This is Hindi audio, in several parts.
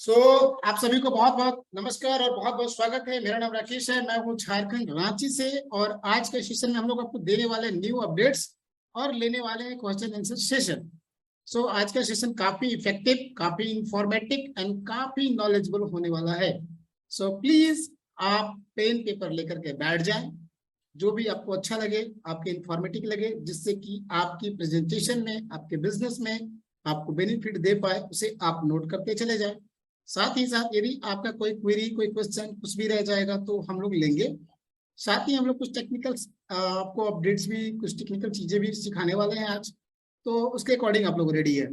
आप सभी को बहुत बहुत नमस्कार और बहुत बहुत स्वागत है। मेरा नाम राकेश है, मैं हूँ झारखंड रांची से। और आज के सेशन में हम लोग आपको देने वाले न्यू अपडेट्स और लेने वाले हैं क्वेश्चन आंसर सेशन। आज का सेशन काफी इफेक्टिव, काफी इंफॉर्मेटिव एंड काफी नॉलेजेबल होने वाला है। प्लीज आप पेन पेपर लेकर के बैठ जाएं। जो भी आपको अच्छा लगे, आपके इंफॉर्मेटिव लगे, जिससे कि आपकी प्रेजेंटेशन में, आपके बिजनेस में आपको बेनिफिट दे पाए, उसे आप नोट करते चले जाएं। साथ ही साथ यदि आपका कोई क्वेरी, कोई क्वेश्चन कुछ भी रह जाएगा तो हम लोग लेंगे। साथ ही हम लोग कुछ टेक्निकल आपको अपडेट्स भी, कुछ टेक्निकल चीजें भी सिखाने वाले हैं आज। तो उसके अकॉर्डिंग आप लोग रेडी है।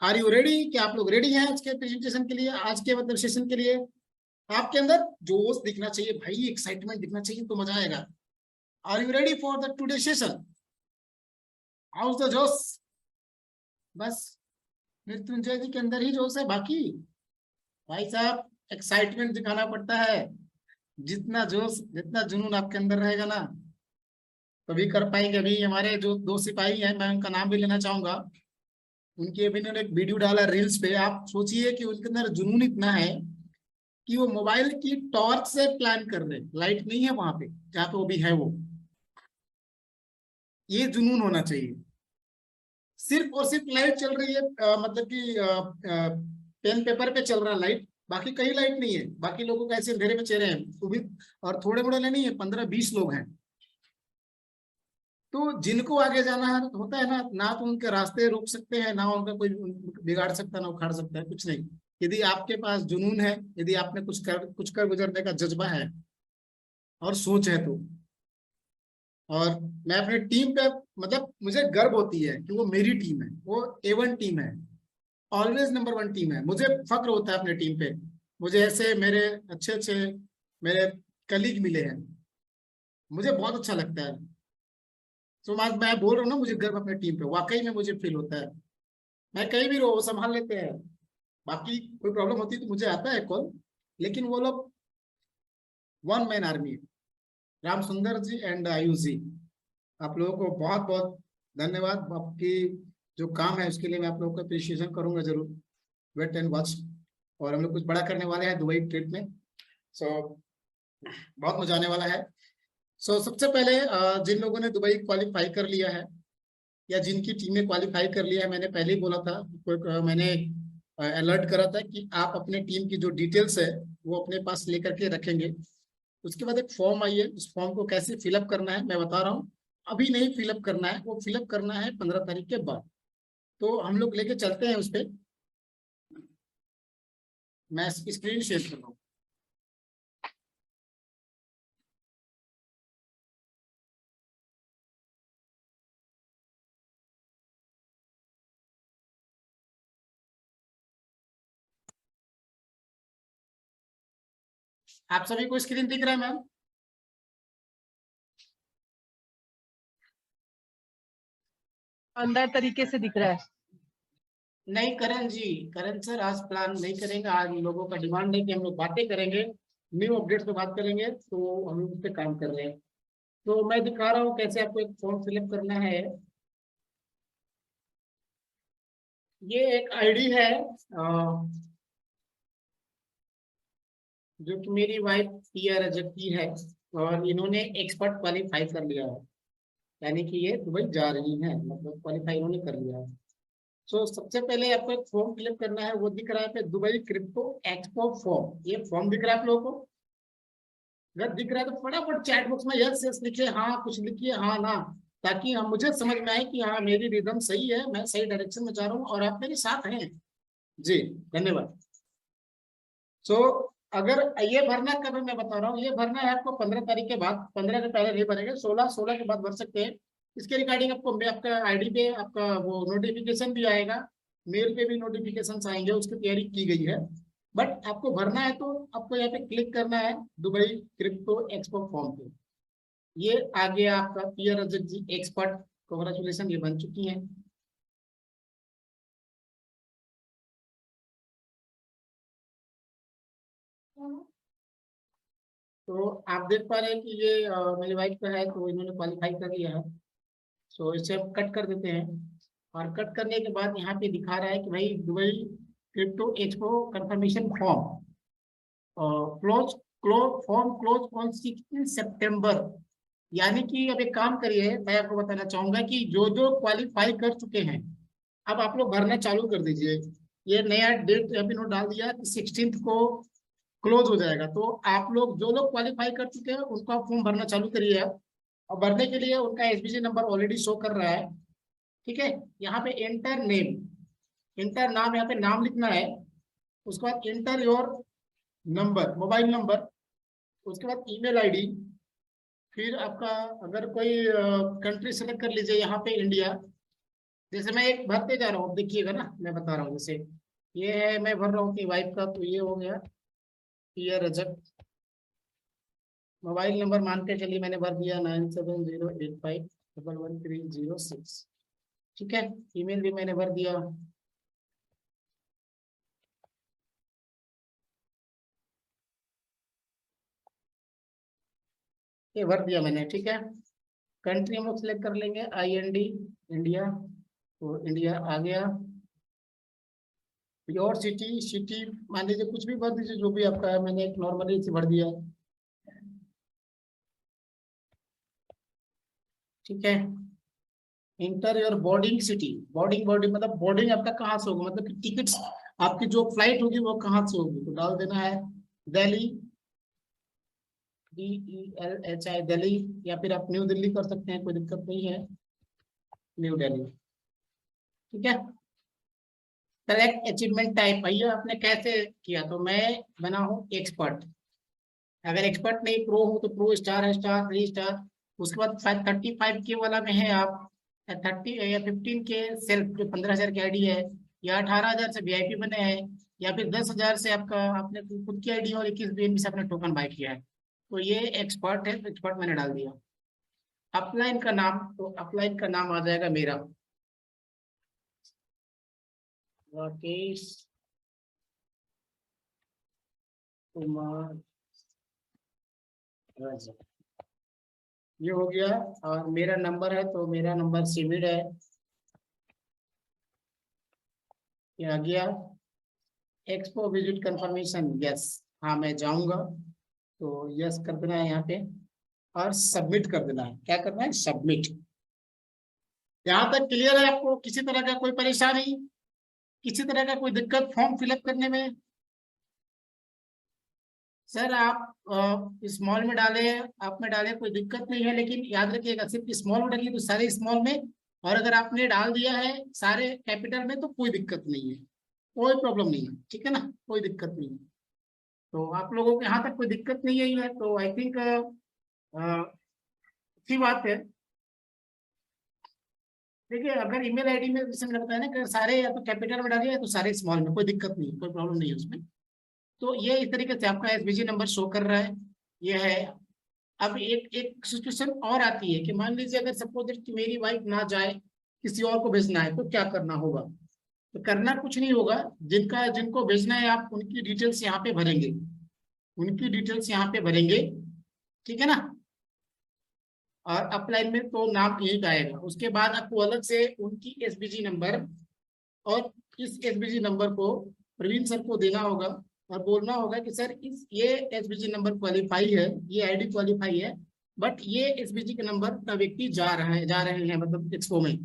Are you ready? क्या आप लोग रेडी हैं आज के प्रेजेंटेशन के लिए, आज के मतलब सेशन के लिए? आपके अंदर जोश दिखना चाहिए भाई, एक्साइटमेंट दिखना चाहिए तो मजा आएगा। Are you ready for the today session? How's the josh? बस मृत्युंजय जी के अंदर ही जोश है, बाकी भाई साहब एक्साइटमेंट दिखाना पड़ता है। जितना जोश, जितना जुनून आपके अंदर रहेगा ना, तभी कर पाएंगे। अभी हमारे जो दो सिपाही हैं, मैं उनका नाम भी लेना चाहूंगा। उनके अभी उन्होंने एक वीडियो डाला रील्स पे। आप सोचिए कि उनके अंदर जुनून इतना है कि वो मोबाइल की टॉर्च से प्लान कर रहे हैं। लाइट नहीं है वहां पे जहाँ पे वो भी है। वो ये जुनून होना चाहिए। सिर्फ और सिर्फ लाइट चल रही है, मतलब कि पेन पेपर पे चल रहा है लाइट, बाकी कहीं लाइट नहीं है। बाकी लोगों को ऐसे अंधेरे में चेहरे हैं वो भी, और थोड़े मोड़े नहीं है, 15-20 लोग हैं। तो जिनको आगे जाना है होता है ना, ना तो उनके रास्ते रोक सकते हैं, ना उनका कोई बिगाड़ सकता है, ना उखाड़ सकता है, कुछ नहीं। यदि आपके पास जुनून है, यदि आपने कुछ कर गुजरने का जज्बा है और सोच है तो। और मैं अपने टीम पे, मतलब मुझे गर्व होती है कि वो मेरी टीम है, वो A1 टीम है, ऑलवेज नंबर 1 टीम है। मुझे फक्र होता है अपने टीम पे। मुझे ऐसे मेरे अच्छे अच्छे मेरे कलीग मिले हैं, मुझे बहुत अच्छा लगता है। मैं बोल रहा हूँ ना, मुझे गर्व अपने टीम पे वाकई में मुझे फील होता है। मैं कहीं भी रहो, वो संभाल लेते हैं। बाकी कोई प्रॉब्लम होती है तो मुझे आता है कॉल, लेकिन वो लोग वन मैन आर्मी है। राम सुंदर जी एंड आयुष जी, आप लोगों को बहुत बहुत धन्यवाद। आपकी जो काम है उसके लिए मैं आप लोगों का अप्रिशिएशन करूंगा जरूर। Wait and watch. और हम लोग कुछ बड़ा करने वाले हैं दुबई ट्रिप में। सो बहुत मजा आने वाला है। सबसे पहले जिन लोगों ने दुबई क्वालिफाई कर लिया है, या जिनकी टीमें क्वालिफाई कर लिया है, मैंने पहले ही बोला था, मैंने अलर्ट करा था कि आप अपने टीम की जो डिटेल्स है वो अपने पास लेकर के रखेंगे। उसके बाद एक फॉर्म आई है, उस फॉर्म को कैसे फिलअप करना है मैं बता रहा हूँ। अभी नहीं फिलअप करना है, वो फिलअप करना है 15 तारीख के बाद। तो हम लोग लेके चलते हैं उस पर। मैं स्क्रीन शेयर कर रहा हूँ। आप सभी को स्क्रीन दिख रहा है मैम? शानदार तरीके से दिख रहा है। नहीं करण जी, करण सर आज प्लान नहीं करेंगे। आज लोगों का डिमांड है कि हम लोग बातें करेंगे, न्यू अपडेट्स पे बात करेंगे, तो हम लोग उस पर काम कर रहे हैं। तो मैं दिखा रहा हूँ कैसे आपको एक फॉर्म फिलअप करना है। ये एक आईडी है, जो कि मेरी वाइफ पिया रजक की है, और इन्होंने एक्सपर्ट क्वालिफाई कर लिया है। यानी कि ये दुबई जा रही हैं, मतलब क्वालिफाई इन्होंने कर लिया है। सबसे पहले आपको एक फॉर्म फिलअप करना है, वो दिख रहा है पे दुबई क्रिप्टो एक्सपो फॉर्म। ये फॉर्म दिख रहा है आप लोगों को? अगर दिख रहा है तो फटाफट चैट बॉक्स में यस यस लिखिए, हाँ कुछ लिखिए, हाँ ना, ताकि हम मुझे समझ में आए कि हाँ मेरी रिदम सही है, मैं सही डायरेक्शन में जा रहा हूँ और आप मेरे साथ हैं। जी धन्यवाद। सो अगर ये भरना कब है मैं बता रहा हूँ, ये भरना है आपको 15 तारीख के बाद। 15 के पहले नहीं भरेंगे, 16 के बाद भर सकते हैं। इसके रिगार्डिंग आपको आपका आईडी पे आपका वो नोटिफिकेशन भी आएगा, मेल पे भी नोटिफिकेशन आएंगे, उसकी तैयारी की गई है। बट आपको भरना है तो आपको यहाँ पे क्लिक करना है दुबई क्रिप्टो एक्सपो फॉर्म पे। ये आ गया आपका पियर रजक जी एक्सपर्ट, कॉन्ग्रेचुलेशन, ये बन चुकी हैं। तो आप देख पा रहे हैं कि ये मेरी वाइफ का है, तो इन्होंने क्वालिफाई कर लिया है। इसे हम कट कर देते हैं। और कट करने के बाद यहाँ पे दिखा रहा है कि भाई Dubai crypto expo confirmation form close form close on 16 सितंबर। यानी कि अब एक काम करिए, मैं आपको बताना चाहूंगा कि जो जो क्वालिफाई कर चुके हैं अब आप लोग भरना चालू कर दीजिए। ये नया डेट अभी नोट डाल दिया कि 16 को क्लोज हो जाएगा, तो आप लोग जो लोग क्वालिफाई कर चुके हैं उनका फॉर्म भरना चालू करिए आप। और भरने के लिए उनका एसबीसी नंबर ऑलरेडी शो कर रहा है, ठीक है। यहाँ पे एंटर नेम, इंटर नाम, यहाँ पे नाम लिखना है। उसके बाद inter your number, mobile number. उसके बाद ईमेल आईडी। फिर आपका अगर कोई कंट्री सेलेक्ट कर लीजिए, यहाँ पे इंडिया। जैसे मैं एक भरते जा रहा हूँ, देखिएगा ना, मैं बता रहा हूँ। जैसे ये है, मैं भर रहा हूँ कि वाइफ का, तो ये हो गया ये रजत। मोबाइल नंबर मान के चलिए मैंने भर दिया 9708511306, ठीक है। ईमेल भी मैंने भर दिया। ये भर दिया मैंने, ठीक है। कंट्री हम लोग सिलेक्ट कर लेंगे IND, इंडिया। तो इंडिया आ गया। योर सिटी, सिटी मान लीजिए कुछ भी भर दीजिए, जो भी आपका है। मैंने एक नॉर्मली से भर दिया, ठीक है। Inter your boarding city, boarding boarding मतलब बोर्डिंग आपका कहाँ से होगा, मतलब कि टिकट्स आपकी जो फ्लाइट होगी वो कहाँ से होगी, तो डाल देना है दिल्ली, DELHI दिल्ली। या फिर आप न्यू दिल्ली कर सकते हैं, कोई दिक्कत नहीं है, न्यू दिल्ली, ठीक है। सेलेक्ट अचीवमेंट टाइप, भैया आपने कैसे किया, तो मैं बना हूँ एक्सपर्ट। अगर एक्सपर्ट नहीं प्रो हो तो प्रो, स्टार है, स्टार, 3 स्टार। उसके बाद 35K वाला में है आप, 30 या 15K सेल्फ जो 15,000 की आईडी है, या 18,000 से VIP बने हैं, या फिर 10,000 से आपका आपने खुद की आईडी और 21 BNB से आपने टोकन बाय किया है, तो ये एक्सपर्ट है। तो एक्सपर्ट मैंने डाल दिया। अपलाइन का नाम, तो अपलाइन का नाम आ जाएगा मेरा, राकेश कुमार रजक, ये हो गया। और मेरा नंबर है, तो मेरा नंबर सिमिड है, ये आ गया। एक्सपो विजिट कंफर्मेशन, यस, हाँ मैं जाऊंगा, तो यस कर देना है यहाँ पे। और सबमिट कर देना है, क्या करना है, सबमिट। यहाँ तक क्लियर है आपको? किसी तरह का कोई परेशानी, किसी तरह का कोई दिक्कत फॉर्म फिलअप करने में? सर आप स्मॉल में डाले, आप में डाले, कोई दिक्कत नहीं है, लेकिन याद रखिएगा सिर्फ स्मॉल में डालिए तो सारे स्मॉल में, और अगर आपने डाल दिया है सारे कैपिटल में तो कोई दिक्कत नहीं है, कोई प्रॉब्लम नहीं है, ठीक है ना, कोई दिक्कत नहीं है। तो आप लोगों के यहाँ तक कोई दिक्कत नहीं आई है, तो आई थिंक अच्छी बात है। देखिए अगर ईमेल आईडी में जैसे मैंने बताया ना कि सारे या तो कैपिटल में डालिए या तो सारे स्मॉल में, कोई दिक्कत नहीं है, कोई प्रॉब्लम नहीं है उसमें। तो ये इस तरीके से आपका SBG नंबर शो कर रहा है, ये है। अब एक एक सिचुएशन और आती है कि मान लीजिए अगर सपोज कि मेरी वाइफ ना जाए, किसी और को भेजना है, तो क्या करना होगा? तो करना कुछ नहीं होगा, जिनका जिनको भेजना है आप उनकी डिटेल्स यहाँ पे भरेंगे, उनकी डिटेल्स यहाँ पे भरेंगे, ठीक है ना। और अपलाइन में तो नाम यही आएगा। उसके बाद आपको अलग से उनकी SBG नंबर और इस SBG नंबर को प्रवीण सर को देना होगा, और बोलना होगा कि सर इस ये SBG नंबर क्वालिफाई है, ये आईडी क्वालिफाई है, बट ये SBG के नंबर का व्यक्ति जा रहे हैं मतलब एक्सपो में,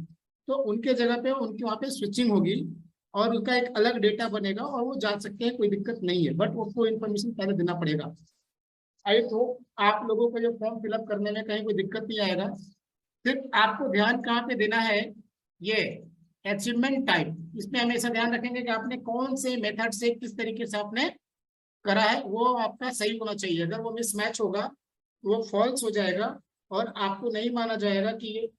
तो उनके जगह पे उनके वहाँ पे स्विचिंग होगी और उनका एक अलग डेटा बनेगा और वो जा सकते हैं, कोई दिक्कत नहीं है, बट उसको इन्फॉर्मेशन पहले देना पड़ेगा। आई तो आप लोगों को जो फॉर्म फिलअप करने में कहीं कोई दिक्कत नहीं आएगा। सिर्फ आपको ध्यान कहाँ पे देना है, ये अचीवमेंट टाइप, इसमें हमेशा ध्यान रखेंगे कि आपने कौन से मेथड से किस तरीके से आपने करा है, वो आपका सही होना चाहिए। अगर वो मिसमैच होगा तो वो फॉल्स हो जाएगा और आपको नहीं माना जाएगा कि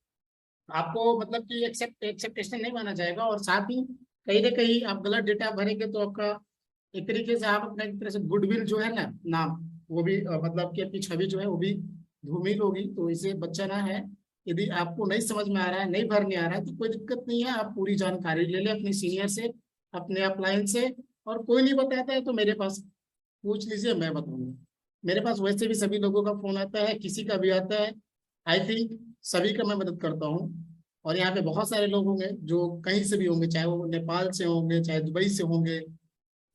आपको मतलब कि एक्सेप्टेशन नहीं माना जाएगा। और साथ ही कहीं ना कहीं आप गलत डेटा भरेंगे तो आपका एक तरीके से आप अपना एक तरह से गुडविल जो है ना, नाम, वो भी मतलब कि आपकी छवि जो है वो भी धूमिल होगी, तो इसे बचाना है। यदि आपको नहीं समझ में आ रहा है, नहीं भरने आ रहा है, तो कोई दिक्कत नहीं है, आप पूरी जानकारी ले लें अपने सीनियर से, अपने अपलाइन से। और कोई नहीं बताता है तो मेरे पास पूछ लीजिए, मैं बताऊंगा। मेरे पास वैसे भी सभी लोगों का फोन आता है, किसी का भी आता है, आई थिंक सभी का मैं मदद करता हूँ। और यहाँ पे बहुत सारे लोग होंगे जो कहीं से भी होंगे, चाहे वो नेपाल से होंगे, चाहे दुबई से होंगे,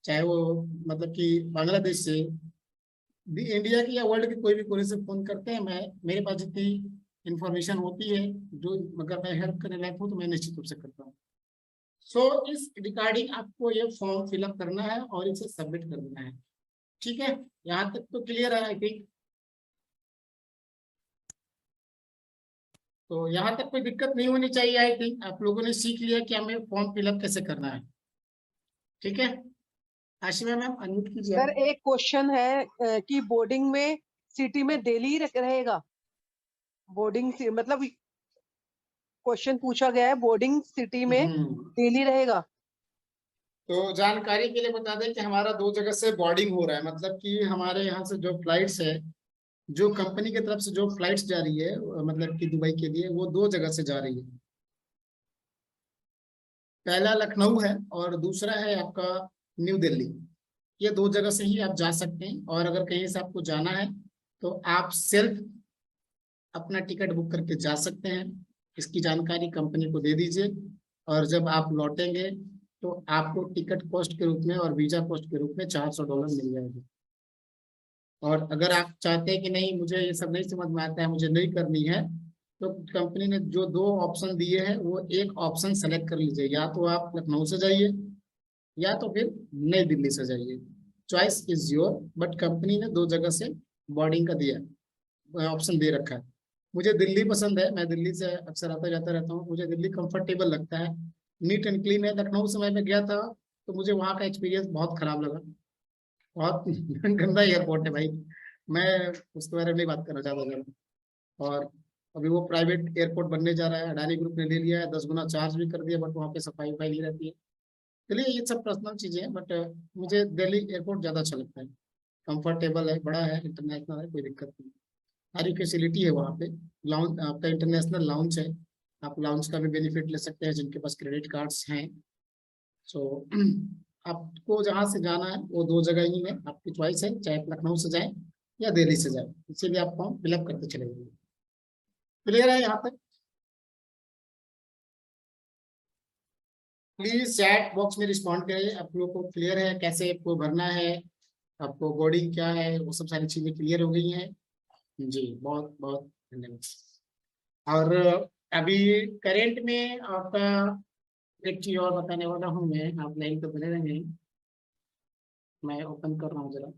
चाहे वो मतलब कि बांग्लादेश से, इंडिया की या वर्ल्ड के कोई भी कोने से फोन करते हैं, मैं मेरे पास जितनी इंफॉर्मेशन होती है, जो अगर मैं हेल्प करने लायक हूँ तो मैं निश्चित रूप से करता हूँ। सो इस रिगार्डिंग आपको ये फॉर्म फिलअप करना है और इसे सबमिट कर देना है। ठीक है, यहाँ तक तो क्लियर है आई थिंक। तो यहाँ तक कोई दिक्कत नहीं होनी चाहिए आई थिंक। आप लोगों ने सीख लिया कि हमें फॉर्म फिलअप कैसे करना है। ठीक है, आशिमा मैम अनम्यूट कीजिए सर आप। एक क्वेश्चन है कि बोर्डिंग में सिटी में दिल्ली रहेगा। बोर्डिंग मतलब क्वेश्चन पूछा गया है, बोर्डिंग सिटी में दिल्ली रहेगा। तो जानकारी के लिए बता दें कि हमारा 2 जगह से बोर्डिंग हो रहा है, मतलब कि हमारे यहाँ से जो फ्लाइट्स है, जो कंपनी की तरफ से जो फ्लाइट्स जा रही है मतलब कि दुबई के लिए, वो 2 जगह से जा रही है। पहला लखनऊ है और दूसरा है आपका न्यू दिल्ली। ये 2 जगह से ही आप जा सकते हैं। और अगर कहीं से आपको जाना है तो आप सेल्फ अपना टिकट बुक करके जा सकते हैं। इसकी जानकारी कंपनी को दे दीजिए और जब आप लौटेंगे तो आपको टिकट कॉस्ट के रूप में और वीजा कॉस्ट के रूप में $400 मिल जाएगा। और अगर आप चाहते हैं कि नहीं मुझे ये सब नहीं समझ में आता है, मुझे नहीं करनी है, तो कंपनी ने जो 2 ऑप्शन दिए हैं वो एक ऑप्शन सेलेक्ट कर लीजिए। या तो आप लखनऊ से जाइए या तो फिर नई दिल्ली से जाइए। Choice is your, but company ने 2 जगह से बोर्डिंग का दिया ऑप्शन दे रखा है। मुझे दिल्ली पसंद है, मैं दिल्ली से अक्सर आता जाता रहता हूँ। मुझे दिल्ली कंफर्टेबल लगता है, नीट एंड क्लीन है। लखनऊ समय में गया था तो मुझे वहाँ का एक्सपीरियंस बहुत खराब लगा। बहुत गंदा एयरपोर्ट है भाई। मैं उसके बारे में नहीं बात करना चाहता था। और अभी वो प्राइवेट एयरपोर्ट बनने जा रहा है, अडानी ग्रुप ने ले लिया है, 10 गुना चार्ज भी कर दिया, बट वहाँ पे सफाई वफाई नहीं रहती है। चलिए ये सब पर्सनल चीजें हैं, बट मुझे दिल्ली एयरपोर्ट ज्यादा अच्छा लगता है। कंफर्टेबल है, बड़ा है, इंटरनेशनल है, कोई दिक्कत नहीं। सारी फैसिलिटी है वहाँ पे। लाउंज आपका इंटरनेशनल लाउंज है, आप लाउंज का भी बेनिफिट ले सकते हैं जिनके पास क्रेडिट कार्ड्स हैं। सो आपको जहाँ से जाना है वो 2 जगह ही है, आपकी चॉइस है, चाहे आप लखनऊ से जाए या दिल्ली से जाए। इसीलिए आप फॉर्म फिलअप करते चले जाइए। क्लियर है यहाँ तक? प्लीज चैट बॉक्स में रिस्पॉन्ड करें। आप लोगों को क्लियर है कैसे आपको भरना है, आपको बोर्डिंग क्या है, वो सब सारी चीजें क्लियर हो गई हैं? जी बहुत बहुत धन्यवाद। और अभी करेंट में आपका एक चीज और बताने वाला हूँ मैं, आप लाइन पे बने रहेंगे। मैं ओपन कर रहा हूँ जरा।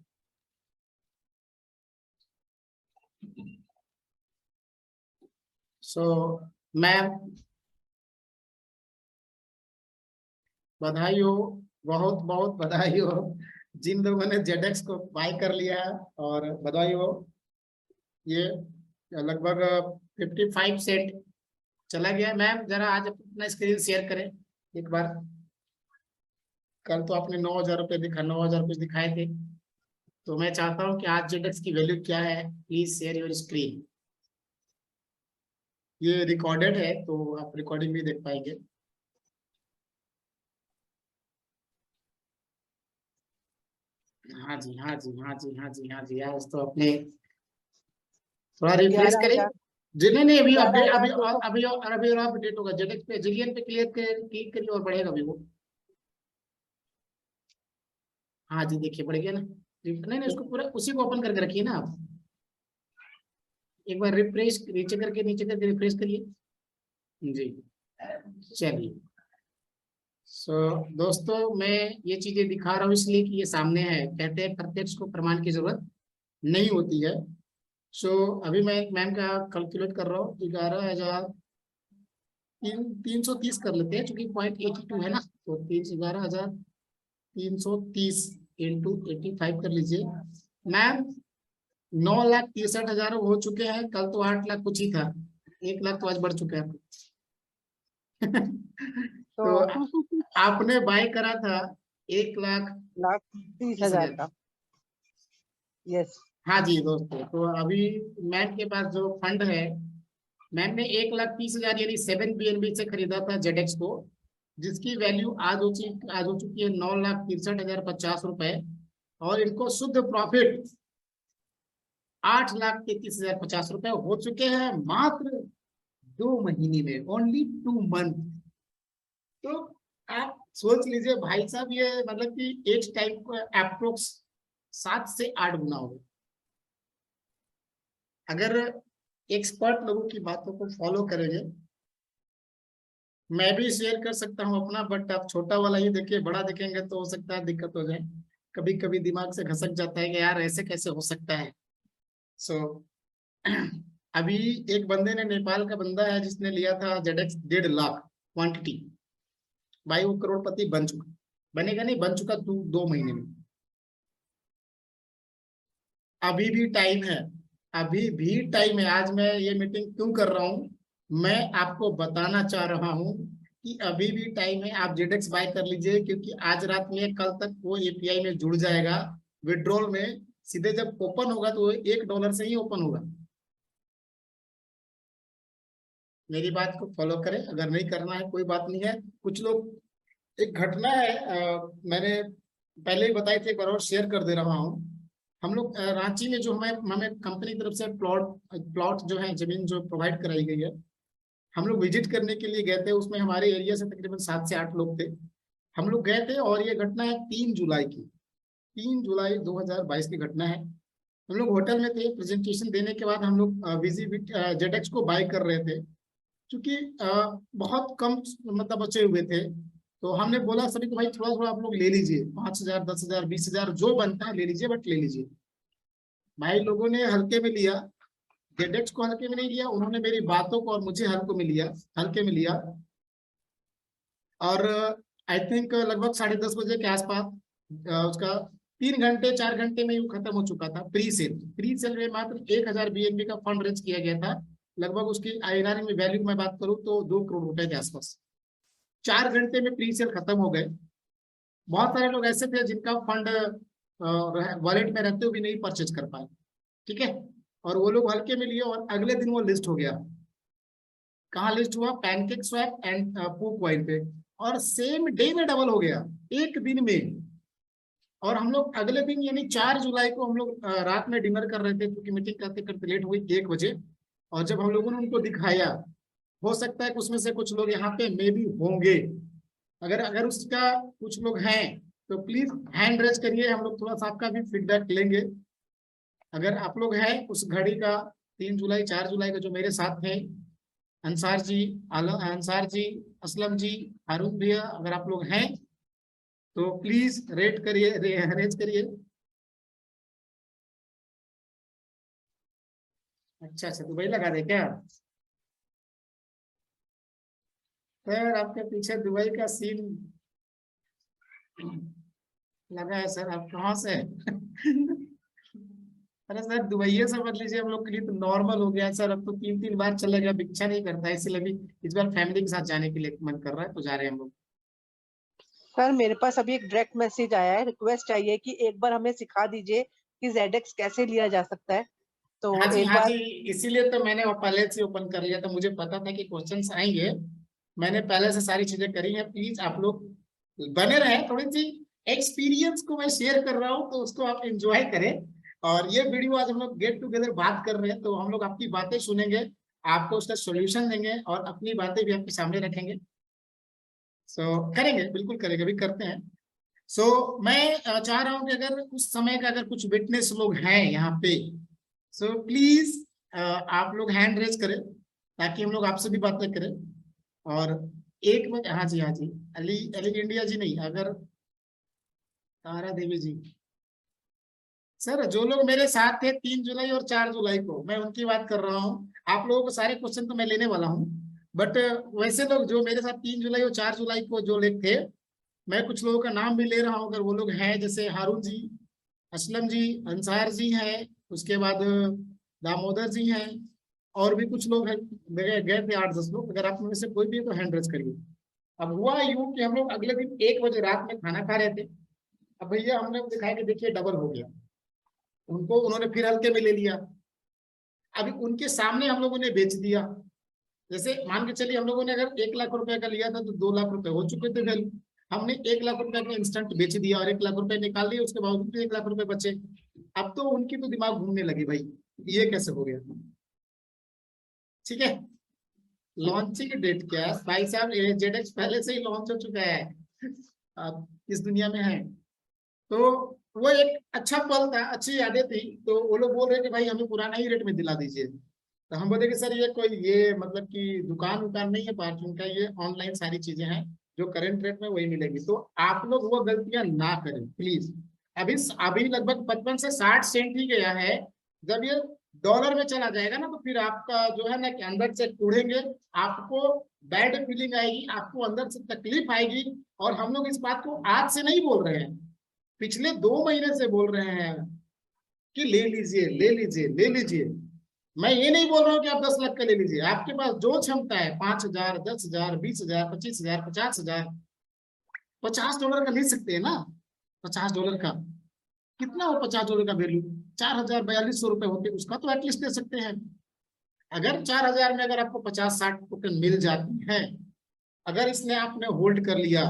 सो मैम बधाई हो, बहुत बहुत बधाई हो जिन लोगों ने जेडेक्स को बाय कर लिया है, और बधाई हो। ये लगभग 55 सेट चला गया। मैम जरा आज अपना स्क्रीन शेयर करें एक बार। कल तो आपने 9,000 रुपये दिखा, 9,000 कुछ दिखाए थे। तो मैं चाहता हूँ कि आज जेडेक्स की वैल्यू क्या है, प्लीज शेयर योर स्क्रीन। ये रिकॉर्डेड है तो आप रिकॉर्डिंग भी देख पाएंगे। हाँ जी, हाँ जी, हाँ जी, हाँ जी, हाँ जी, आज तो अपने थोड़ा रिफ्रेश ग्यारह करें। हजार जिन्हें नहीं अभी ग्यारह अपडेट, हजार अभी दो और सौ अभी और अभी और अपडेट होगा। जेडेक्स पे, जिलियन पे क्लिक करिए और बढ़ेगा भी वो। हाँ जी देखिए बढ़ गया ना। नहीं नहीं उसको पूरा उसी को ओपन करके रखिए ना आप। एक बार रिफ्रेश नीचे करके रिफ्रेश करिए। जी चलिए। दोस्तों मैं ये चीजें दिखा रहा हूँ इसलिए कि ये सामने है। कहते हैं प्रत्यक्ष को प्रमाण की जरूरत नहीं होती है। अभी मैं मैम का कैलकुलेट कर रहा हूँ। 11,330 कर लेते हैं क्योंकि 0.82 है ना। तो 11,330 इंटू 85 कर लीजिए। मैम 9,63,000 हो चुके हैं। कल तो 8 लाख कुछ ही था, 1 लाख तो आज बढ़ चुका है। तो तो आपने बाय करा था 1,30,000 1,30,000। का। यस। हाँ जी दोस्तों, तो अभी मैम के पास जो फंड है, मैम ने 1,30,000 यानी 7 BNB से खरीदा था जेडेक्स को, जिसकी वैल्यू आज हो चुकी है 9,63,050 रुपए। और इनको शुद्ध प्रॉफिट 8,33,050 रुपए हो चुके हैं मात्र 2 महीने में, ओनली 2 मंथ। तो आप सोच लीजिए भाई साहब, ये मतलब कि एक टाइम को अप्रोक्स 7 से 8 गुना होगा। अगर एक्सपर्ट लोगों की बातों को फॉलो करेंगे, मैं भी शेयर कर सकता हूँ अपना, बट आप छोटा वाला ही देखिए, बड़ा देखेंगे तो हो सकता है दिक्कत हो जाए। कभी कभी दिमाग से खसक जाता है कि यार ऐसे कैसे हो सकता है। सो अभी एक बंदे ने, नेपाल का बंदा है जिसने लिया था जेडेक्स 1.5 लाख क्वांटिटी, भाई वो करोड़पति बन चुका। बनेगा नहीं, बन चुका 2 महीने में। अभी भी टाइम है, अभी भी टाइम है। आज मैं ये मीटिंग क्यों कर रहा हूँ, मैं आपको बताना चाह रहा हूँ कि अभी भी टाइम है। आप जेडेक्स बाय कर लीजिए, क्योंकि आज रात में, कल तक वो एपीआई में जुड़ जाएगा। विड्रॉल में सीधे जब ओपन होगा तो $1 से ही ओपन होगा। मेरी बात को फॉलो करें, अगर नहीं करना है कोई बात नहीं है। कुछ लोग, एक घटना है, मैंने पहले ही बताई थी, एक बार और शेयर कर दे रहा हूँ। हम लोग रांची में जो हमें हमें कंपनी की तरफ से प्लॉट प्लॉट जो है, जमीन जो प्रोवाइड कराई गई है, हम लोग विजिट करने के लिए गए थे। उसमें हमारे एरिया से तकरीबन 7 से 8 लोग थे। हम लोग गए थे और ये घटना है 3 जुलाई की, 3 जुलाई 2022 की घटना है। हम लोग होटल में थे, प्रेजेंटेशन देने के बाद हम लोग विजिट जेडेक्स को बाय कर रहे थे। क्योंकि बहुत कम मतलब बचे हुए थे, तो हमने बोला सभी को भाई थोड़ा थोड़ा आप लोग ले लीजिए, 5,000 10,000 20,000 जो बनता है ले लीजिए, बट ले लीजिए। भाई लोगों ने हल्के में लिया, जेडेक्स को हल्के में नहीं लिया, उन्होंने मेरी बातों को और मुझे हल्के में लिया। और आई थिंक लगभग 10:30 बजे के आसपास उसका 3 घंटे 4 घंटे में यूं खत्म हो चुका था। प्री सेल में मात्र 1,000 BNB का फंड रेज किया गया था। लगभग उसकी आईएनआर में वैल्यू में बात करूं तो 2 करोड़ रुपए के आसपास। 4 घंटे में प्री सेल खत्म हो गए। बहुत सारे लोग ऐसे थे जिनका फंड वॉलेट में रहते हुए भी नहीं परचेज कर पाए। ठीक है, और वो लोग हल्के में लिए और अगले दिन वो लिस्ट हो गया। कहाँ लिस्ट हुआ? पैनकेक स्वैप एंड पू पॉइंट पे, और सेम डे में डबल हो गया, एक दिन में। और हम लोग अगले दिन यानी 4 जुलाई को हम लोग रात में डिनर कर रहे थे, क्योंकि मीटिंग करते करते लेट हुई 1 बजे। और जब हम लोगों ने उनको दिखाया, हो सकता है कि उसमें से कुछ लोग यहाँ पे मे भी होंगे। अगर अगर उसका कुछ लोग हैं तो प्लीज हैंड रेज करिए, हम लोग थोड़ा सा आपका भी फीडबैक लेंगे। अगर आप लोग हैं उस घड़ी का, 3 जुलाई 4 जुलाई का, जो मेरे साथ थे, अंसार जी, अंसार जी, असलम जी, हारून भैया, अगर आप लोग हैं तो प्लीज रेट करिए, रेज करिए। अच्छा अच्छा, दुबई लगा दे क्या? सर आपके पीछे दुबई का सीन लगा है सर, आप कहाँ से हैं? अरे सर दुबई से मत लीजिए, हम लोग के लिए तो नॉर्मल हो गया है सर। अब तो 3 3 बार चले गया, इच्छा नहीं करता है, इसलिए भी इस बार फैमिली के साथ जाने के लिए मन कर रहा है, तो जा रहे हैं हम लोग। सर मेरे पास अभी एक डायरेक्ट मैसेज आया है, रिक्वेस्ट चाहिए कि एक बार हमें सिखा दीजिए कि जेडेक्स कैसे लिया जा सकता है। तो हाँ जी, एक हाँ जी, बार इसीलिए तो मैंने वो पहले से ओपन कर लिया था, मुझे पता था कि क्वेश्चंस आएंगे। मैंने पहले से सारी चीजें करी हैं। प्लीज आप लोग बने रहें, थोड़ी सी एक्सपीरियंस को मैं शेयर कर रहा हूँ तो उसको आप एंजॉय करें। और ये वीडियो आज हम लोग गेट टुगेदर बात कर रहे हैं, तो हम लोग आपकी बातें सुनेंगे, आपको उसका सोल्यूशन देंगे और अपनी बातें भी आपके सामने रखेंगे। सो करेंगे, बिल्कुल करेंगे, अभी करते हैं। सो मैं चाह रहा हूं कि अगर उस समय का अगर कुछ विटनेस लोग हैं यहाँ पे, सो प्लीज आप लोग हैंड रेज करें, ताकि हम लोग आपसे भी बातें करें। और एक मिनट, हाँ जी, हाँ जी, अली अली इंडिया जी नहीं, अगर तारा देवी जी, सर जो लोग मेरे साथ थे 3 जुलाई और 4 जुलाई को, मैं उनकी बात कर रहा हूँ। आप लोगों को सारे क्वेश्चन तो मैं लेने वाला हूँ, बट वैसे लोग जो मेरे साथ 3 जुलाई और 4 जुलाई को जो लोग थे, मैं कुछ लोगों का नाम भी ले रहा हूँ। अगर वो लोग हैं, जैसे हारून जी, असलम जी, अंसार जी हैं, उसके बाद दामोदर जी हैं, और भी कुछ लोग हैं, गए गए थे 8 10 लोग। अगर आप में से कोई भी है तो हैंड रेज करिए। अब हुआ यूं कि हम लोग अगले दिन 1 बजे रात में खाना खा रहे थे। अब भैया हमने दिखाया कि देखिए डबल हो गया, उनको उन्होंने फिर हल्के में ले लिया। अभी उनके सामने हम लोगों ने बेच दिया। जैसे मान के चलिए, हम लोगों ने अगर 1 लाख रुपए का लिया था तो 2 लाख रुपए हो चुके थे वैल्यू। हमने 1 लाख रुपए का इंस्टेंट बेच दिया और 1 लाख रुपए निकाल लिए, उसके बावजूद भी 1 लाख रुपए बचे। अब तो उनकी तो दिमाग घूमने लगी, भाई ये कैसे हो गया। ठीक है, लॉन्चिंग डेट क्या है भाई साहब? जेडेक्स पहले से ही लॉन्च हो चुका है। आप इस दुनिया में हैं। तो वो एक अच्छा पल था, अच्छी यादें थी। तो वो लोग बोल रहे कि भाई हमें पुराना ही रेट में दिला दीजिए। तो हम बोले कि सर ये कोई ये मतलब कि दुकान उकान नहीं है पार्किंग का, ये ऑनलाइन सारी चीजें हैं, जो करंट रेट में वही मिलेगी। तो आप लोग वो गलतियां ना करें प्लीज। अभी अभी लगभग 55 से 60 सेंट ही गया है। जब ये डॉलर में चला जाएगा ना, तो फिर आपका जो है ना कि अंदर से कूड़ेंगे, आपको बैड फीलिंग आएगी, आपको अंदर से तकलीफ आएगी। और हम लोग इस बात को आज से नहीं बोल रहे हैं, पिछले 2 महीने से बोल रहे हैं कि ले लीजिए ले लीजिए ले लीजिए। मैं ये नहीं बोल रहा हूँ कि आप 10 लाख का ले लीजिए, आपके पास जो क्षमता है 5,000, 10,000, 20,000, 25,000, 50,000, $50 का ले सकते हैं ना। $50 का कितना हो, $50 का वैल्यू 4,042 रुपए होते, उसका तो एटलीस्ट दे सकते हैं। अगर 4,000 में अगर आपको 50-60 टोकन मिल जाती है, अगर इसने आपने होल्ड कर लिया,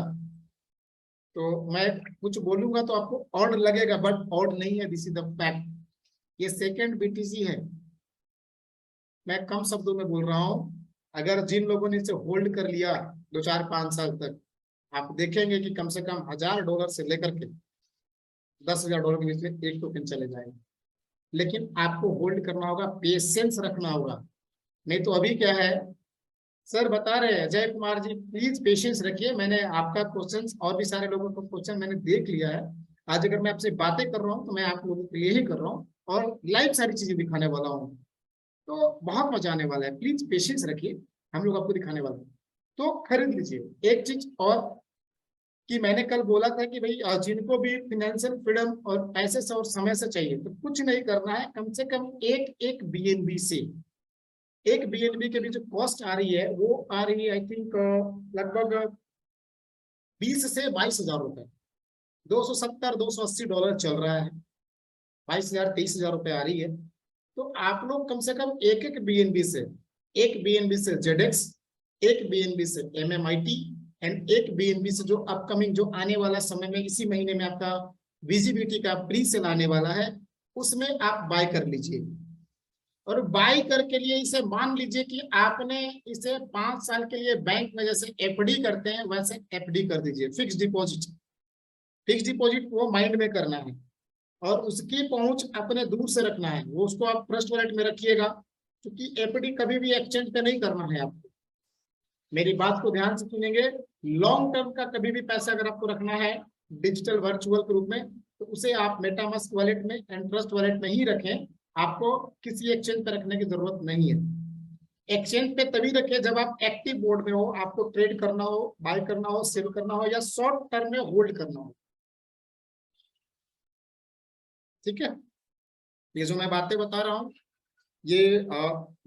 तो मैं कुछ बोलूंगा तो आपको ऑड लगेगा, बट ऑड नहीं है, दिस इज द फैक्ट। ये सेकंड बीटीसी है। मैं कम शब्दों में बोल रहा हूं, अगर जिन लोगों ने इसे होल्ड कर लिया 2-4-5 साल तक, आप देखेंगे कि कम से कम $1,000 से लेकर के $10,000 के बीच में एक टोकन चले जाएगा। लेकिन आपको होल्ड करना होगा, पेशेंस रखना होगा। नहीं तो अभी क्या है, सर बता रहे हैं अजय कुमार जी, प्लीज पेशेंस रखिए। मैंने आपका क्वेश्चन और भी सारे लोगों का क्वेश्चन मैंने देख लिया है। आज अगर मैं आपसे बातें कर रहा हूँ तो मैं आप लोगों के लिए ही कर रहा हूँ, और लाइव सारी चीजें दिखाने वाला हूँ। तो बहुत मजा आने वाला है, प्लीज पेशेंस रखिए, हम लोग आपको दिखाने वाले हैं। तो खरीद लीजिए। एक चीज और कि मैंने कल बोला था कि भाई जिनको भी फाइनेंशियल फ्रीडम और पैसे से और समय से चाहिए, तो कुछ नहीं करना है, कम से कम एक एक बीएनबी से, एक बीएनबी के भी जो कॉस्ट आ रही है वो आ रही है आई थिंक लगभग 20 से 22 हजार रुपए। $270-280 चल रहा है, 22,000-23,000 रुपए आ रही है। तो आप लोग कम से कम एक एक बीएनबी से, एक बीएनबी से जेडेक्स, एक बीएनबी से एमएमआईटी, एंड एक बीएनबी से जो अपकमिंग जो आने वाला समय में इसी महीने में आपका विजिबिलिटी का प्री सेल आने वाला है, उसमें आप बाय कर लीजिए। और बाई करके लिए इसे मान लीजिए कि आपने इसे 5 साल के लिए बैंक में जैसे एफडी करते हैं वैसे एफडी कर दीजिए, फिक्स डिपॉजिट। फिक्स डिपॉजिट वो माइंड में करना है, और उसकी पहुंच अपने दूर से रखना है, वो उसको आप ट्रस्ट वॉलेट में रखिएगा, क्योंकि एफडी कभी भी एक्सचेंज पे नहीं करना है आपको। मेरी बात को ध्यान से सुनेंगे, लॉन्ग टर्म का कभी भी पैसा अगर आपको रखना है डिजिटल वर्चुअल के रूप में, तो उसे आप मेटामास्क वॉलेट में एंड ट्रस्ट वॉलेट में ही रखें। आपको किसी एक्सचेंज पे रखने की जरूरत नहीं है। एक्सचेंज पे तभी रखें जब आप एक्टिव बोर्ड में हो, आपको ट्रेड करना हो, बाय करना हो, सेल करना हो, या शॉर्ट टर्म में होल्ड करना हो। ठीक है, ये जो मैं बातें बता रहा हूँ ये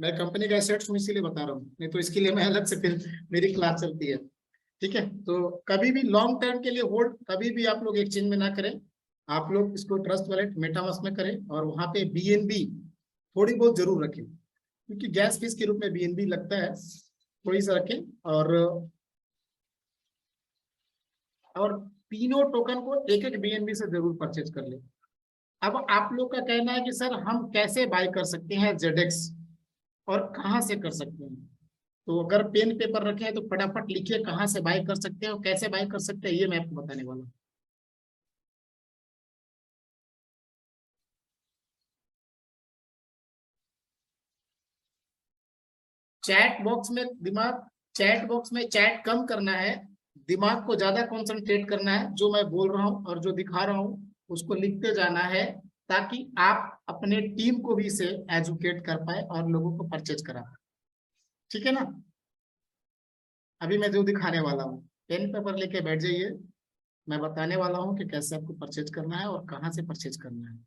मैं कंपनी का एसेट्स हूँ इसीलिए बता रहा हूँ, नहीं तो इसके लिए मैं अलग से फिर मेरी क्लास चलती है। ठीक है, तो कभी भी लॉन्ग टर्म के लिए होल्ड कभी भी आप लोग एक्सचेंज में ना करें। आप लोग इसको ट्रस्ट वॉलेट मेटामास्क में करें, और वहां पे बीएनबी थोड़ी बहुत जरूर रखें, क्योंकि गैस फीस के रूप में बीएनबी लगता है, थोड़ी सा रखें। और तीनों टोकन को एक एक बीएनबी से जरूर परचेज कर ले। अब आप लोग का कहना है कि सर हम कैसे बाय कर सकते हैं जेडेक्स, और कहाँ से कर सकते हैं। तो अगर पेन पेपर रखे हैं तो फटाफट लिखिए कहाँ से बाय कर सकते हैं और कैसे बाय कर सकते हैं, ये मैं आपको बताने वाला हूँ। चैट बॉक्स में चैट कम करना है, दिमाग को ज्यादा कंसंट्रेट करना है। जो मैं बोल रहा हूँ और जो दिखा रहा हूँ उसको लिखते जाना है, ताकि आप अपने टीम को भी इसे एजुकेट कर पाए और लोगों को परचेज करा पाए। ठीक है ना। अभी मैं जो दिखाने वाला हूँ, पेन पेपर लेके बैठ जाइए, मैं बताने वाला हूँ कि कैसे आपको परचेज करना है और कहाँ से परचेज करना है।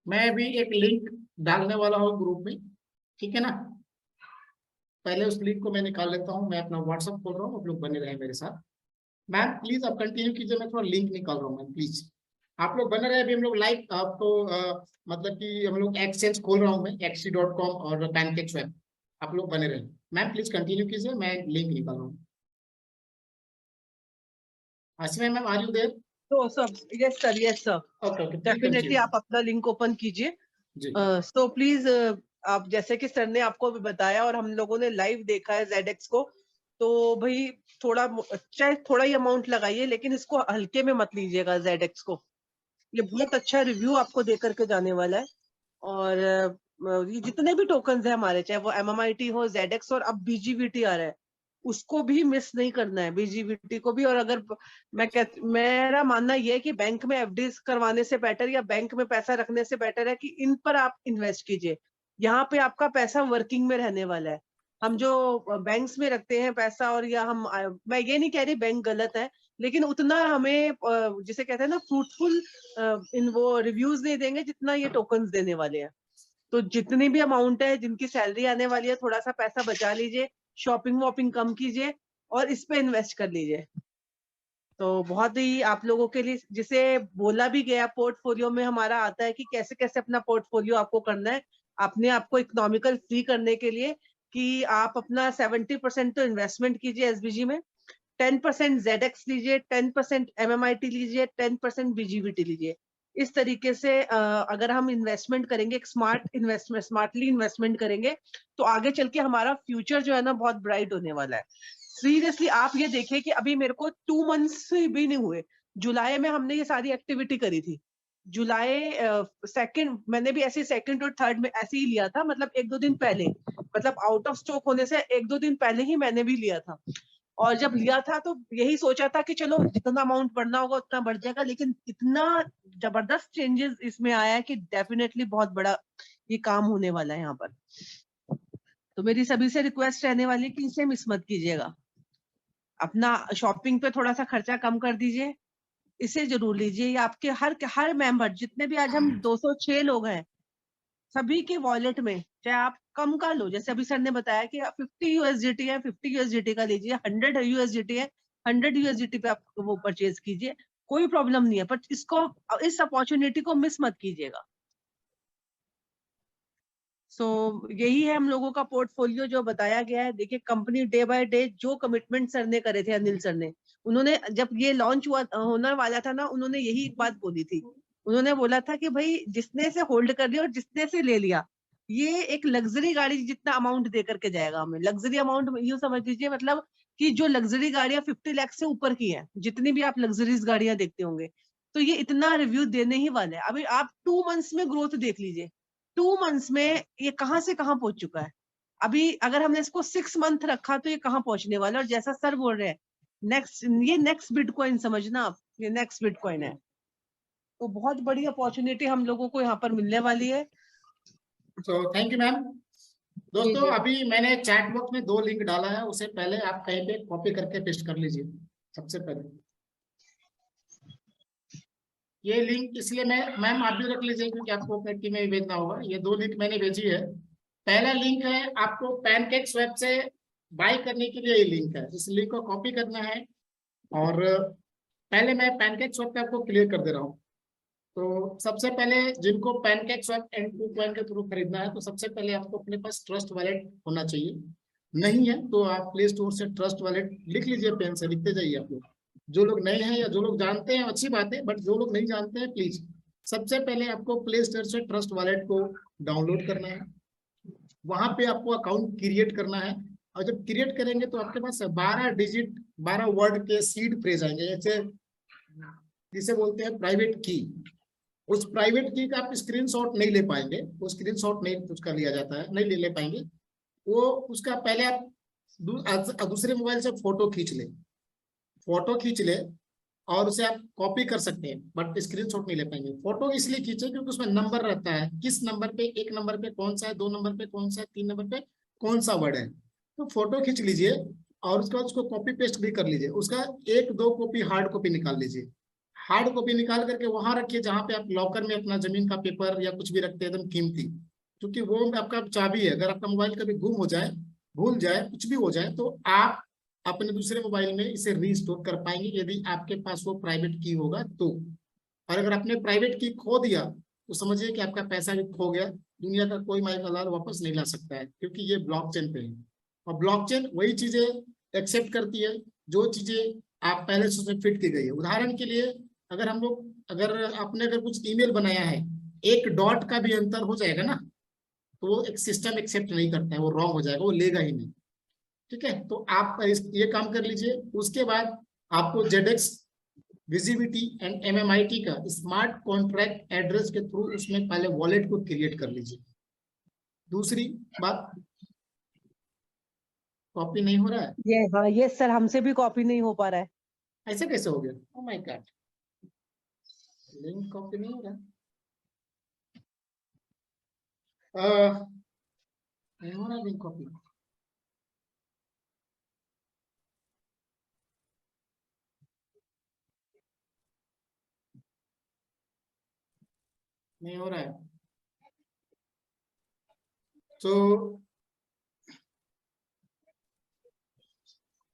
मैं अभी एक लिंक डालने वाला हूँ ग्रुप में, ठीक है ना। पहले उस लिंक को मैं निकाल लेता हूँ, मैं अपना व्हाट्सअप खोल रहा हूँ, आप लोग बने रहे मेरे साथ। मैम प्लीज आप कंटिन्यू कीजिए, मैं थोड़ा लिंक निकाल रहा हूँ मैम, प्लीज आप लोग बने रहे। अभी हम लोग लाइव आपको मतलब कि हम लोग एक्सचेंज खोल रहा हूँ मैं, XC.com और पैनकेक्सweb, आप लोग बने रहे। मैम प्लीज कंटिन्यू कीजिए, मैं लिंक निकाल रहा हूँ। Asim ma'am are you there? तो सब yes sir, yes sir, okay okay, definitely आप अपना लिंक ओपन कीजिए। जी सो प्लीज आप जैसे कि सर ने आपको भी बताया और हम लोगों ने लाइव देखा है ZX को, तो भाई चाहे थोड़ा ही अमाउंट लगाइए, लेकिन इसको हल्के में मत लीजिएगा ZX को। ये बहुत अच्छा रिव्यू आपको दे करके जाने वाला है। और ये जितने भी टोकन्स है हमारे, चाहे वो MMIT हो, ZX और अब BGVT आ रहा है, उसको भी मिस नहीं करना है, BGVT को भी। और अगर मेरा मानना ये है कि बैंक में FD करवाने से बेटर या बैंक में पैसा रखने से बेटर है कि इन पर आप इन्वेस्ट कीजिए। यहाँ पे आपका पैसा वर्किंग में रहने वाला है। हम जो बैंक्स में रखते हैं पैसा, और या हम मैं ये नहीं कह रही बैंक गलत है, लेकिन उतना हमें जिसे कहते हैं ना फ्रूटफुल इन वो रिव्यूज नहीं देंगे जितना ये टोकन्स देने वाले हैं। तो जितनी भी अमाउंट है, जिनकी सैलरी आने वाली है, थोड़ा सा पैसा बचा लीजिए, शॉपिंग वॉपिंग कम कीजिए और इस पे इन्वेस्ट कर लीजिए। तो बहुत ही आप लोगों के लिए, जिसे बोला भी गया पोर्टफोलियो में हमारा आता है कि कैसे कैसे अपना पोर्टफोलियो आपको करना है, अपने आपको इकोनॉमिकल फ्री करने के लिए, कि आप अपना 70% तो इन्वेस्टमेंट कीजिए SBG में, 10% ZX लीजिए, 10% MMIT लीजिए, 10% BGVT लीजिए। इस तरीके से अगर हम इन्वेस्टमेंट करेंगे, एक स्मार्टली इन्वेस्टमेंट करेंगे, तो आगे चल के हमारा फ्यूचर जो है ना बहुत ब्राइट होने वाला है। सीरियसली आप ये देखिए कि अभी मेरे को 2 मंथ्स भी नहीं हुए, जुलाई में हमने ये सारी एक्टिविटी करी थी। जुलाई सेकंड मैंने भी ऐसे सेकंड और थर्ड में ऐसे ही लिया था, मतलब 1-2 दिन पहले, मतलब आउट ऑफ स्टॉक होने से 1-2 दिन पहले ही मैंने भी लिया था। और जब लिया था तो यही सोचा था कि चलो जितना अमाउंट बढ़ना होगा उतना बढ़ जाएगा, लेकिन इतना जबरदस्त चेंजेस इसमें आया है कि डेफिनेटली बहुत बड़ा ये काम होने वाला है यहाँ पर। तो मेरी सभी से रिक्वेस्ट रहने वाली है कि इसे मिस मत कीजिएगा। अपना शॉपिंग पे थोड़ा सा खर्चा कम कर दीजिए, इसे जरूर लीजिए। आपके हर मेंबर, जितने भी आज हम 206 लोग हैं, सभी के वॉलेट में, चाहे आप कम का लो, जैसे अभी सर ने बताया कि 50 USDT है, 50 USDT का लीजिए, 100 USDT है, 100 USDT पे आप वो परचेज कीजिए, कोई प्रॉब्लम नहीं है। पर इस अपॉर्चुनिटी को मिस मत कीजिएगा। यही है हम लोगों का पोर्टफोलियो जो बताया गया है। देखिए, कंपनी डे बाय डे जो कमिटमेंट सर ने करे थे, अनिल सर ने, उन्होंने जब ये लॉन्च होने वाला था ना, उन्होंने यही एक बात बोली थी। उन्होंने बोला था कि भाई जिसने से होल्ड कर लिया और जिसने से ले लिया, ये एक लग्जरी गाड़ी जितना अमाउंट दे करके जाएगा हमें। लग्जरी अमाउंट यूं समझ लीजिए, मतलब कि जो लग्जरी गाड़ियां 50 लाख से ऊपर की है, जितनी भी आप लग्जरीज गाड़ियां देखते होंगे, तो ये इतना रिव्यू देने ही वाले हैं। अभी आप 2 मंथ्स में ग्रोथ देख लीजिए, 2 मंथ्स में ये कहां से कहां पहुंच चुका है। अभी अगर हमने इसको 6 मंथ रखा तो ये कहां पहुंचने वाला है। और जैसा सर बोल रहे हैं, नेक्स्ट बिटकॉइन समझना आप, ये नेक्स्ट बिटकॉइन है। तो बहुत बड़ी अपॉर्चुनिटी हम लोगों को यहाँ पर मिलने वाली है। तो थैंक यू मैम। दोस्तों, जी। अभी मैंने चैट बॉक्स में 2 लिंक डाला है, उसे पहले आप कहीं पे कॉपी करके पेस्ट कर लीजिए। सबसे पहले ये लिंक इसलिए मैम आप भी रख लीजिए क्योंकि आपको अपने टीम में भेजना होगा। ये 2 लिंक मैंने भेजी है। पहला लिंक है आपको पैनकेक स्वैप से बाय करने के लिए, ये लिंक है, इस लिंक को कॉपी करना है। और पहले मैं पैनकेक स्वैप पे आपको क्लियर कर दे रहा हूँ। तो सबसे पहले जिनको पैनकेक स्वैप N2 कॉइन के थ्रू खरीदना है, तो सबसे पहले आपको अपने पास ट्रस्ट वॉलेट होना चाहिए। नहीं है तो आप प्ले स्टोर से ट्रस्ट वॉलेट लिख लीजिए, पेन से लिखते जाइए आप लोग। जो लोग नए हैं या जो लोग जानते हैं अच्छी बात है, बट जो लोग नहीं जानते हैं प्लीज सबसे पहले आपको प्ले स्टोर से ट्रस्ट वॉलेट को डाउनलोड करना है। वहां पे आपको अकाउंट क्रिएट करना है। और जब क्रिएट करेंगे तो आपके पास 12 डिजिट 12 वर्ड के सीड फ्रेज आएंगे, जैसे जिसे बोलते हैं प्राइवेट की। उस प्राइवेट की का आप स्क्रीनशॉट नहीं ले पाएंगे, वो स्क्रीनशॉट नहीं उसका लिया जाता है, नहीं ले पाएंगे वो। उसका पहले आप दूसरे मोबाइल से फोटो खींच ले और उसे आप कॉपी कर सकते हैं, बट स्क्रीनशॉट नहीं ले पाएंगे। फोटो इसलिए खींचे क्योंकि उसमें नंबर रहता है, किस नंबर पे, 1 नंबर पे कौन सा है, 2 नंबर पे कौन सा है, 3 नंबर पे कौन सा वर्ड है। तो फोटो खींच लीजिए और उसके बाद उसको कॉपी पेस्ट भी कर लीजिए। उसका 1-2 कॉपी हार्ड कॉपी निकाल लीजिए। हार्ड कॉपी निकाल करके वहां रखिए जहां पे आप लॉकर में अपना जमीन का पेपर या कुछ भी रखते हैं एकदम कीमती, क्योंकि वो आपका चाबी है। अगर आपका मोबाइल कभी गुम हो जाए, भूल जाए, कुछ भी हो जाए, तो आप अपने दूसरे मोबाइल में इसे रीस्टोर कर पाएंगे यदि आपके पास वो प्राइवेट की होगा तो। और अगर आपने प्राइवेट की खो दिया तो समझिए कि आपका पैसा भी खो गया। दुनिया का कोई मालिक वापस नहीं ला सकता है, क्योंकि ये ब्लॉकचेन पे है। और ब्लॉकचेन वही चीजें एक्सेप्ट करती है जो चीजें आप पहले से उसमें फिट की गई है। उदाहरण के लिए अगर आपने कुछ ईमेल बनाया है, एक डॉट का भी अंतर हो जाएगा ना, तो वो एक सिस्टम एक्सेप्ट नहीं करता है, वो रॉन्ग हो जाएगा, वो लेगा ही नहीं। ठीक है, तो आप ये काम कर लीजिए। उसके बाद आपको जेडेक्स विजिबिलिटी एंड एमएमआईटी का स्मार्ट कॉन्ट्रैक्ट एड्रेस के थ्रू उसमें पहले वॉलेट को क्रिएट कर लीजिए। दूसरी बात, कॉपी नहीं हो रहा है। ये हाँ, ये सर हमसे भी कॉपी नहीं हो पा रहा है। ऐसे कैसे हो गया? Oh my God, link copy नहीं हो रहा। नहीं हो रहा लिंक कॉपी। नहीं हो रहा है तो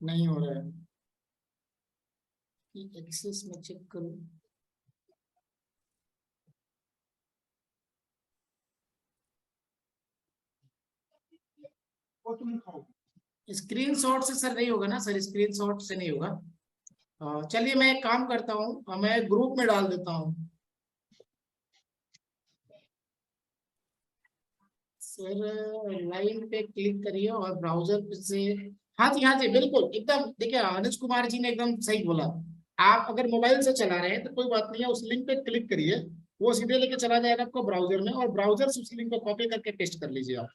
नहीं हो रहा है। एक्सेस में चेक करूं। स्क्रीनशॉट से सर नहीं होगा ना सर, स्क्रीनशॉट से नहीं होगा। चलिए मैं एक काम करता हूँ, मैं ग्रुप में डाल देता हूँ। सर लाइन पे क्लिक करिए और ब्राउजर से, हाँ जी हाँ जी बिल्कुल एकदम, देखिए अनुज कुमार जी ने एकदम सही बोला। आप अगर मोबाइल से चला रहे हैं तो कोई बात नहीं है, उस लिंक पे क्लिक करिए, वो सीधे लेके चला जाएगा आपको ब्राउजर में, और ब्राउजर से उस लिंक को कॉपी करके पेस्ट कर लीजिए आप।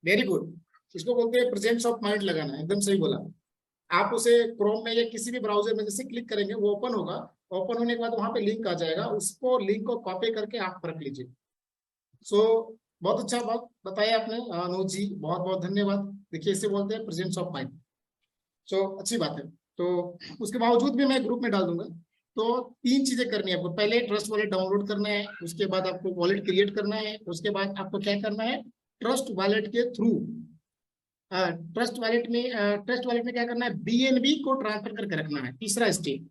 वेरी गुड, इसको बोलते हैं प्रेजेंस ऑफ माइंड लगाना, एकदम सही बोला। आप उसे क्रोम में या किसी भी ब्राउजर में जैसे क्लिक करेंगे वो ओपन होगा, ओपन होने के बाद वहां पे लिंक आ जाएगा, उसको लिंक को कॉपी करके आप रख लीजिए। सो बहुत अच्छा बात बताया आपने अनुज जी, बहुत बहुत धन्यवाद। देखिए इसे बोलते हैं प्रेजेंस ऑफ माइंड। सो अच्छी बात है। तो उसके बावजूद भी मैं ग्रुप में डाल दूंगा। तो 3 चीजें करनी है आपको, पहले ट्रस्ट वॉलेट डाउनलोड करना है, उसके बाद आपको वॉलेट क्रिएट करना है, उसके बाद आपको क्या करना है, ट्रस्ट वॉलेट के थ्रू ट्रस्ट वॉलेट में क्या करना है, बीएनबी को ट्रांसफर करके रखना है, तीसरा स्टेप।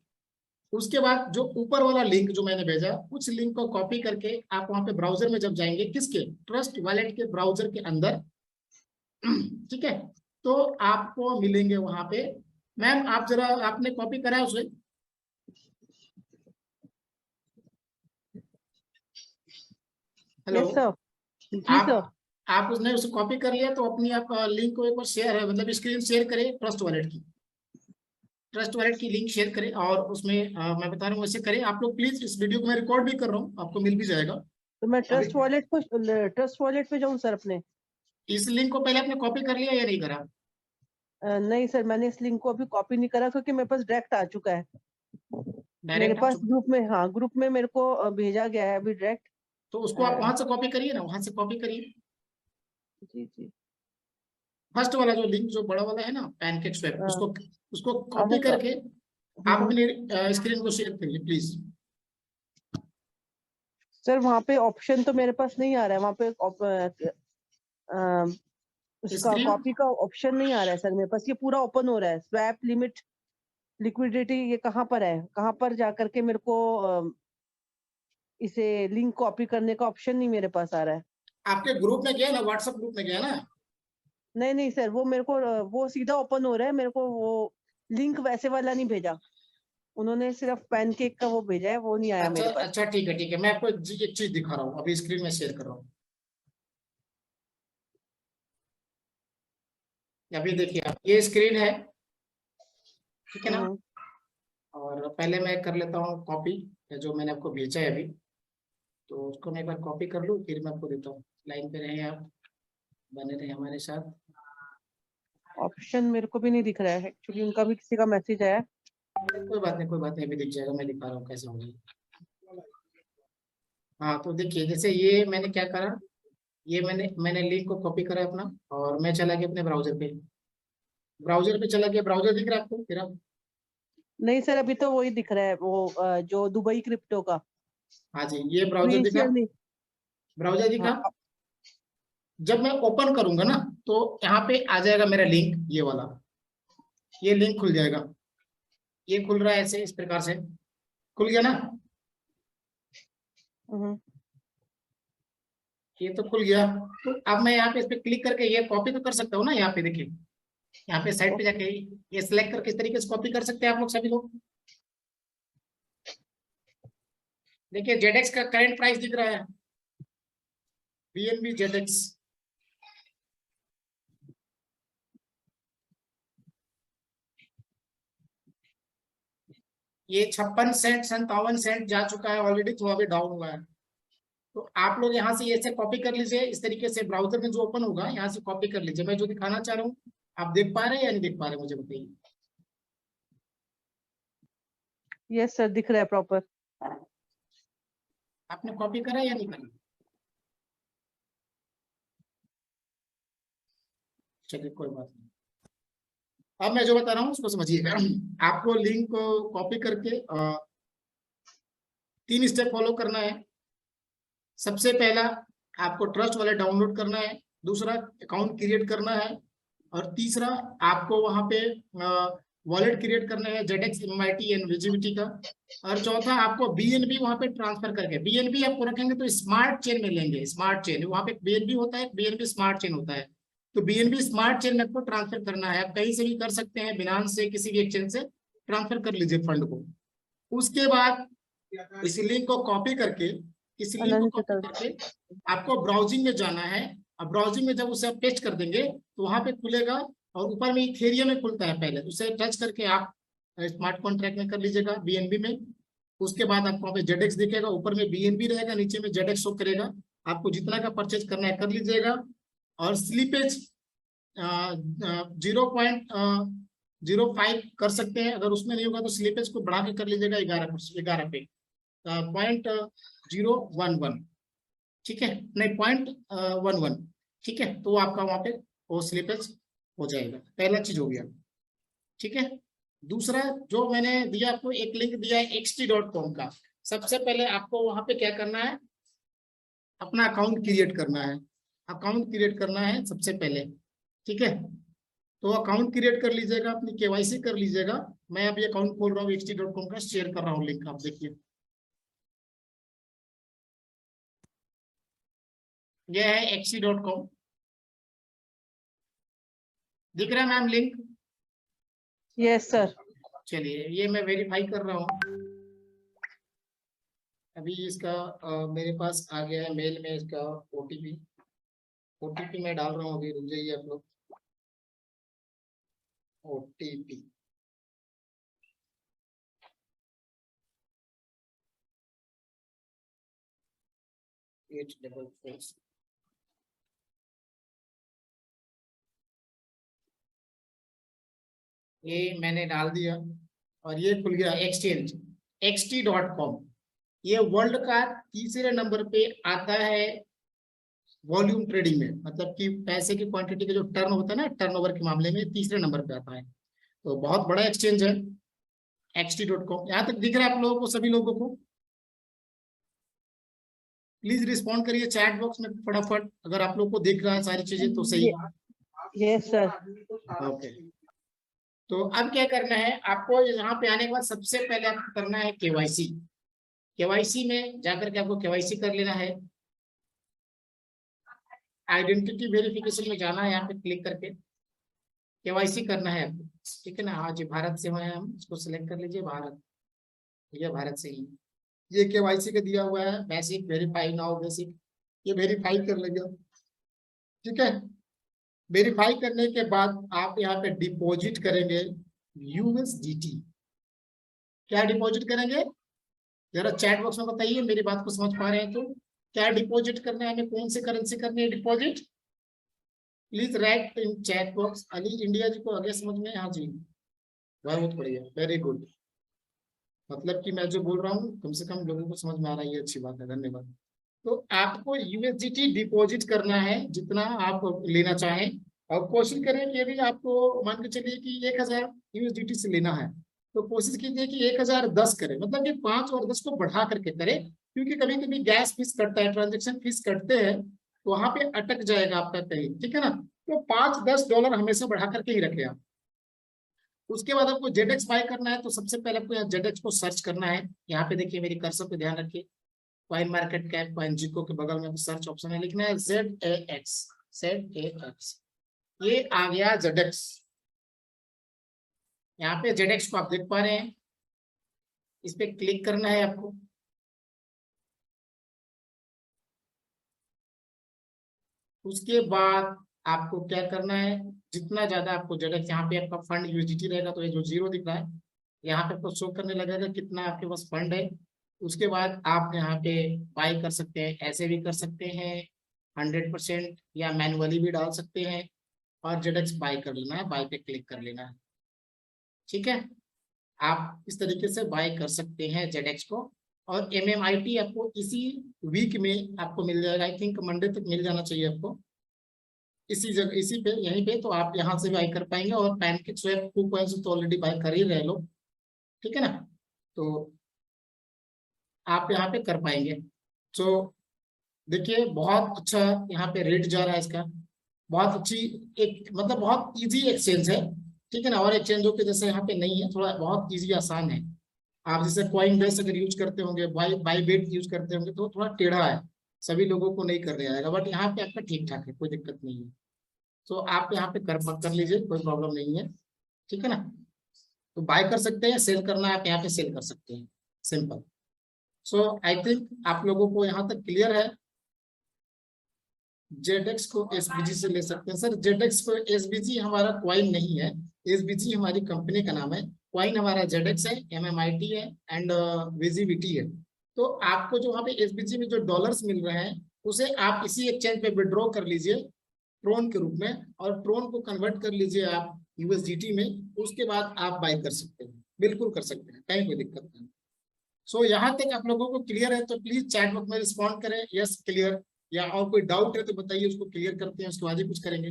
उसके बाद जो ऊपर वाला लिंक जो मैंने भेजा, उस लिंक को कॉपी करके आप वहां पे ब्राउजर में जब जाएंगे, किसके, ट्रस्ट वॉलेट के ब्राउजर के अंदर, ठीक है, तो आपको मिलेंगे वहां पे। मैम आप जरा, आपने कॉपी करा है उसे? Hello, yes sir. जी सर। आप उसने उसे कॉपी कर लिया तो अपनी आप लिंक को एक बार शेयर है, मतलब स्क्रीन शेयर करें ट्रस्ट वॉलेट की, ट्रस्ट वॉलेट की लिंक शेयर करें, और उसमें मैं बता रहा हूँ वैसे करें आप लोग प्लीज। इस वीडियो को मैं रिकॉर्ड भी कर रहा हूँ, आपको मिल भी जाएगा। तो मैं अभी ट्रस्ट वॉलेट पे जाऊं सर अपने? इस लिंक को पहले आपने कॉपी कर लिया या नहीं करा? नहीं सर, मैंने इस लिंक को अभी कॉपी नहीं करा क्योंकि मेरे पास डायरेक्ट आ चुका है। मेरे डायरेक्ट आ पास चुका, ग्रुप में, हाँ ग्रुप में मेरे को भेजा गया है अभी डायरेक्ट। तो उसको आप वहां से कॉपी करिए ना, वहां से कॉपी करिए। जी जी। फर्स्ट वाला जो लिंक जो बड़ा वाला है ना, पैनकेक स्वैप, हाँ, उसको उसको अब कॉपी करके आप हम्म। अपनी स्क्रीन को शेयर करिए प्लीज। सर वहाँ पे ऑप्शन तो मेरे पास नहीं आ रहा है, वहाँ पे उसका स्क्रीन, कॉपी का ऑप्शन नहीं आ रहा है सर मेरे पास। ये पूरा ओपन हो रहा है, स्वैप लिमिट लिक्विडिटी, ये कहाँ पर है, कहाँ पर जा करके मेरे को इसे लिंक कॉपी करने का ऑप्शन नहीं मेरे पास आ रहा है। आपके ग्रुप में गया ना, व्हाट्सएप ग्रुप में गया ना? नहीं नहीं सर, वो मेरे को वो सीधा ओपन हो रहा है, मेरे को वो लिंक वैसे वाला नहीं भेजा उन्होंने, सिर्फ पैनकेक का वो भेजा है, वो नहीं आया अच्छा मेरे पास। अच्छा, ठीक है ठीक है, मैं आपको एक चीज दिखा रहा हूँ, अभी स्क्रीन में शेयर कर रहा हूँ। अभी देखिए आप, ये स्क्रीन है, ठीक है ना? हम्म। और पहले मैं कर लेता हूँ कॉपी, जो मैंने आपको भेजा है अभी, तो उसको मैं एक बार कॉपी कर लूँ, फिर मैं आपको देता हूँ। लाइन पे रहे आप, बने रहे हमारे साथ। ऑप्शन मेरे को भी नहीं दिख रहा है एक्चुअली, उनका भी किसी का मैसेज आया। कोई बात नहीं कोई बात नहीं, अभी दिख जाएगा, मैं दिखा रहा हूँ कैसे होगा। हाँ तो देखिए, जैसे ये मैंने क्या करा, ये मैंने लिंक को कॉपी करा अपना, और मैं चला गया अपने ब्राउजर पे, ब्राउजर पे चला गया। ब्राउजर दिख रहा है आपको फिर आप? नहीं सर, अभी तो वही दिख रहा है, वो जो दुबई क्रिप्टो का हाँ जी, ये ब्राउजर ग्रीन दिखा, शेयर नहीं। ब्राउजर दिखा। हाँ। जब मैं ओपन करूंगा ना, तो यहाँ पे आ जाएगा मेरा लिंक, ये वाला, ये लिंक खुल जाएगा। ये खुल रहा है ऐसे, इस प्रकार से खुल गया ना? हम्म। ये तो खुल गया। तो अब मैं यहाँ पे इस पे क्लिक करके ये कॉपी तो कर सकता हूँ ना, यहाँ पे देखिए, यहाँ पे साइड पे जाके ये सिलेक्ट करके इस तरीके से कॉपी कर सकते हैं आप लोग सभी लोग। देखिए जेडेक्स का करंट प्राइस दिख रहा है, BNB ZX, ये 56 सेंट 57 सेंट जा चुका है ऑलरेडी, थोड़ा भी डाउन हुआ है। तो आप लोग यहाँ से ऐसे कॉपी कर लीजिए, इस तरीके से ब्राउजर में जो ओपन होगा यहाँ से कॉपी कर लीजिए। मैं जो दिखाना चाह रहा हूँ आप देख पा रहे हैं या नहीं देख पा रहे, मुझे बताइए। यस सर, दिख रहा है प्रॉपर। आपने कॉपी करा या नहीं करा? चलिए कोई बात नहीं। अब मैं जो बता रहा हूँ उसको समझिएगा। आपको लिंक को कॉपी करके 3 स्टेप फॉलो करना है। सबसे पहला आपको ट्रस्ट वॉलेट डाउनलोड करना है, दूसरा अकाउंट क्रिएट करना है, और तीसरा आपको वहां पे वॉलेट क्रिएट करना है ZX MIT एंड विजिबिलिटी का, और चौथा आपको BNB वहां पे ट्रांसफर करके, BNB आपको रखेंगे तो स्मार्ट चेन में लेंगे, स्मार्ट चेन वहां पे BNB होता है, BNB स्मार्ट चेन होता है, तो BNB स्मार्ट चेन में आपको ट्रांसफर करना है। आप कहीं से भी कर सकते हैं, बिनांस से किसी भी एक्सचेंज से ट्रांसफर कर लीजिए फंड को। उसके बाद इस लिंक को कॉपी करके, इस लिंक को कॉपी करके आपको ब्राउजिंग में जाना है। अब ब्राउजिंग में जब उसे आप पेस्ट कर देंगे तो वहां पे खुलेगा, और ऊपर में इथेरियम में खुलता है, पहले उसे टच करके आप स्मार्ट कॉन्ट्रैक्ट में कर लीजिएगा BNB में। उसके बाद आपको वहाँ पे ZX दिखेगा, ऊपर में BNB रहेगा, नीचे में ZX शो करेगा। आपको जितना का परचेज करना है कर लीजिएगा, और स्लीपेज 0.05 कर सकते हैं। अगर उसमें नहीं होगा तो स्लीपेज को बढ़ा के कर लीजिएगा 11 पे, 0.011, ठीक है, नहीं 0.11, ठीक है। तो आपका वहां पे वो स्लीपेज हो जाएगा। पहला चीज हो गया, ठीक है। दूसरा जो मैंने दिया आपको, एक लिंक दिया है xt.com का। सबसे पहले आपको वहां पे क्या करना है, अपना अकाउंट क्रिएट करना है। अकाउंट क्रिएट करना है सबसे पहले, ठीक है। तो अकाउंट क्रिएट कर लीजिएगा, अपनी KYC कर लीजिएगा। मैं अभी अकाउंट खोल रहा हूँ xt.com का, शेयर कर रहा हूँ लिंक, आप देखिए। यह है xt.com, दिख रहा है मैम लिंक? Yes sir. चलिए ये मैं वेरीफाई कर रहा हूँ अभी इसका। मेरे पास आ गया है मेल में इसका OTP मैं डाल रहा हूँ अभी, रुक जाइए आप लोग। OTP ये मैंने डाल दिया, और ये खुल गया एक्सचेंज xt.com। ये वर्ल्ड का तीसरे नंबर पे आता है वॉल्यूम ट्रेडिंग में, मतलब कि पैसे की क्वांटिटी का जो टर्न होता है ना, टर्नओवर के मामले में तीसरे नंबर पे आता है। तो बहुत बड़ा एक्सचेंज है xt.com। यहाँ तक दिख रहा है आप लोगों को, सभी लोगों को? प्लीज रिस्पॉन्ड करिए चैट बॉक्स में फटाफट, अगर आप लोग को दिख रहा है सारी चीजें तो सही। Yes sir. ओके, तो अब क्या करना है आपको, यहाँ पे आने के बाद सबसे पहले आपको करना है KYC में जाकर के आपको KYC कर लेना है। आइडेंटिटी वेरिफिकेशन में जाना है, यहाँ पे क्लिक करके KYC करना है आपको, ठीक है ना। हाँ जी, भारत से हैं हम, इसको सिलेक्ट कर लीजिए, भारत, ये भारत से ही। ये KYC का दिया हुआ है, बेसिक वेरीफाई नाउ बेसिक, ये वेरीफाई कर लेंगे, ठीक है। वेरीफाई करने के बाद आप यहाँ पे डिपॉजिट करेंगे USDT। क्या डिपॉजिट करेंगे, जरा चैट बॉक्स में बताइए, मेरी बात को समझ पा रहे हैं तो। क्या डिपॉजिट करना है हमें, कौन सी करेंसी करनी है deposit? Please write in chat box. Ali India ji को आगे समझ में? हाँ जी, बहुत बढ़िया, वेरी गुड। मतलब कि मैं जो बोल रहा हूँ कम से कम लोगों को समझ में आ रहा है, ये अच्छी बात है, धन्यवाद। तो आपको USDT डिपॉजिट करना है जितना आप लेना चाहें, और कोशिश करें कि यदि आपको मान के चलिए कि 1000 USDT से लेना है तो कोशिश कीजिए कि 1010 करें, मतलब कि 5 और 10 को बढ़ा करके करें, क्योंकि कभी कभी गैस फीस कटता है, ट्रांजेक्शन फीस कटते हैं, तो वहां पे अटक जाएगा आपका कहीं, ठीक है ना। तो $5-10 हमेशा बढ़ा करके ही रखें आप। उसके बाद आपको ZX बाय करना है, तो सबसे पहले आपको यहाँ ZX को सर्च करना है। यहाँ पे देखिए, मेरी कर्सर पे ध्यान रखिए, कॉइन मार्केट कैप, कॉइन जिको के बगल में सर्च ऑप्शन है, लिखना है ZAX। ये आ गया ZX। यहाँ पे ZX को आप देख पा रहे हैं, इस पे क्लिक करना है आपको। उसके बाद आपको क्या करना है, जितना ज्यादा आपको जेडेक्स, यहाँ पे आपका फंड यूएसडीटी रहेगा तो ये जो जीरो दिख रहा है यहाँ पे आपको शो करने लगेगा कितना आपके पास फंड है। उसके बाद आप यहाँ पे बाय कर सकते हैं, ऐसे भी कर सकते हैं 100%, या मैनुअली भी डाल सकते हैं और जेडेक्स बाय कर लेना है, बाय पे क्लिक कर लेना है। ठीक है, आप इस तरीके से बाय कर सकते हैं जेडेक्स को। और एमएमआईटी आपको इसी वीक में आपको मिल जाएगा, आई थिंक मंडे तक मिल जाना चाहिए आपको, इसी जगह इसी पे यहीं पे, तो आप यहाँ से बाय कर पाएंगे। और पैनकेक स्वैप 2 तो ऑलरेडी बाय कर ही रहे लोग, ठीक है ना, तो आप यहाँ पे कर पाएंगे। तो देखिए बहुत अच्छा यहाँ पे रेट जा रहा है इसका, बहुत अच्छी, एक मतलब बहुत इजी एक्सचेंज है, ठीक है ना। और एक्सचेंजों के जैसे यहाँ पे नहीं है, थोड़ा बहुत इजी आसान है। आप जैसे कॉइन बेस अगर यूज करते होंगे, बाई बेट यूज करते होंगे तो थोड़ा टेढ़ा है, सभी लोगों को नहीं करने आएगा, बट यहाँ पे आपका ठीक ठाक है, कोई दिक्कत नहीं है। तो आप यहाँ पे कर लीजिए, कोई प्रॉब्लम नहीं है, ठीक है ना। तो बाय कर सकते हैं, सेल करना है आप यहाँ पे सेल कर सकते हैं, सिंपल। सो आई थिंक आप लोगों को यहाँ तक क्लियर है। जेडेक्स को एसबीजी से ले सकते हैं सर, जेडेक्स को एसबीजी हमारा क्वाइन नहीं है, एसबीजी हमारी कंपनी का नाम है, क्वाइन हमारा जेडेक्स है, एमएमआईटी है एंड विजिबिलिटी है। तो आपको जो वहाँ पे एसबीजी में जो डॉलर्स मिल रहे हैं उसे आप इसी एक्सचेंज पे विड्रॉ कर लीजिए ट्रोन के रूप में, और ट्रोन को कन्वर्ट कर लीजिए आप यूएसडीटी में, उसके बाद आप बाय कर सकते हैं, बिल्कुल कर सकते हैं, कहीं कोई दिक्कत नहीं। सो यहाँ तक आप लोगों को क्लियर है तो प्लीज चैट बॉक्स में रिस्पॉन्ड करें यस क्लियर, या और कोई डाउट है तो बताइए, उसको क्लियर करते हैं, उसके बाद ही कुछ करेंगे।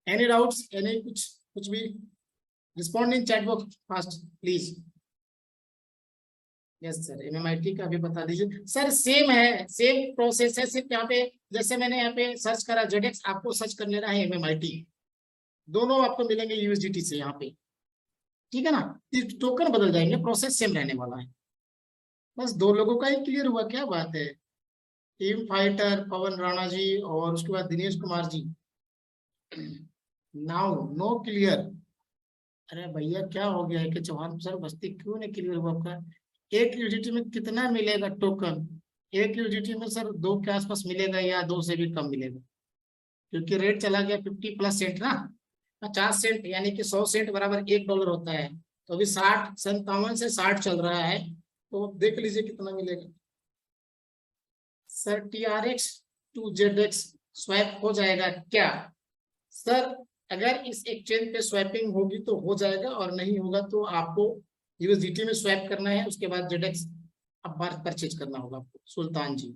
एनी डाउट्स, एनी कुछ कुछ भी, respond in chat box fast please. Yes sir, MMIT का भी बता दीजिए सर, सेम है, सेम प्रोसेस है, सिर्फ यहाँ पे जैसे मैंने यहाँ पे सर्च करा जेडेक्स, आपको सर्च कर लेना है एमएमआईटी, दोनों आपको मिलेंगे यूएसडीटी से यहाँ पे, ठीक है ना। टोकन बदल जाएंगे, प्रोसेस सेम रहने वाला है, बस दो लोगों का ही क्लियर हुआ, क्या बात है। टीम फाइटर पवन राणा जी और उसके बाद Dinesh Kumar ji, now no clear. अरे भैया क्या हो गया है कि चौहान सर बस्ती क्यों नहीं क्लियर हुआ आपका। एक यूनिटी में कितना मिलेगा टोकन, एक यूनिटी में सर 2 के आसपास मिलेगा या 2 से भी कम मिलेगा, क्योंकि रेट चला गया 50+ सेंट ना, 50 सेंट, यानी कि 100 सेंट बराबर $1 होता है। तो अभी 57 से 60 चल रहा है, तो देख लीजिए कितना मिलेगा। Sir TRX to ZX swap हो जाएगा क्या सर, अगर इस एक्सचेंज पे स्वैपिंग होगी तो हो जाएगा, और नहीं होगा तो आपको यूएसडीटी में स्वैप करना है, उसके बाद जेडेक्स अब बार परचेज करना होगा आपको। सुल्तान जी,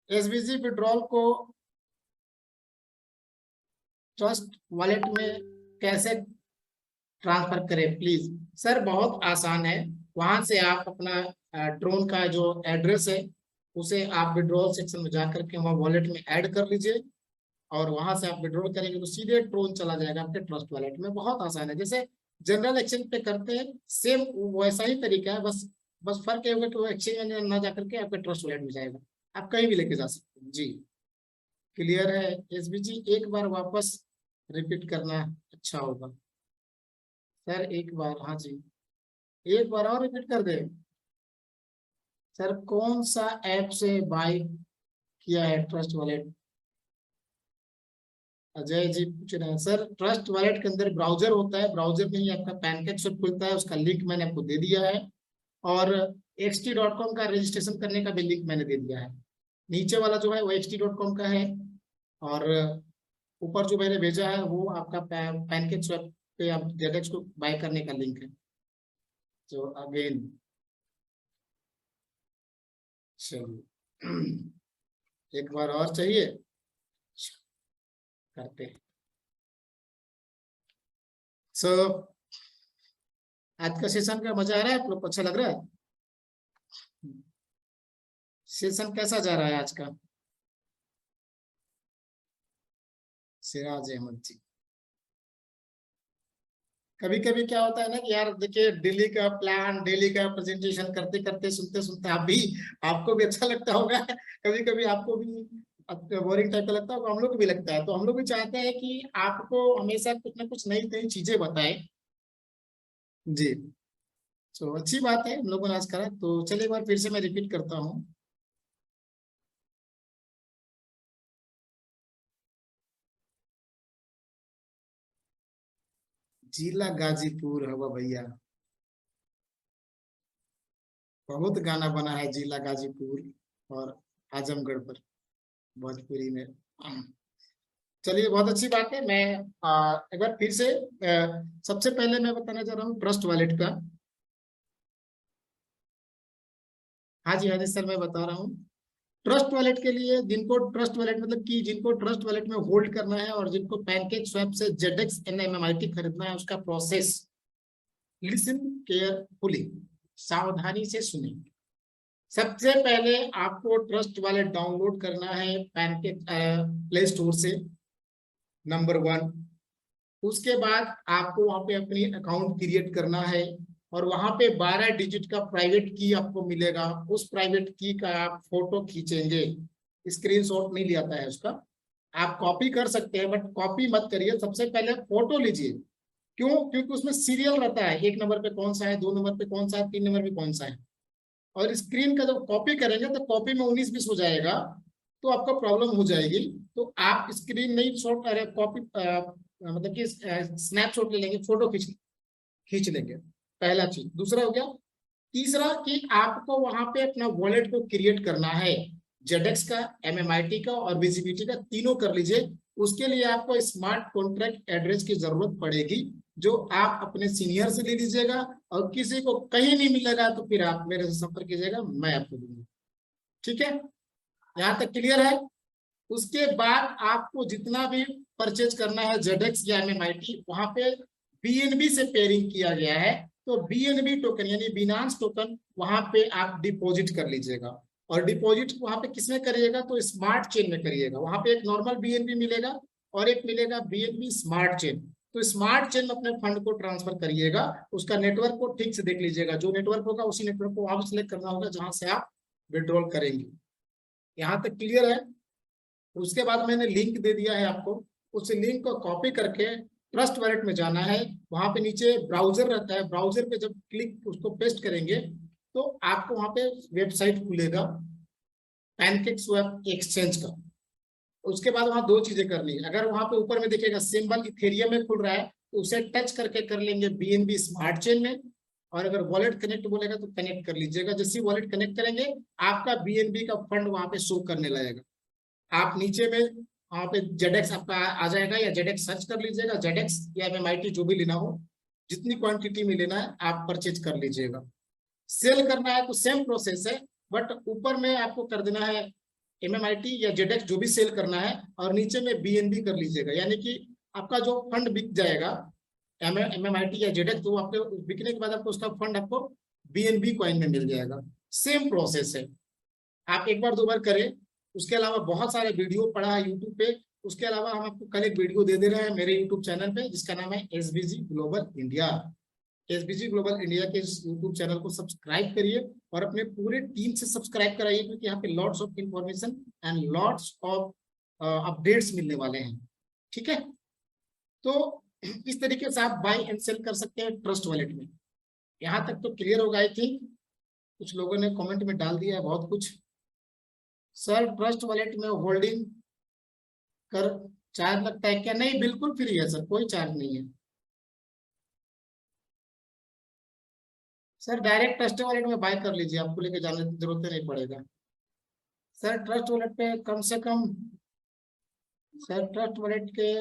एसबीजी विड्रॉल को ट्रस्ट वॉलेट में कैसे ट्रांसफर करें प्लीज। सर बहुत आसान है, वहां से आप अपना ट्रोन का जो एड्रेस है उसे आप विड्रॉल सेक्शन में जाकर के वहां वॉलेट में ऐड कर लीजिए, और वहां से आप विड्रॉल करेंगे तो सीधे ट्रोन चला जाएगा आपके ट्रस्ट वॉलेट में। बहुत आसान है, जैसे जनरल एक्सचेंज पे करते हैं सेम वैसा ही तरीका है, बस बस फर्क ये होगा कि वो एक्सचेंज में ना जाकर के आपके ट्रस्ट वॉलेट में जाएगा, आप कहीं भी लेके जा सकते हैं जी। क्लियर है एसबीजी, एक बार वापस रिपीट करना अच्छा होगा सर, एक बार, हाँ जी, एक बार और रिपीट कर दे सर। कौन सा ऐप से बाय किया है ट्रस्ट वॉलेट, अजय जी पूछ रहे हैं सर। ट्रस्ट वॉलेट के अंदर ब्राउजर होता है, ब्राउजर में ही आपका पैनकेक स्वैप खुलता है, उसका लिंक मैंने आपको दे दिया है, और xt.com का रजिस्ट्रेशन करने का भी लिंक मैंने दे दिया है। नीचे वाला जो है वो xt.com का है, और ऊपर जो मैंने भेजा है वो आपका पैनकेक स्वैप पे आप जेडेक्स को बाय करने का लिंक है। तो अगेन चलिए एक बार और चाहिए, करते हैं। सो आज का सेशन का मजा आ रहा है, आप लोग को अच्छा लग रहा है, सेशन कैसा जा रहा है आज का। सिराज अहमद जी, कभी कभी क्या होता है ना कि यार देखिए डेली का प्लान, डेली का प्रेजेंटेशन करते करते सुनते सुनते आप भी, आपको भी अच्छा लगता होगा, कभी कभी आपको भी बोरिंग टाइप का लगता होगा, हम लोग को भी लगता है, तो हम लोग भी चाहते हैं कि आपको हमेशा कुछ ना कुछ नई नई चीजें बताएं जी। तो अच्छी बात है हम लोगों ने आज करा, तो चलिए एक बार फिर से मैं रिपीट करता हूँ। जिला गाजीपुर हवा भैया, बहुत गाना बना है जिला गाजीपुर और आजमगढ़ पर भोजपुरी में। चलिए बहुत अच्छी बात है। मैं एक बार फिर से सबसे पहले मैं बताना चाह रहा हूँ ट्रस्ट वॉलेट का। हाँ जी सर, मैं बता रहा हूँ ट्रस्ट वॉलेट के लिए। जिनको ट्रस्ट वॉलेट मतलब कि जिनको ट्रस्ट वॉलेट में होल्ड करना है और जिनको पैनकेक स्वैप से जेडेक्स एनएमएमआईटी खरीदना है, उसका प्रोसेस लिसन केयरफुली, सावधानी से सुनिए। सबसे पहले आपको ट्रस्ट वॉलेट डाउनलोड करना है पैनकेक प्ले स्टोर से, नंबर 1। उसके बाद आपको वहां पे अपनी अकाउंट क्रिएट करना है और वहां पे 12 डिजिट का प्राइवेट की आपको मिलेगा। उस प्राइवेट की का आप फोटो खींचेंगे, स्क्रीनशॉट नहीं लिया है उसका। आप कॉपी कर सकते हैं बट कॉपी मत करिए, सबसे पहले फोटो लीजिए। क्यों? क्योंकि उसमें सीरियल रहता है, 1 नंबर पे कौन सा है, 2 नंबर पे कौन सा है, 3 नंबर पे कौन सा है। और स्क्रीन का जब कॉपी करेंगे तो कॉपी में 19-20 हो जाएगा, तो आपको प्रॉब्लम हो जाएगी। तो आप स्क्रीन नहीं शॉट, अरे कॉपी मतलब कि स्नैपशॉट ले लेंगे, फोटो खींच लेंगे, पहला चीज। दूसरा हो गया, तीसरा कि आपको वहां पे अपना वॉलेट को क्रिएट करना है, जेडेक्स का, एमएमआईटी का और विजिबिलिटी का, तीनों कर लीजिए। उसके लिए आपको स्मार्ट कॉन्ट्रैक्ट एड्रेस की जरूरत पड़ेगी, जो आप अपने सीनियर से ले लीजिएगा। और किसी को कहीं नहीं मिलेगा तो फिर आप मेरे से संपर्क कीजिएगा, मैं आपको दूंगा। ठीक है, यहाँ तक क्लियर है? उसके बाद आपको जितना भी परचेज करना है जेडेक्स या एमएमआईटी, वहां पे बीएनबी से पेयरिंग किया गया है, तो बीएनबी टोकन यानी बिनांस टोकन वहां पे आप डिपॉजिट कर लीजिएगा। और डिपॉजिट वहां पे किसमें करिएगा? तो स्मार्ट चेन में करिएगा। वहां पे एक नॉर्मल बीएनबी मिलेगा और एक मिलेगा बीएनबी स्मार्ट चेन। तो स्मार्ट चेन में अपने फंड को ट्रांसफर करिएगा। उसका नेटवर्क को ठीक से देख लीजिएगा, जो नेटवर्क होगा उसी नेटवर्क को आप सिलेक्ट करना होगा जहां से आप विड्रॉल करेंगे। यहाँ तक क्लियर है? उसके बाद मैंने लिंक दे दिया है आपको, उस लिंक को कॉपी करके ट्रस्ट वॉलेट में जाना है। वहां पे नीचे ब्राउजर रहता है, ब्राउजर पे जब क्लिक उसको पेस्ट करेंगे तो आपको वहां पे वेबसाइट खुलेगा पैनकेक स्वैप एक्सचेंज का। उसके बाद वहां 2 चीजें करनी है। अगर वहां पे ऊपर में दिखेगा सिंबल इथेरियम में खुल रहा है तो उसे टच करके कर लेंगे बीएनबी स्मार्ट चेन में। और अगर वॉलेट कनेक्ट बोलेगा तो कनेक्ट कर लीजिएगा। जैसे वॉलेट कनेक्ट करेंगे आपका बीएनबी का फंड वहां पे शो करने लगेगा। आप नीचे में वहां पे जेडेक्स आपका आ जाएगा, या जेडेक्स सर्च कर लीजिएगा, जेडेक्स या एमएमआईटी जो भी लेना हो, जितनी क्वांटिटी में लेना है आप परचेज कर लीजिएगा। सेल करना है तो सेम प्रोसेस है, बट ऊपर में आपको कर देना है एमएमआईटी या जेडेक्स जो भी सेल करना है, और नीचे में बीएनबी कर लीजिएगा। यानी कि आपका जो फंड बिक जाएगा एमएमआईटी या जेडेक्स, तो आपके बिकने के बाद आपको उसका फंड आपको बीएनबी कॉइन में मिल जाएगा। सेम प्रोसेस है, आप एक बार 2 बार करें। उसके अलावा बहुत सारे वीडियो पड़ा है यूट्यूब पे। उसके अलावा हम आपको कल एक वीडियो दे रहे हैं मेरे यूट्यूब चैनल पे, जिसका नाम है SBG global India. SBG global India के इस यूट्यूब चैनल को सब्सक्राइब करिए और अपने पूरे टीम से सब्सक्राइब कराइए, क्योंकि यहाँ पे lots of information and lots of updates मिलने वाले हैं। ठीक है, तो इस तरीके से आप बाय एंड सेल कर सकते हैं ट्रस्ट वॉलेट में। यहाँ तक तो क्लियर होगा आई थिंक। कुछ लोगों ने कमेंट में डाल दिया है बहुत कुछ। सर ट्रस्ट वॉलेट में होल्डिंग कर चार्ज लगता है क्या? नहीं, बिल्कुल फ्री है सर, कोई चार्ज नहीं है सर। डायरेक्ट ट्रस्ट वॉलेट में बाय कर लीजिए, आपको लेके जाने की जरूरत नहीं पड़ेगा सर। ट्रस्ट वॉलेट पे कम से कम सर, ट्रस्ट वॉलेट के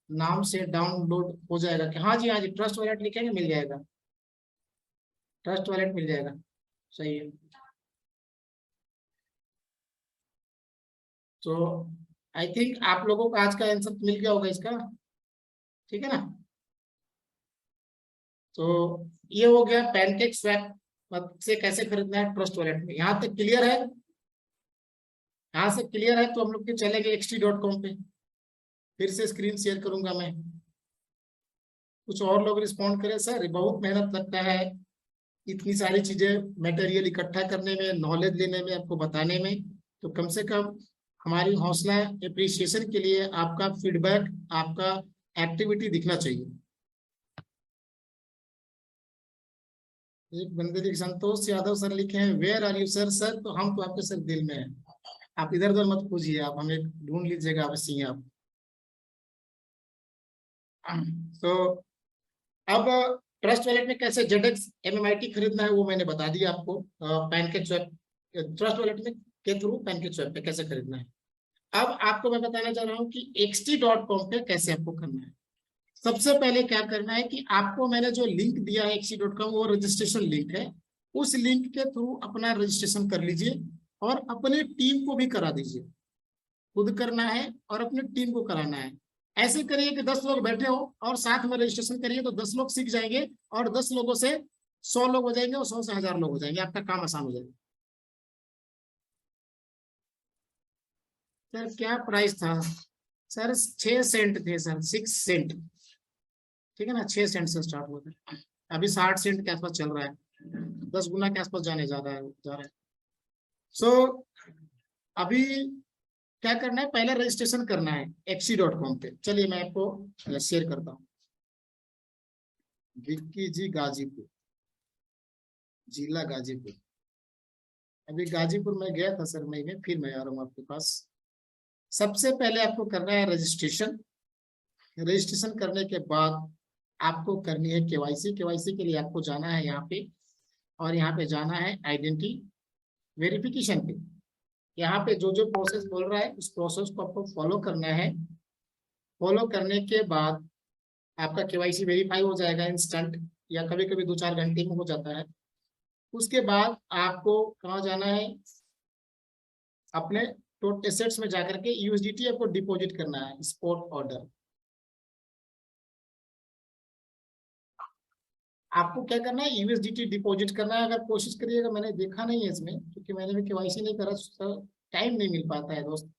नाम से डाउनलोड हो जाएगा कि? हाँ जी ट्रस्ट वॉलेट लिखेंगे मिल जाएगा, ट्रस्ट वॉलेट मिल जाएगा। सही है, तो आई थिंक आप लोगों को आज का आंसर मिल गया होगा इसका। ठीक है ना? तो ये हो गया पैनकेक स्वैप से कैसे खरीदना है ट्रस्ट वॉलेट में। यहाँ तक क्लियर है? यहाँ से क्लियर है तो हम लोग के चलेंगे xt.com पे। फिर से स्क्रीन शेयर करूंगा मैं। कुछ और लोग रिस्पॉन्ड करें। सर बहुत मेहनत लगता है इतनी सारी चीजें मटेरियल इकट्ठा करने में, नॉलेज लेने में, आपको बताने में। तो कम से कम हमारी हौसला एप्रिसिएशन के लिए आपका फीडबैक, आपका एक्टिविटी दिखना चाहिए। एक बंदे लिखे संतोष यादव सर लिखे हैं where are you sir. Sir तो हम तो आपके सर दिल में हैं, आप इधर उधर मत खोजिए, आप हमें ढूंढ लीजिएगा अवश्य आप। तो अब ट्रस्ट वॉलेट में कैसे जेडेक्स MMIT खरीदना है वो मैंने बता दिया आपको। पैनकेक स्वैप ट्रस्ट वॉलेट में के थ्रू पैनकेक स्वैप पे कैसे खरीदना है। अब आपको मैं बताना चाह रहा हूँ कि xt.com पे कैसे आपको करना है। सबसे पहले क्या करना है कि आपको मैंने जो लिंक दिया है xt.com वो रजिस्ट्रेशन लिंक है। उस लिंक के थ्रू अपना रजिस्ट्रेशन कर लीजिए और अपने टीम को भी करा दीजिए। खुद करना है और अपनी टीम को कराना है। ऐसे करिए कि 10 लोग बैठे हो और साथ में रजिस्ट्रेशन करिए तो 10 लोग सीख जाएंगे और 10 लोगों से 100 लोग हो जाएंगे और 100 से 1000 लोग हो जाएंगे। आपका काम आसान हो जाएगा। सर क्या प्राइस था? सर 6 सेंट थे सर, 6 सेंट। ठीक है ना, 6 सेंट से स्टार्ट हुआ था। अभी 60 सेंट के आसपास चल रहा है, 10 गुना के आसपास जाने जा रहा है। सो अभी क्या करना है, पहले रजिस्ट्रेशन करना है xt.com पे। चलिए मैं आपको शेयर करता हूँ। विक्की जी गाजीपुर, जिला गाजीपुर। अभी गाजीपुर में गया था सर मई में, फिर मैं आ रहा हूँ आपके पास। सबसे पहले आपको करना है रजिस्ट्रेशन। रजिस्ट्रेशन करने के बाद आपको करनी है केवाईसी। केवाईसी के लिए आपको जाना है यहाँ पे, और यहाँ पे जाना है आइडेंटिटी वेरिफिकेशन पे। यहाँ पे जो जो प्रोसेस बोल रहा है उस प्रोसेस को आपको फॉलो करना है। फॉलो करने के बाद आपका केवाईसी वेरीफाई हो जाएगा इंस्टेंट, या कभी कभी 2-4 घंटे में हो जाता है। उसके बाद आपको कहाँ जाना है, अपने टोटल एसेट्स में जाकर के यूएसडीटी आपको डिपॉजिट करना है, स्पॉट ऑर्डर। आपको क्या करना है, यूएसडीटी डिपॉजिट करना है। अगर कोशिश करिएगा, मैंने देखा नहीं है इसमें क्योंकि मैंने भी केवाईसी नहीं करा, टाइम नहीं मिल पाता है दोस्त,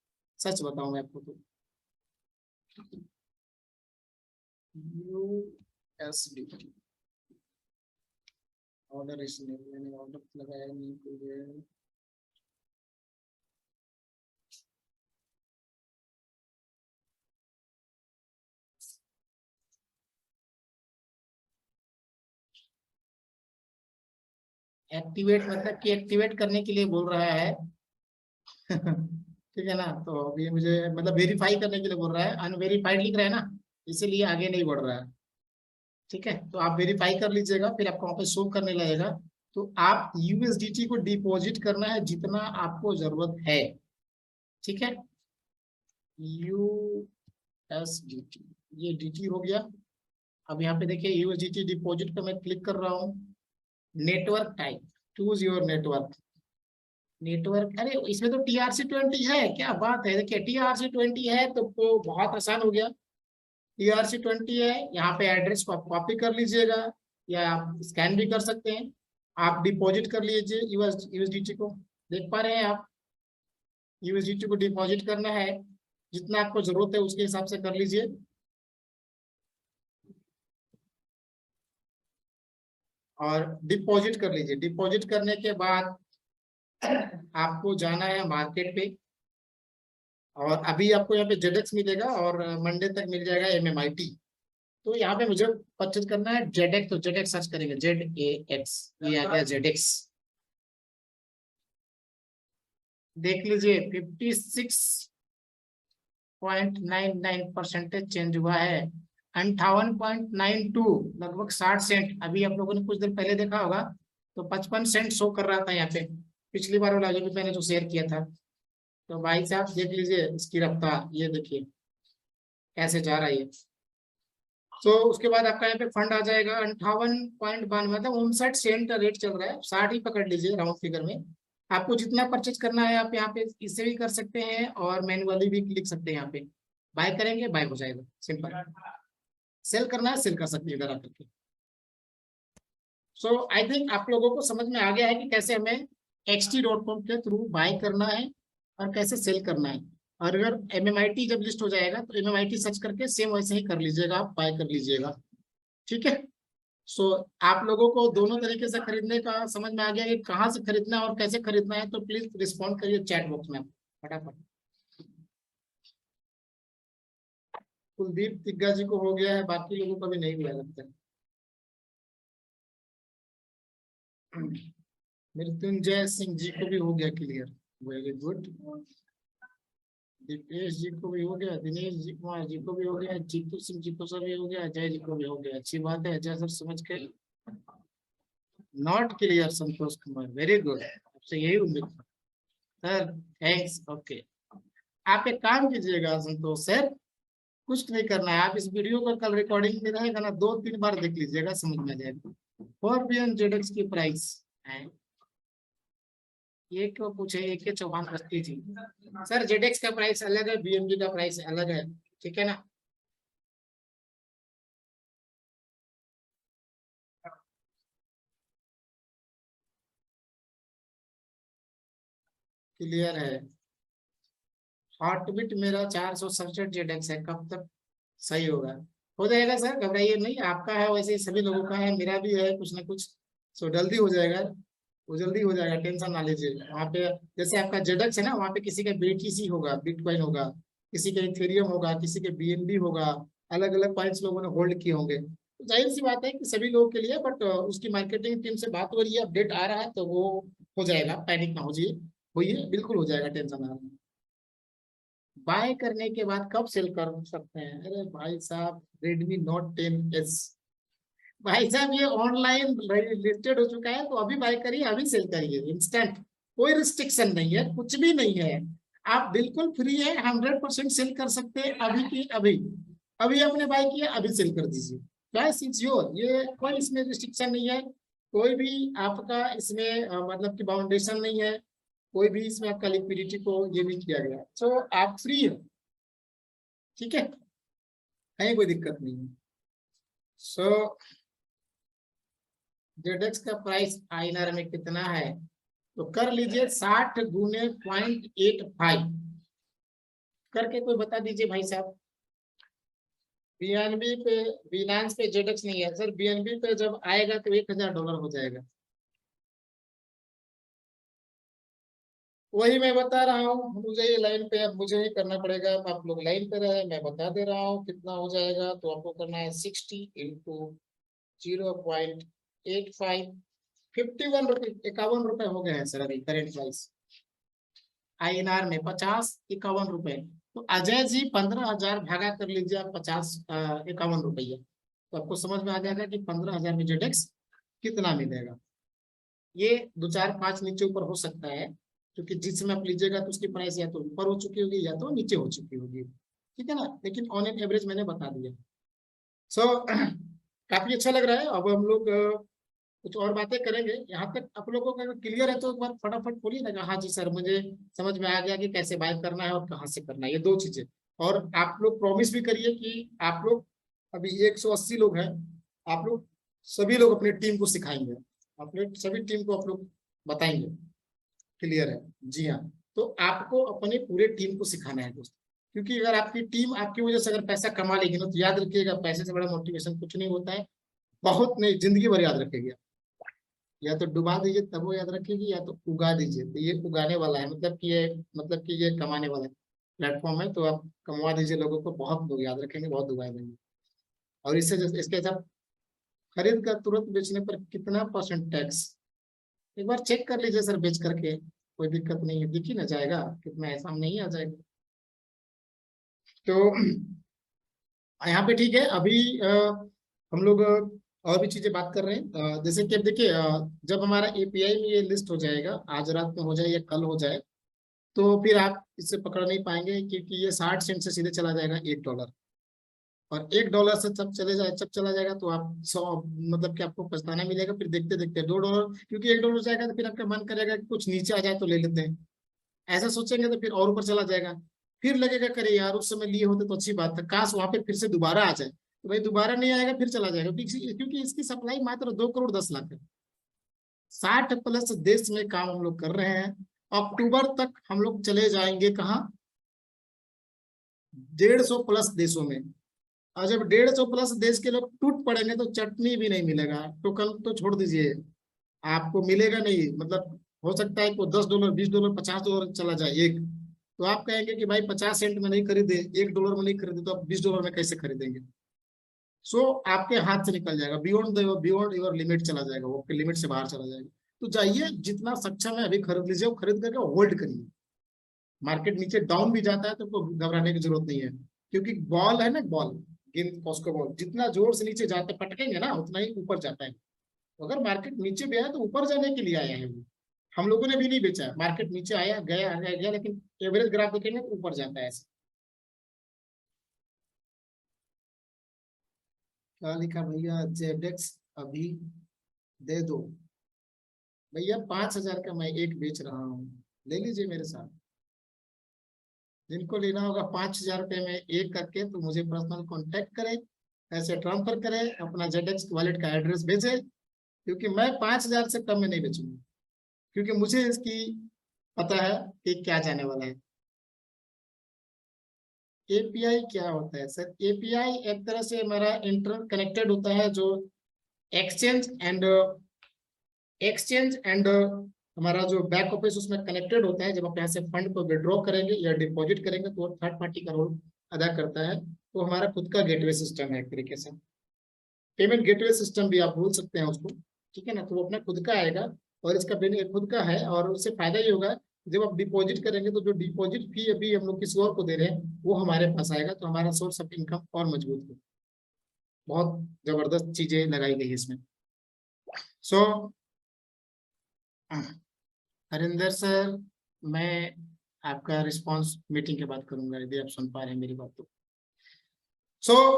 सच बताऊं मैं आपको तो। यूएसडीटी ऑर्डर, इसमें मैंने ऑर्डर लगाया नहीं कोई। एक्टिवेट मतलब कि एक्टिवेट करने के लिए बोल रहा है। ठीक है ना, तो अभी मुझे मतलब वेरीफाई करने के लिए बोल रहा है, अनवेरीफाइड लिख रहा है ना, इसीलिए आगे नहीं बढ़ रहा है। ठीक है, तो आप वेरीफाई कर लीजिएगा, फिर आपको वहाँ पे शो करने लगेगा। तो आप यूएसडीटी को डिपॉजिट करना है जितना आपको जरूरत है। ठीक है, यूएसडीटी, ये डीटी हो गया। अब यहाँ पे देखिए यूएसडीटी डिपॉजिट पे मैं क्लिक कर रहा हूँ। Network type, choose your network. Network, अरे इसमें तो TRC20 है, क्या बात है। देखिए TRC20 है तो वो बहुत आसान हो गया। TRC20 है, यहाँ पे एड्रेस को आप कॉपी कर लीजिएगा या आप स्कैन भी कर सकते हैं। आप डिपॉजिट कर लीजिए यूएसडीटी को। देख पा रहे हैं आप, यूएसडीटी को डिपॉजिट करना है, जितना आपको जरूरत है उसके हिसाब से कर लीजिए। और डिपॉजिट कर लीजिए। डिपॉजिट करने के बाद आपको जाना है मार्केट पे, और अभी आपको यहाँ पे जेडेक्स मिलेगा और मंडे तक मिल जाएगा MMIT। तो यहाँ पे मुझे परचेज करना है जेडेक्स, तो जेडेक्स सर्च करेंगे, ZAX, ये आ गया जेडेक्स। देख लीजिए 56.99% चेंज हुआ है, 58.92, लगभग 60 सेंट। अभी आप लोगों ने कुछ देर पहले देखा होगा तो 55 सेंट शो कर रहा था यहाँ पे, पिछली बार वाला जो भी मैंने जो शेयर किया था। तो भाई साहब देख लीजिए इसकी रफ्तार, ये देखिए कैसे जा रहा है ये। तो उसके बाद आपका यहाँ पे फंड आ जाएगा 58.92, मतलब 59 सेंट का रेट चल रहा है, 60 ही पकड़ लीजिए राउंड फिगर में। आपको जितना परचेज करना है आप यहाँ पे इससे भी कर सकते हैं और मैनुअली भी लिख सकते हैं। यहाँ पे बाय करेंगे, बाय हो जाएगा, सिंपल। सेल करना है, सेल कर सकते हैं इधर आकर के। सो आई थिंक आप लोगों को समझ में आ गया है कि कैसे हमें xt.com के थ्रू बाय करना है और कैसे सेल करना है। और अगर MMIT जब लिस्ट हो जाएगा तो MMIT सर्च करके सेम वैसे ही कर लीजिएगा, आप बाय कर लीजिएगा। ठीक है, सो आप लोगों को दोनों तरीके से खरीदने का समझ में आ गया कि कहाँ से खरीदना है और कैसे खरीदना है, तो प्लीज रिस्पॉन्ड करिए चैट बॉक्स में फटाफट। कुलदीप तिग्गा जी को हो गया है, बाकी लोगों को भी नहीं हुआ लगता है। मृत्युंजय सिंह जी को भी हो गया क्लियर, वेरी गुड। दीपेश जी को भी हो गया, दिनेश जी कुमार जी को भी हो गया, जीतू सिंह जी को भी हो गया, अजय जी को भी हो गया। अच्छी बात है अजय सर समझ के। Not clear Santosh Kumar, very good, आपसे यही उम्मीद था सर। Thanks, okay. आप एक काम कीजिएगा संतोष सर, कुछ नहीं करना है, आप इस वीडियो को कल रिकॉर्डिंग में रहेगा ना, 2-3 बार देख लीजिएगा, समझ में आ जाएगा। 4 की प्राइस है, ये क्यों पूछे, एक के चौहान रस्ती थी सर। जेडेक्स का प्राइस अलग है, बीएमजी का प्राइस अलग है, ठीक है ना। क्लियर है। हार्टबीट मेरा 467 जेडेक्स है, कब तक सही होगा? हो जाएगा सर, घबराइए नहीं, आपका है वैसे ही सभी लोगों का है, मेरा भी है कुछ ना कुछ, सो जल्दी हो जाएगा। वो जल्दी हो जाएगा, टेंशन ना लीजिए। वहाँ पे जैसे आपका जेडक्स है ना, वहाँ पे किसी का बीटीसी होगा, बिटकॉइन होगा, किसी का इथेरियम होगा, किसी के बीएनबी होगा, अलग अलग कॉइन्स लोगों ने होल्ड किए होंगे। तो जाहिर सी बात है कि सभी लोगों के लिए, बट उसकी मार्केटिंग टीम से बात हो रही है, अपडेट आ रहा है, तो वो हो जाएगा, पैनिक ना होइए, होइए, बिल्कुल हो जाएगा, टेंशन ना। बाय करने के बाद कब सेल कर सकते हैं? अरे भाई साहब, रेडमी नोट 10s, भाई साहब ये ऑनलाइन लिस्टेड हो चुका है, तो अभी बाय करिए, अभी सेल करिए, इंस्टेंट। कोई रिस्ट्रिक्शन नहीं है, कुछ भी नहीं है, आप बिल्कुल फ्री है, 100% सेल कर सकते हैं, अभी की अभी। अभी आपने बाय किया, अभी सेल कर दीजिए, बस इट्स योर, ये कोई इसमें रिस्ट्रिक्शन नहीं है, कोई भी आपका इसमें मतलब कि बाउंडेशन नहीं है, कोई भी इसमें आपका लिक्विडिटी को ये नहीं किया गया, तो आप फ्री हो, ठीक है, कहीं कोई दिक्कत नहीं है। सो जेडेक्स का प्राइस आईएनआर में कितना है, तो कर लीजिए 60 गुने 0.85 करके कोई बता दीजिए भाई साहब। बीएनबी पे, बिनांस पे जेडेक्स नहीं है सर, बीएनबी पे जब आएगा तो $1000 हो जाएगा। वही मैं बता रहा हूँ, मुझे ये लाइन पे अब मुझे ही करना पड़ेगा, आप लोग लाइन पे रहे, मैं बता दे रहा हूँ कितना हो जाएगा। तो आपको करना है 60 इंटू 0.85, 51 रुपये, 51 रुपये हो गए हैं सर अभी करेंट प्राइस आईएनआर में, 50-51 रुपए। तो अजय जी 15,000 भागा कर लीजिए आप, 51 रुपया, तो आपको समझ में आ जाएगा कि 15,000 में जेडेक्स कितना मिलेगा। ये 2-4-5 नीचे ऊपर हो सकता है, क्योंकि जिस समय आप लीजिएगा तो उसकी प्राइस या तो ऊपर हो चुकी होगी या तो नीचे हो चुकी होगी, ठीक है ना, लेकिन ऑन एन एवरेज मैंने बता दिया। सो काफी अच्छा लग रहा है। अब हम लोग कुछ और बातें करेंगे, यहाँ तक आप लोगों का क्लियर है तो एक बार फटाफट बोलिए ना, हाँ जी सर मुझे समझ में आ गया कि कैसे बाय करना है और कहाँ से करना है, ये 2 चीजें। और आप लोग प्रॉमिस भी करिए कि आप लोग, अभी 180 लोग हैं, आप लोग सभी लोग अपनी टीम को सिखाएंगे, अपने सभी टीम को आप लोग बताएंगे, क्लियर है? जी हाँ। तो आपको अपने पूरे टीम को सिखाना है दोस्तों, क्योंकि अगर आपकी टीम आपकी वजह से अगर पैसा कमा लेगी ना, तो याद रखिएगा पैसे से बड़ा मोटिवेशन कुछ नहीं होता है, बहुत नहीं, जिंदगी भर याद रखेगी। या तो डुबा दीजिए तब वो याद रखेगी, या तो उगा दीजिए, तो ये उगाने वाला है, मतलब कि ये कमाने वाला प्लेटफॉर्म है, तो आप कमवा दीजिए लोगों को, बहुत लोग याद रखेंगे, बहुत उगाए देंगे। और इससे इसके साथ खरीद कर तुरंत बेचने पर कितना परसेंट टैक्स, एक बार चेक कर लीजिए सर बेच करके, कोई दिक्कत नहीं है, दिख ही ना जाएगा कितना है, सामने ही आ जाएगा। तो यहाँ पे ठीक है, अभी हम लोग और भी चीजें बात कर रहे हैं, जैसे कि अब देखिए, जब हमारा एपीआई में ये लिस्ट हो जाएगा, आज रात में हो जाए या कल हो जाए, तो फिर आप इससे पकड़ नहीं पाएंगे, क्योंकि ये 60 सेंट से सीधे चला जाएगा $1, और $1 से जब चला जाएगा तो आप 100, मतलब कि आपको पछताना मिलेगा, फिर देखते देखते $2, क्योंकि $1 जाएगा तो फिर आपका मन करेगा कि कुछ नीचे आ जाए तो ले लेते हैं, ऐसा सोचेंगे तो फिर और ऊपर चला जाएगा, फिर लगेगा करे यार उस समय लिए होते तो अच्छी बात है, काश वहां पे फिर से दोबारा आ जाए, तो भाई दोबारा नहीं आएगा, फिर चला जाएगा, क्योंकि इसकी सप्लाई मात्र 2,10,00,000 है, 60+ देश में काम हम लोग कर रहे हैं। अक्टूबर तक हम लोग चले जाएंगे कहाँ? 150+ देशों में। और जब 150+ देश के लोग टूट पड़ेंगे तो चटनी भी नहीं मिलेगा, टोकन तो छोड़ दीजिए, आपको मिलेगा नहीं, मतलब हो सकता है कि $10, $20, $50 चला जाए एक, तो आप कहेंगे कि भाई 50 सेंट में नहीं खरीदे, $1 में नहीं खरीदे, तो आप $20 में कैसे खरीदेंगे? सो आपके हाथ से निकल जाएगा, बियॉन्ड योर लिमिट चला जाएगा, वो आपके लिमिट से बाहर चला जाएगा। तो जाइए, जितना सक्षम है अभी खरीद लीजिए, और खरीद करके होल्ड करिए, मार्केट नीचे डाउन भी जाता है तो आपको घबराने की जरूरत नहीं है, क्योंकि बॉल है ना, बॉल गेंद कॉस्को बॉल जितना जोर से नीचे जाते पटकेंगे ना उतना ही ऊपर जाता है। तो अगर मार्केट नीचे भी आया तो ऊपर जाने के लिए आया है वो। हम लोगों ने भी नहीं बेचा है, मार्केट नीचे आया गया आया गया, लेकिन एवरेज ग्राफ देखेंगे तो ऊपर जाता है ऐसे। क्या लिखा भैया, जेडेक्स अभी दे दो भैया, 5,000 का मैं एक बेच रहा हूँ, ले लीजिए मेरे साथ। जिनको लेना होगा 5,000 रुपये में एक करके तो मुझे पर्सनल कांटेक्ट करें, ऐसे ट्रांसफर करें, अपना जेडेक्स वॉलेट का एड्रेस भेजें, क्योंकि मैं 5,000 से कम में नहीं बेचूंगा, क्योंकि मुझे इसकी पता है कि क्या जाने वाला है। एपीआई क्या होता है सर? एपीआई एक तरह से हमारा इंटर कनेक्टेड होता है, जो एक्सचेंज एंड हमारा जो बैक ऑफिस उसमें कनेक्टेड होता है। जब आप यहाँ से फंड को विड्रॉ करेंगे या डिपॉजिट करेंगे तो थर्ड पार्टी का रोल अदा करता है। तो हमारा खुद का गेटवे सिस्टम है, एक तरीके से पेमेंट गेटवे सिस्टम भी आप बोल सकते हैं उसको, ठीक है ना। तो वो अपना खुद का आएगा और इसका खुद का है, और उससे फायदा ये होगा जब आप डिपॉजिट करेंगे तो जो डिपॉजिट फी अभी हम लोग किसी और को दे रहे हैं वो हमारे पास आएगा, तो हमारा सोर्स ऑफ इनकम और मजबूत होगा। बहुत जबरदस्त चीजें लगाई गई है इसमें। सो हरिंदर सर, मैं आपका रिस्पांस मीटिंग के बाद करूंगा यदि आप सुन पा रहे हैं मेरी बात तो।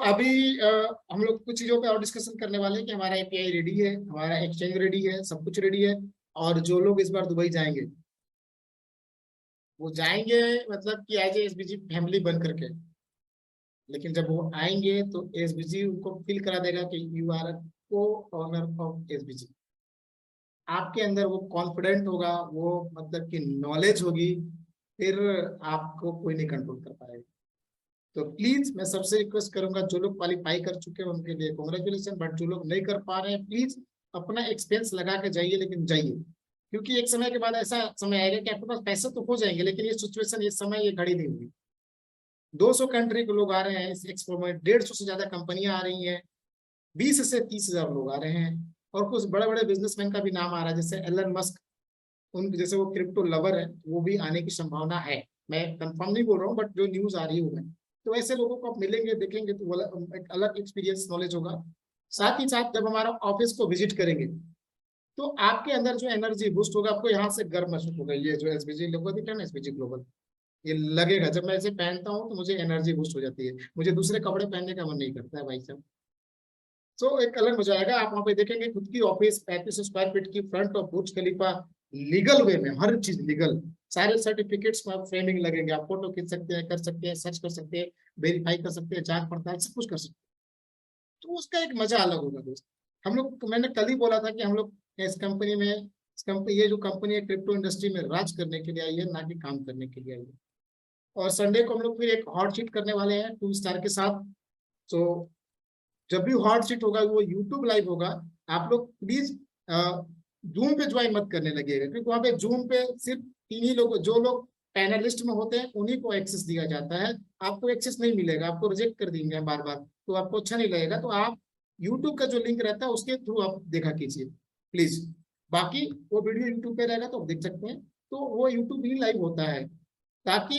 अभी हम लोग कुछ चीजों पे और डिस्कशन करने वाले हैं कि हमारा एपीआई रेडी है, हमारा एक्सचेंज रेडी है, सब कुछ रेडी है। और जो लोग इस बार दुबई जाएंगे वो जाएंगे मतलब कि एज एसबीजी फैमिली बन करके, लेकिन जब वो आएंगे तो एसबीजी उनको फील करा देगा कि यू आर को ऑनर ऑफ एसबीजी। आपके अंदर वो कॉन्फिडेंट होगा, वो मतलब कि नॉलेज होगी, फिर आपको कोई नहीं कंट्रोल कर पाएगा। तो प्लीज मैं सबसे रिक्वेस्ट करूंगा, जो लोग क्वालिफाई कर चुके हैं उनके लिए कॉन्ग्रेचुलेशन, बट जो लोग नहीं कर पा रहे हैं प्लीज अपना एक्सपेंस लगा के जाइए, लेकिन जाइए, क्योंकि एक समय के बाद ऐसा समय आएगा कि आपके पास पैसे तो हो जाएंगे, लेकिन ये सिचुएशन, ये समय, ये घड़ी नहीं होगी। 200 कंट्री के लोग आ रहे हैं इस एक्सपो में, 150 से ज्यादा कंपनियां आ रही हैं, 20 से 30,000 लोग आ रहे हैं, और कुछ बड़े बड़े बिजनेसमैन का भी नाम आ रहा है, जैसे एलन मस्क, उन जैसे वो क्रिप्टो लवर है, वो भी आने की संभावना है। मैं कंफर्म नहीं बोल रहा हूँ, बट जो न्यूज आ रही है तो ऐसे लोगों को आप मिलेंगे, देखेंगे तो एक अलग एक्सपीरियंस नॉलेज होगा। साथ ही साथ जब हमारा ऑफिस को विजिट करेंगे तो आपके अंदर जो एनर्जी बूस्ट होगा, आपको यहाँ से गर्व महसूस होगा। ये जो एसबीजी लोगो दिख रहा है ना, एसबीजी ग्लोबल, ये लगेगा जब मैं इसे पहनता हूँ तो मुझे एनर्जी बूस्ट हो जाती है, मुझे दूसरे कपड़े पहनने का मन नहीं करता है भाई साहब। एक अलग मजा आएगा। आप वहां पे देखेंगे खुद की ऑफिस 35 स्क्वायर फीट की, फ्रंट और बुर्ज खलीफा, लीगल वे में, हर चीज लीगल, सारे सर्टिफिकेट्स में आप फ्रेमिंग लगेंगे, आप फोटो खींच सकते हैं, कर सकते हैं, सर्च कर सकते हैं, वेरीफाई कर सकते हैं, जांच पड़ताल सब कुछ कर सकते हैं। तो उसका एक मजा अलग होगा दोस्त। हम लोग, मैंने कल ही बोला था कि हम लोग इस कंपनी में, ये जो कंपनी है क्रिप्टो इंडस्ट्री में राज करने के लिए आई है, ना कि काम करने के लिए आई है। और संडे को हम लोग फिर एक हॉट सीट करने वाले हैं 2 स्टार के साथ। तो जब भी हॉट सीट होगा वो यूट्यूब लाइव होगा। आप लोग प्लीज जूम पे ज्वाइन मत करने लगिएगा, क्योंकि वहां पे जूम पे सिर्फ 3 ही लोग, जो लोग पैनलिस्ट में होते हैं उन्हीं को एक्सेस दिया जाता है। आपको एक्सेस नहीं मिलेगा, आपको रिजेक्ट कर देंगे बार बार, तो आपको अच्छा नहीं लगेगा। तो आप यूट्यूब का जो लिंक रहता है उसके थ्रू आप देखा कीजिए प्लीज। बाकी वो वीडियो यूट्यूब पे रहेगा तो आप देख सकते हैं। तो वो यूट्यूब ही लाइव होता है ताकि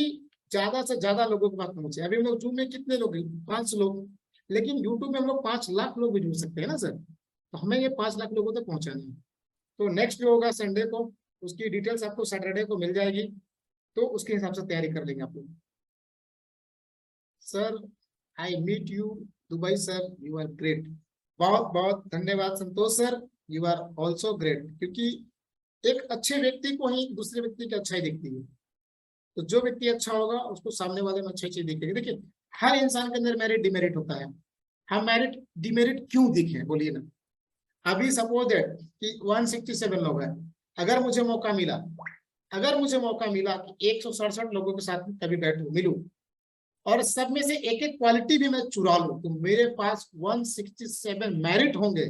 ज्यादा से ज्यादा लोगों के पास पहुंचे। अभी हम लोग जूम में कितने लोग हैं? 5 लोग, लेकिन यूट्यूब में हम लोग 5 लाख लोग भी जुड़ सकते हैं ना सर। तो हमें ये 5 लाख लोगों तक पहुंचाना है। तो नेक्स्ट जो होगा संडे को, उसकी डिटेल्स आपको सैटरडे को मिल जाएगी, तो उसके हिसाब से तैयारी कर लेंगे आप लोग। Sir I meet you Dubai sir, you are great. बहुत बहुत धन्यवाद Santosh sir, you are also great. क्योंकि एक अच्छे व्यक्ति को ही दूसरे व्यक्ति की अच्छाई दिखती है, तो जो व्यक्ति अच्छा होगा उसको सामने वाले में अच्छी चीज दिखेगी। देखिए हर इंसान के अंदर मेरिट डिमेरिट होता है, हम मेरिट डिमेरिट क्यों दिखे बोलिए ना। अभी सपोज दैट कि 167 लोग हैं, अगर मुझे मौका मिला, कि 167 लोगों के साथ कभी बैठूं मिलूं और सब में से एक एक क्वालिटी भी मैं चुरा लूं, तो मेरे पास 167 मेरिट होंगे।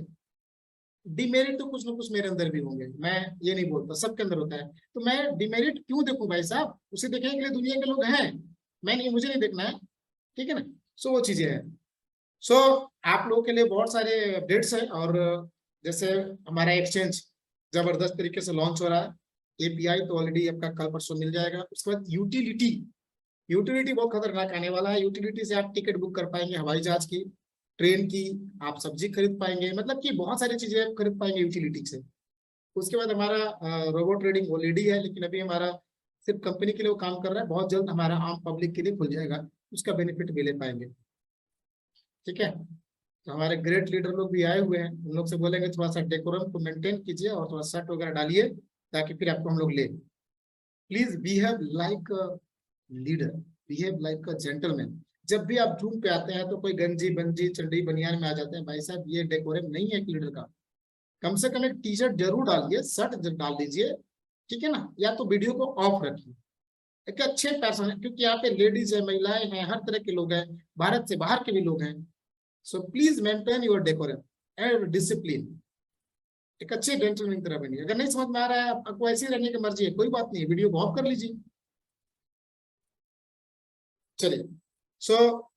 डिमेरिट तो कुछ ना कुछ मेरे अंदर भी होंगे, मैं ये नहीं बोलता, सबके अंदर होता है। तो मैं डिमेरिट क्यों देखूं भाई साहब? उसे देखने के लिए दुनिया के लोग हैं, मैं नहीं, मुझे नहीं देखना है, ठीक है ना। वो चीजें हैं। सो आप लोगों के लिए बहुत सारे अपडेट्स हैं। और जैसे हमारा एक्सचेंज जबरदस्त तरीके से लॉन्च हो रहा है, एपीआई तो ऑलरेडी आपका कल परसों मिल जाएगा। उसके बाद यूटिलिटी, यूटिलिटी बहुत खतरनाक आने वाला है। यूटिलिटी से आप टिकट बुक कर पाएंगे हवाई जहाज की, ट्रेन की, आप सब्जी खरीद पाएंगे, मतलब कि बहुत सारी चीजें आप खरीद पाएंगे यूटिलिटी से। उसके बाद हमारा रोबोट ट्रेडिंग ऑलरेडी है, लेकिन अभी हमारा सिर्फ कंपनी के लिए वो काम कर रहा है, बहुत जल्द हमारा आम पब्लिक के लिए खुल जाएगा, उसका बेनिफिट भी ले पाएंगे। ठीक है, तो हमारे ग्रेट लीडर लोग भी आए हुए हैं, उन लोग से बोलेंगे थोड़ा सा डेकोरम को मेंटेन कीजिए और थोड़ा शर्ट वगैरह डालिए, ताकि फिर आपको हम लोग ले। Please behave like leader, behave like a gentleman. जब भी आप जूम पे आते हैं तो कोई गंजी बंजी चड्डी बनियान में आ जाते हैं, भाई साहब ये डेकोरम नहीं है एक लीडर का। कम से कम एक टी शर्ट जरूर डालिए, शर्ट डाल दीजिए, ठीक है ना, या तो वीडियो को ऑफ रखिए। एक अच्छे पर्सन है, क्योंकि यहाँ पे लेडीज है, महिलाएं हैं, हर तरह के लोग हैं, भारत से बाहर के भी लोग हैं। So please maintain your decorum and discipline. एक अच्छे जेंटलमैन की तरह बनिए। अगर नहीं समझ में आ रहा है, आपको ऐसे ही रहने की मर्जी है, कोई बात नहीं, वीडियो को ऑफ कर लीजिए। चलिए, सो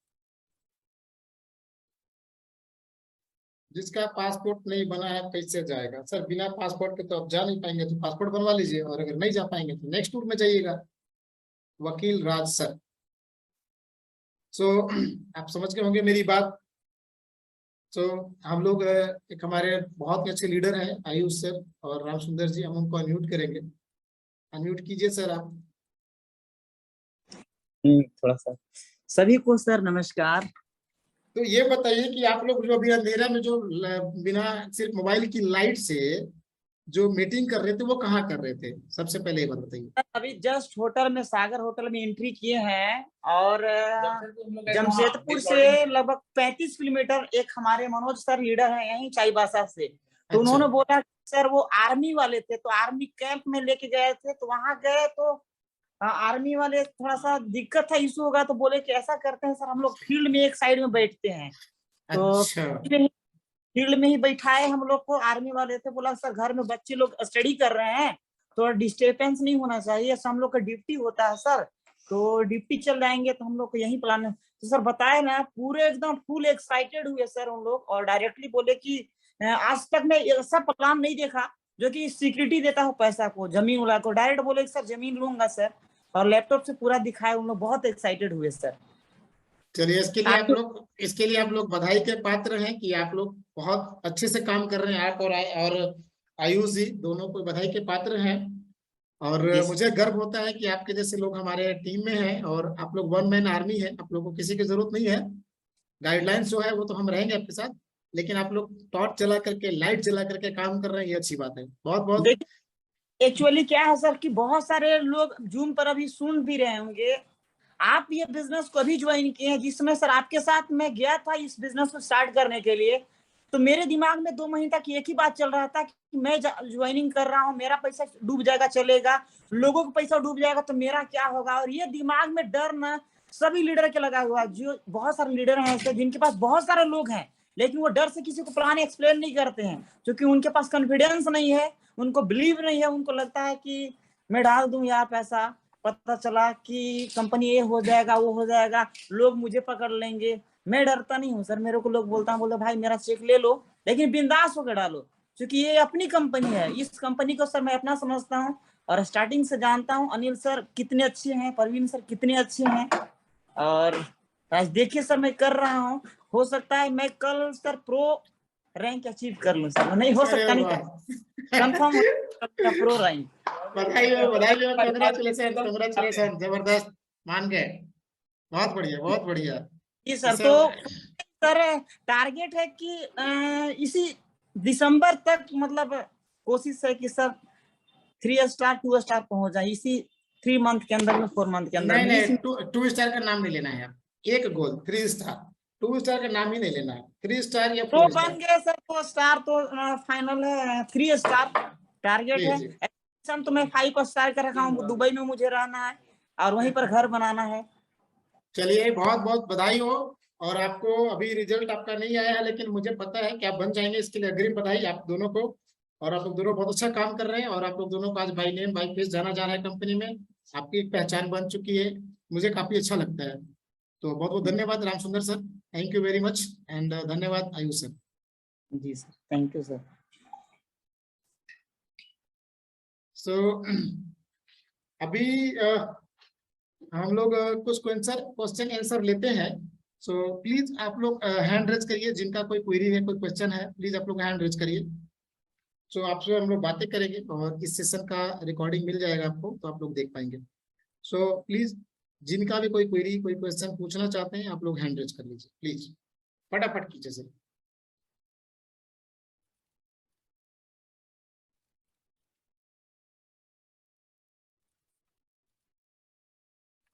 जिसका पासपोर्ट नहीं बना है कैसे जाएगा? सर बिना पासपोर्ट के तो आप जा नहीं पाएंगे, तो पासपोर्ट बनवा लीजिए, और अगर नहीं जा पाएंगे तो नेक्स्ट टूर में जाइएगा। वकील राज सर। सो आप समझ गए होंगे मेरी बात। तो हम लोग एक हमारे बहुत ही अच्छे लीडर हैं आयुष सर और राम सुंदर जी, हम उनको अनम्यूट करेंगे। अनम्यूट कीजिए सर आप। थोड़ा सा सभी को सर नमस्कार। तो ये बताइए कि आप लोग जो अभी अंधेरा में जो बिना सिर्फ मोबाइल की लाइट से जो मीटिंग कर रहे थे, वो कहाँ कर रहे थे? सबसे पहले ये बात बताइए। अभी जस्ट होटल में, सागर होटल में एंट्री किए हैं, और जमशेदपुर से लगभग 35 किलोमीटर एक हमारे मनोज सर लीडर हैं यहीं चाईबासा से। तो उन्होंने बोला सर वो आर्मी वाले थे, तो आर्मी कैंप में लेके गए थे, तो वहां गए तो आर्मी वाले थोड़ा सा दिक्कत था, इशू होगा, तो बोले कि ऐसा करते हैं सर हम लोग फील्ड में एक साइड में बैठते हैं। तो फील्ड में ही बैठाए हम लोग को, आर्मी वाले थे। बोला सर घर में बच्चे लोग स्टडी कर रहे हैं, थोड़ा डिस्टर्बेंस नहीं होना चाहिए, हम लोग का ड्यूटी होता है सर, तो ड्यूटी चल जाएंगे, तो हम लोग को यही प्लान है। तो सर बताए ना, पूरे एकदम फुल एक्साइटेड हुए सर उन लोग, और डायरेक्टली बोले कि आज तक मैं ऐसा प्लान नहीं देखा जो कि सिक्योरिटी देता हो पैसा को, जमीन वाला को। डायरेक्ट बोले सर जमीन लूंगा सर, और लैपटॉप से पूरा दिखाए। उन लोग बहुत एक्साइटेड हुए सर। चलिए, इसके लिए आप लोग बधाई के पात्र हैं कि आप लोग बहुत अच्छे से काम कर रहे हैं। आप और आयुष जी दोनों को बधाई के पात्र हैं। और मुझे गर्व होता है कि आपके जैसे लोग हमारे टीम में हैं, और आप लोग वन मैन आर्मी है, आप लोगों को किसी की जरूरत नहीं है। गाइडलाइंस जो है वो तो हम रहेंगे आपके साथ, लेकिन आप लोग टॉर्च जला करके, लाइट जला करके काम कर रहे हैं, ये अच्छी बात है। बहुत बहुत एक्चुअली क्या है सर कि बहुत सारे लोग जूम पर अभी सुन भी रहे होंगे, आप ये बिजनेस को भी ज्वाइन किए हैं, जिसमें सर आपके साथ मैं गया था इस बिजनेस को स्टार्ट करने के लिए। तो मेरे दिमाग में 2 महीने तक एक ही बात चल रहा था कि मैं ज्वाइनिंग कर रहा हूँ, मेरा पैसा डूब जाएगा चलेगा, लोगों का पैसा डूब जाएगा तो मेरा क्या होगा। और ये दिमाग में डर ना सभी लीडर के लगा हुआ है। जो बहुत सारे लीडर हैं ऐसे जिनके पास बहुत सारे लोग हैं, लेकिन वो डर से किसी को प्लान एक्सप्लेन नहीं करते हैं, क्योंकि उनके पास कॉन्फिडेंस नहीं है, उनको बिलीव नहीं है। उनको लगता है कि मैं डाल दूं यार पैसा, पता चला कि कंपनी ये हो जाएगा वो हो जाएगा, लोग मुझे पकड़ लेंगे। मैं डरता नहीं हूँ सर, मेरे को लोग बोलता है, बोलते भाई मेरा चेक ले लो, लेकिन बिंदास होकर डालो, क्योंकि ये अपनी कंपनी है। इस कंपनी को सर मैं अपना समझता हूँ, और स्टार्टिंग से जानता हूँ। अनिल सर कितने अच्छे हैं, परवीन सर कितने अच्छे हैं, और आज देखिए सर मैं कर रहा हूँ। हो सकता है मैं कल सर प्रो रैंक अचीव कर लूँ सर, नहीं हो सकता नहीं, कंफर्म प्रो रैंक। बधाई हो, कांग्रेचुलेशन, जबरदस्त, मान गए। बहुत बढ़िया, बहुत बढ़िया जी सर। तो सर टारगेट है कि इसी दिसंबर तक, मतलब कोशिश है कि सर 3 स्टार 2 स्टार पहुंच जाए इसी 3 मंथ के अंदर में, 4 मंथ के अंदर। नहीं, 2 स्टार का नाम नहीं लेना है, एक गोल 3 स्टार, 2 स्टार का नाम ही नहीं लेना है, 3 स्टार या 4 स्टार। बन गए सर 2 स्टार तो फाइनल है, 3 स्टार टारगेट है। तो मैं 5 स्टार का रखा हूँ, दुबई में मुझे रहना है और वहीं पर घर बनाना है। चलिए, बहुत बहुत बधाई हो। और आपको अभी रिजल्ट आपका नहीं आया है, लेकिन मुझे पता है कि आप बन जाएंगे, इसके लिए अग्रिम बधाई आप दोनों को। और आप लोग दोनों बहुत अच्छा काम कर रहे हैं, और आप लोग दोनों को आज बाई नेम बाई फेस जाना जा रहा है कंपनी में, आपकी एक पहचान बन चुकी है। मुझे काफी अच्छा लगता है। तो बहुत बहुत धन्यवाद Ram Sundar sir, thank you very much, and धन्यवाद आयुष सर। जी sir, thank you sir. So अभी हम लोग कुछ क्वेश्चन आंसर लेते हैं। सो प्लीज आप लोग हैंड रेज करिए, जिनका कोई क्वेरी है, कोई क्वेश्चन है, प्लीज आप लोग हैंड रेज करिए। सो आपसे हम लोग बातें करेंगे और इस सेशन का रिकॉर्डिंग मिल जाएगा आपको, तो आप लोग देख पाएंगे। सो प्लीज जिनका भी कोई क्वेरी, कोई क्वेश्चन पूछना चाहते हैं, आप लोग हैंड रेज कर लीजिए प्लीज, फटाफट कीजिए सर।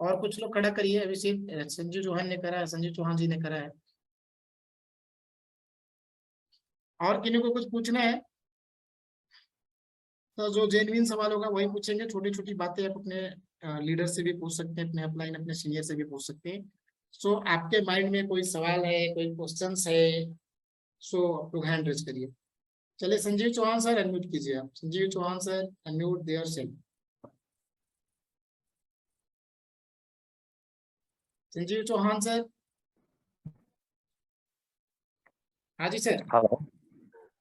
और कुछ लोग खड़ा करिए। अभिषेक, संजू चौहान ने करा है, संजू चौहान जी ने करा है। और किन्हीं को कुछ पूछना है तो जो जेन्युइन सवाल होगा वही पूछेंगे। छोटी छोटी बातें आप अपने लीडर से भी पूछ सकते हैं, अपने अपलाइन, अपने सीनियर से भी पूछ सकते हैं। सो आपके माइंड में कोई सवाल है, कोई क्वेश्चन है, सो आप लोग हैंड रेज करिए। चलिए संजीव चौहान सर अनम्यूट कीजिए। आप Sanjeev Chauhan sir unmute their self. Sanjeev Chauhan sir. हाँ जी सर। हेलो।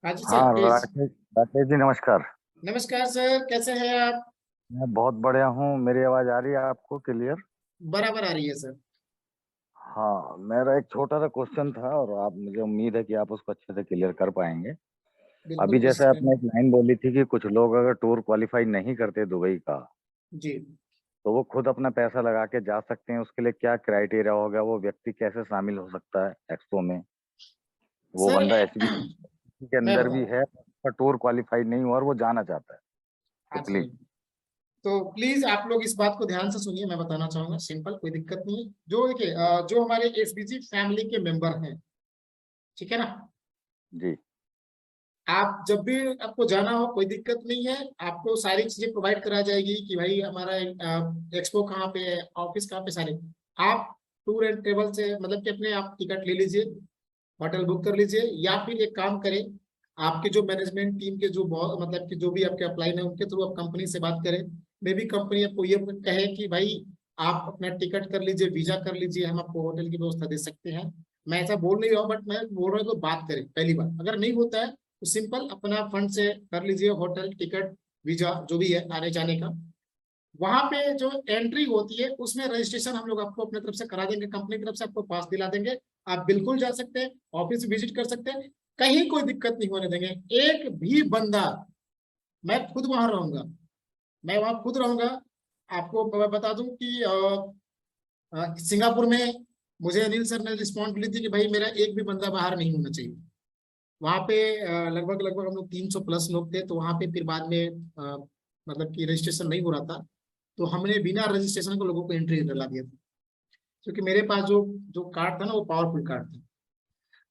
हाँ जी सर हाँ प्लीज। राकेश जी नमस्कार। नमस्कार सर, कैसे हैं आप? मैं बहुत बढ़िया हूँ। मेरी आवाज आ रही है आपको क्लियर? बराबर आ रही है सर। हाँ, मेरा एक छोटा सा क्वेश्चन था और आप, मुझे उम्मीद है कि आप उसको अच्छे से क्लियर कर पाएंगे। बिल्कुल अभी कोशिश जैसे आपने करेंगे। एक लाइन बोली थी कि कुछ लोग अगर टूर क्वालिफाई नहीं करते दुबई का, जी तो वो खुद अपना पैसा लगा के जा सकते हैं। उसके लिए क्या क्राइटेरिया होगा? वो व्यक्ति कैसे शामिल हो सकता है एक्सपो में? वो सर, बंदा एसबी के मैं अंदर बता भी रहा हूँ। है, उसका टूर क्वालिफाई नहीं हुआ और वो जाना चाहता है, तो हाँ प्लीज। सर, तो प्लीज आप लोग इस बात को ध्यान से सुनिए। मैं बताना चाहूंगा, सिंपल, कोई दिक्कत नहीं है। जो देखिए जो हमारे एसबीजी फैमिली के मेंबर हैं, ठीक है ना, जी आप जब भी आपको जाना हो कोई दिक्कत नहीं है। आपको सारी चीजें प्रोवाइड करा जाएगी कि भाई हमारा एक्सपो कहाँ पे है, ऑफिस कहाँ पे, सारे। आप टूर एंड ट्रेवल से मतलब कि अपने आप टिकट ले लीजिए, होटल बुक कर लीजिए, या फिर एक काम करें, आपके जो मैनेजमेंट टीम के जो मतलब कि जो भी आपके अपलाइन है उनके थ्रू आप कंपनी से बात करें। मे भी कंपनी आपको ये कहे कि भाई आप अपना टिकट कर लीजिए, वीजा कर लीजिए, हम आपको होटल की व्यवस्था दे सकते हैं। मैं ऐसा बोल नहीं रहा हूँ, बट मैं बोल रहा हूँ तो बात करें पहली बार। अगर नहीं होता है तो सिंपल अपना फंड से कर लीजिए, होटल, टिकट, वीजा जो भी है आने जाने का। वहां पे जो एंट्री होती है उसमें रजिस्ट्रेशन हम लोग आपको अपने तरफ से करा देंगे, कंपनी की तरफ से आपको पास दिला देंगे। आप बिल्कुल जा सकते हैं, ऑफिस विजिट कर सकते हैं, कहीं कोई दिक्कत नहीं होने देंगे। एक भी बंदा, मैं खुद वहां रहूंगा, मैं वहां खुद रहूंगा। आपको मैं बता दूं कि सिंगापुर में मुझे अनिल सर ने रिस्पॉन्ड दी थी कि भाई मेरा एक भी बंदा बाहर नहीं होना चाहिए। वहां पे लगभग लगभग हम लोग 300 प्लस लोग थे, तो वहां पे फिर बाद में मतलब कि रजिस्ट्रेशन नहीं हो रहा था, तो हमने बिना रजिस्ट्रेशन के लोगों को एंट्री दिला दिया था। क्योंकि मेरे पास जो जो कार्ड था ना, वो पावरफुल कार्ड था।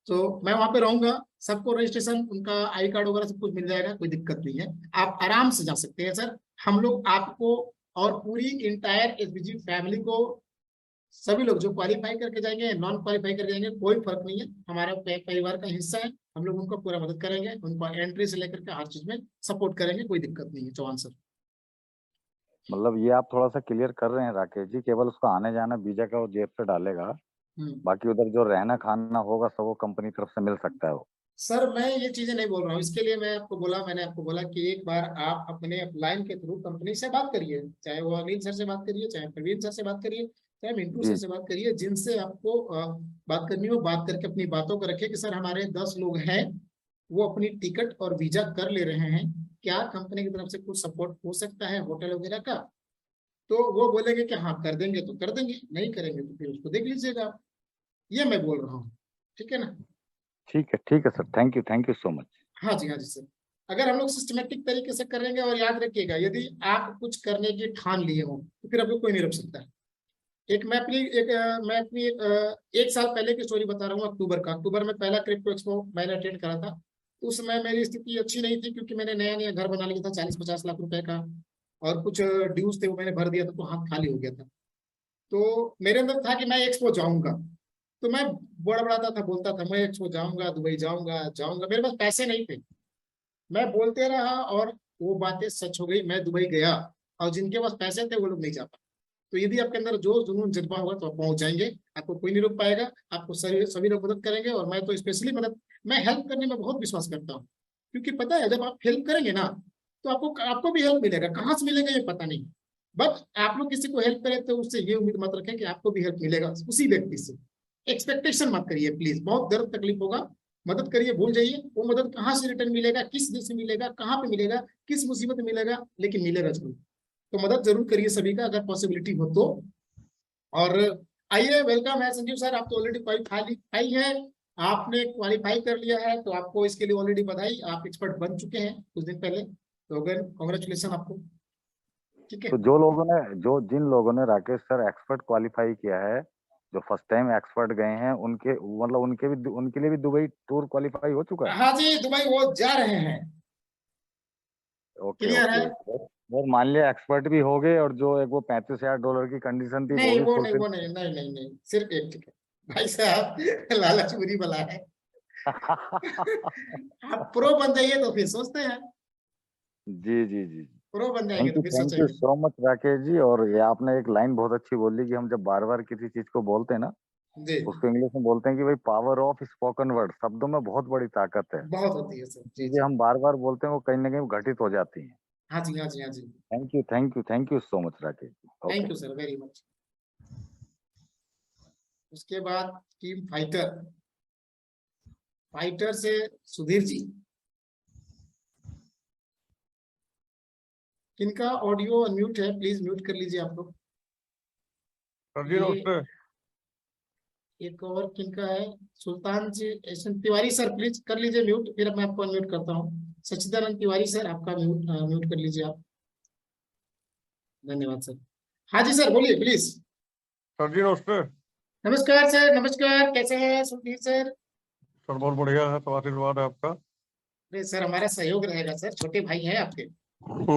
तो मैं वहां पे रहूंगा, सबको रजिस्ट्रेशन, उनका आई कार्ड वगैरह सब कुछ मिल जाएगा, कोई दिक्कत नहीं है। आप आराम से जा सकते हैं सर। हम लोग आपको और पूरी इंटायर एसबीजी फैमिली को, सभी लोग जो क्वालिफाई करके जाएंगे, नॉन क्वालिफाई करके जाएंगे, कोई फर्क नहीं है, हमारा परिवार का हिस्सा है। हम लोग उनको पूरा मदद करेंगे, उनको एंट्री से लेकर के हर चीज में सपोर्ट करेंगे, कोई दिक्कत नहीं है चौहान सर। मतलब ये आप थोड़ा सा क्लियर कर रहे हैं राकेश जी, केवल उसका आने जाना वीजा का वो जेब से डालेगा, बाकी उधर जो रहना खाना होगा सब वो कंपनी तरफ से मिल सकता है वो? सर मैं ये चीजें नहीं बोल रहा हूँ, इसके लिए मैंने आपको बोला कि एक बार आप अपने अपलाइन के थ्रू कंपनी से बात करिए, चाहे वो अनिल सर से बात करिए, चाहे प्रवीण सर से बात करिए, चाहे मिंटू सर जी से बात करिए, जिनसे आपको बात करनी हो, बात करके अपनी बातों को रखिए कि सर हमारे 10 लोग हैं, वो अपनी टिकट और वीजा कर ले रहे हैं, क्या कंपनी की तरफ से कुछ सपोर्ट हो सकता है होटल वगैरह का? तो वो बोलेंगे कि हाँ कर देंगे तो कर देंगे, नहीं करेंगे तो फिर उसको देख लीजिएगा आप। ये मैं बोल रहा हूँ, ठीक है ना? ठीक है sir, thank you so much. हाँ जी, हाँ जी सर। अगर हम लोग सिस्टमेटिक तरीके से करेंगे, और याद रखिएगा यदि आप कुछ करने की ठान लिए हो तो फिर आपको कोई नहीं रोक सकता है। मैं अपनी एक साल पहले की स्टोरी बता रहा हूँ। अक्टूबर में पहला क्रिप्टो एक्सपो मैंने अटेंड करा था। उस समय मेरी स्थिति अच्छी नहीं थी, क्योंकि मैंने नया नया घर बना लिया था 40-50 लाख रुपए का, और कुछ ड्यूज थे वो मैंने भर दिया था, तो हाथ खाली हो गया था। तो मेरे अंदर था कि मैं एक्सपो जाऊंगा, तो मैं बड़बड़ाता था, बोलता था मैं एक्सपो जाऊंगा, दुबई जाऊंगा जाऊंगा। मेरे पास पैसे नहीं थे, मैं बोलते रहा, और वो बातें सच हो गई, मैं दुबई गया, और जिनके पास पैसे थे वो लोग नहीं जा पाए। तो यदि आपके अंदर जोश जुनून जज्बा होगा तो आप पहुंच जाएंगे, आपको कोई नहीं रोक पाएगा। आपको सभी लोग मदद करेंगे, और मैं तो स्पेशली मदद, मैं हेल्प करने में बहुत विश्वास करता हूँ। क्योंकि पता है जब आप हेल्प करेंगे ना, तो आपको भी हेल्प मिलेगा। कहाँ से मिलेगा ये पता नहीं, बट आप लोग किसी को हेल्प करें तो उससे ये उम्मीद मत रखें कि आपको भी हेल्प मिलेगा उसी व्यक्ति से। एक्सपेक्टेशन मत करिए प्लीज, बहुत दर्द तकलीफ होगा, मदद करिए, भूल जाइए। वो मदद कहाँ से रिटर्न मिलेगा, किस देश से मिलेगा, कहाँ पे मिलेगा, किस मुसीबत में मिलेगा, लेकिन मिलेगा जरूर। तो मदद जरूर करिए सभी का, अगर पॉसिबिलिटी हो तो। और आइए, वेलकम है संजीव सर, आप तो ऑलरेडी क्वालिफाई है, आपने क्वालिफाई कर लिया है, तो आपको इसके लिए ऑलरेडी बधाई, आप एक्सपर्ट बन चुके हैं कुछ दिन पहले, तो अगर कॉन्ग्रेचुलेसन आपको। ठीक है, तो जिन लोगों ने राकेश सर एक्सपर्ट क्वालिफाई किया है, जो फर्स्ट टाइम एक्सपर्ट गए हैं, उनके लिए भी दुबई टूर क्वालिफाई हो चुका है। हाँ जी, दुबई वो जा रहे हैं। ओके क्लियर है? और मान लिया एक्सपर्ट भी हो गए, और जो एक वो $35,000 की कंडीशन थी नहीं, भी वो फुलफिल। नहीं, सिर्फ एक टिकट भाई साहब, लालच बुरी बला है। आप प्रो बन जाइए तो फिर सोचते हैं, जी जी जी, प्रो बन जाएंगे तो फिर थैंक यू सोचेंगे। सो मच राकेश जी। और ये आपने एक लाइन बहुत अच्छी बोली कि हम जब बार बार किसी चीज को बोलते हैं ना, जी, उसको इंग्लिश में बोलते हैं कि भाई पावर ऑफ स्पोकन वर्ड, शब्दों में बहुत बड़ी ताकत है। बहुत होती है सर। जी चीजें जी, हम बार बार बोलते हैं वो कहीं ना कहीं घटित हो जाती हैं। हाँ जी, हाँ जी, हाँ जी। Thank you so much Rakesh ji. Thank okay, you sir, very much. उसके बाद टीम फाइटर, फाइटर से सुधीर जी, किनका ऑडियो अनम्यूट है, प्लीज म्यूट कर लीजिए आप लोग। ये एक और किनका है, Sultan ji S N Tiwari sir, please कर लीजिए म्यूट, फिर मैं आपको अनम्यूट करता हूँ। सच्चिदानंद तिवारी सर, आपका म्यूट कर लीजिए आप। धन्यवाद सर। हाँ जी सर, बोलिए प्लीज। सर जी नमस्ते। नमस्कार सर, नमस्कार, कैसे हैं सुधीर सर? सर बहुत बढ़िया है, तो आशीर्वाद है आपका। अरे सर, हमारा सहयोग रहेगा सर, छोटे भाई हैं आपके।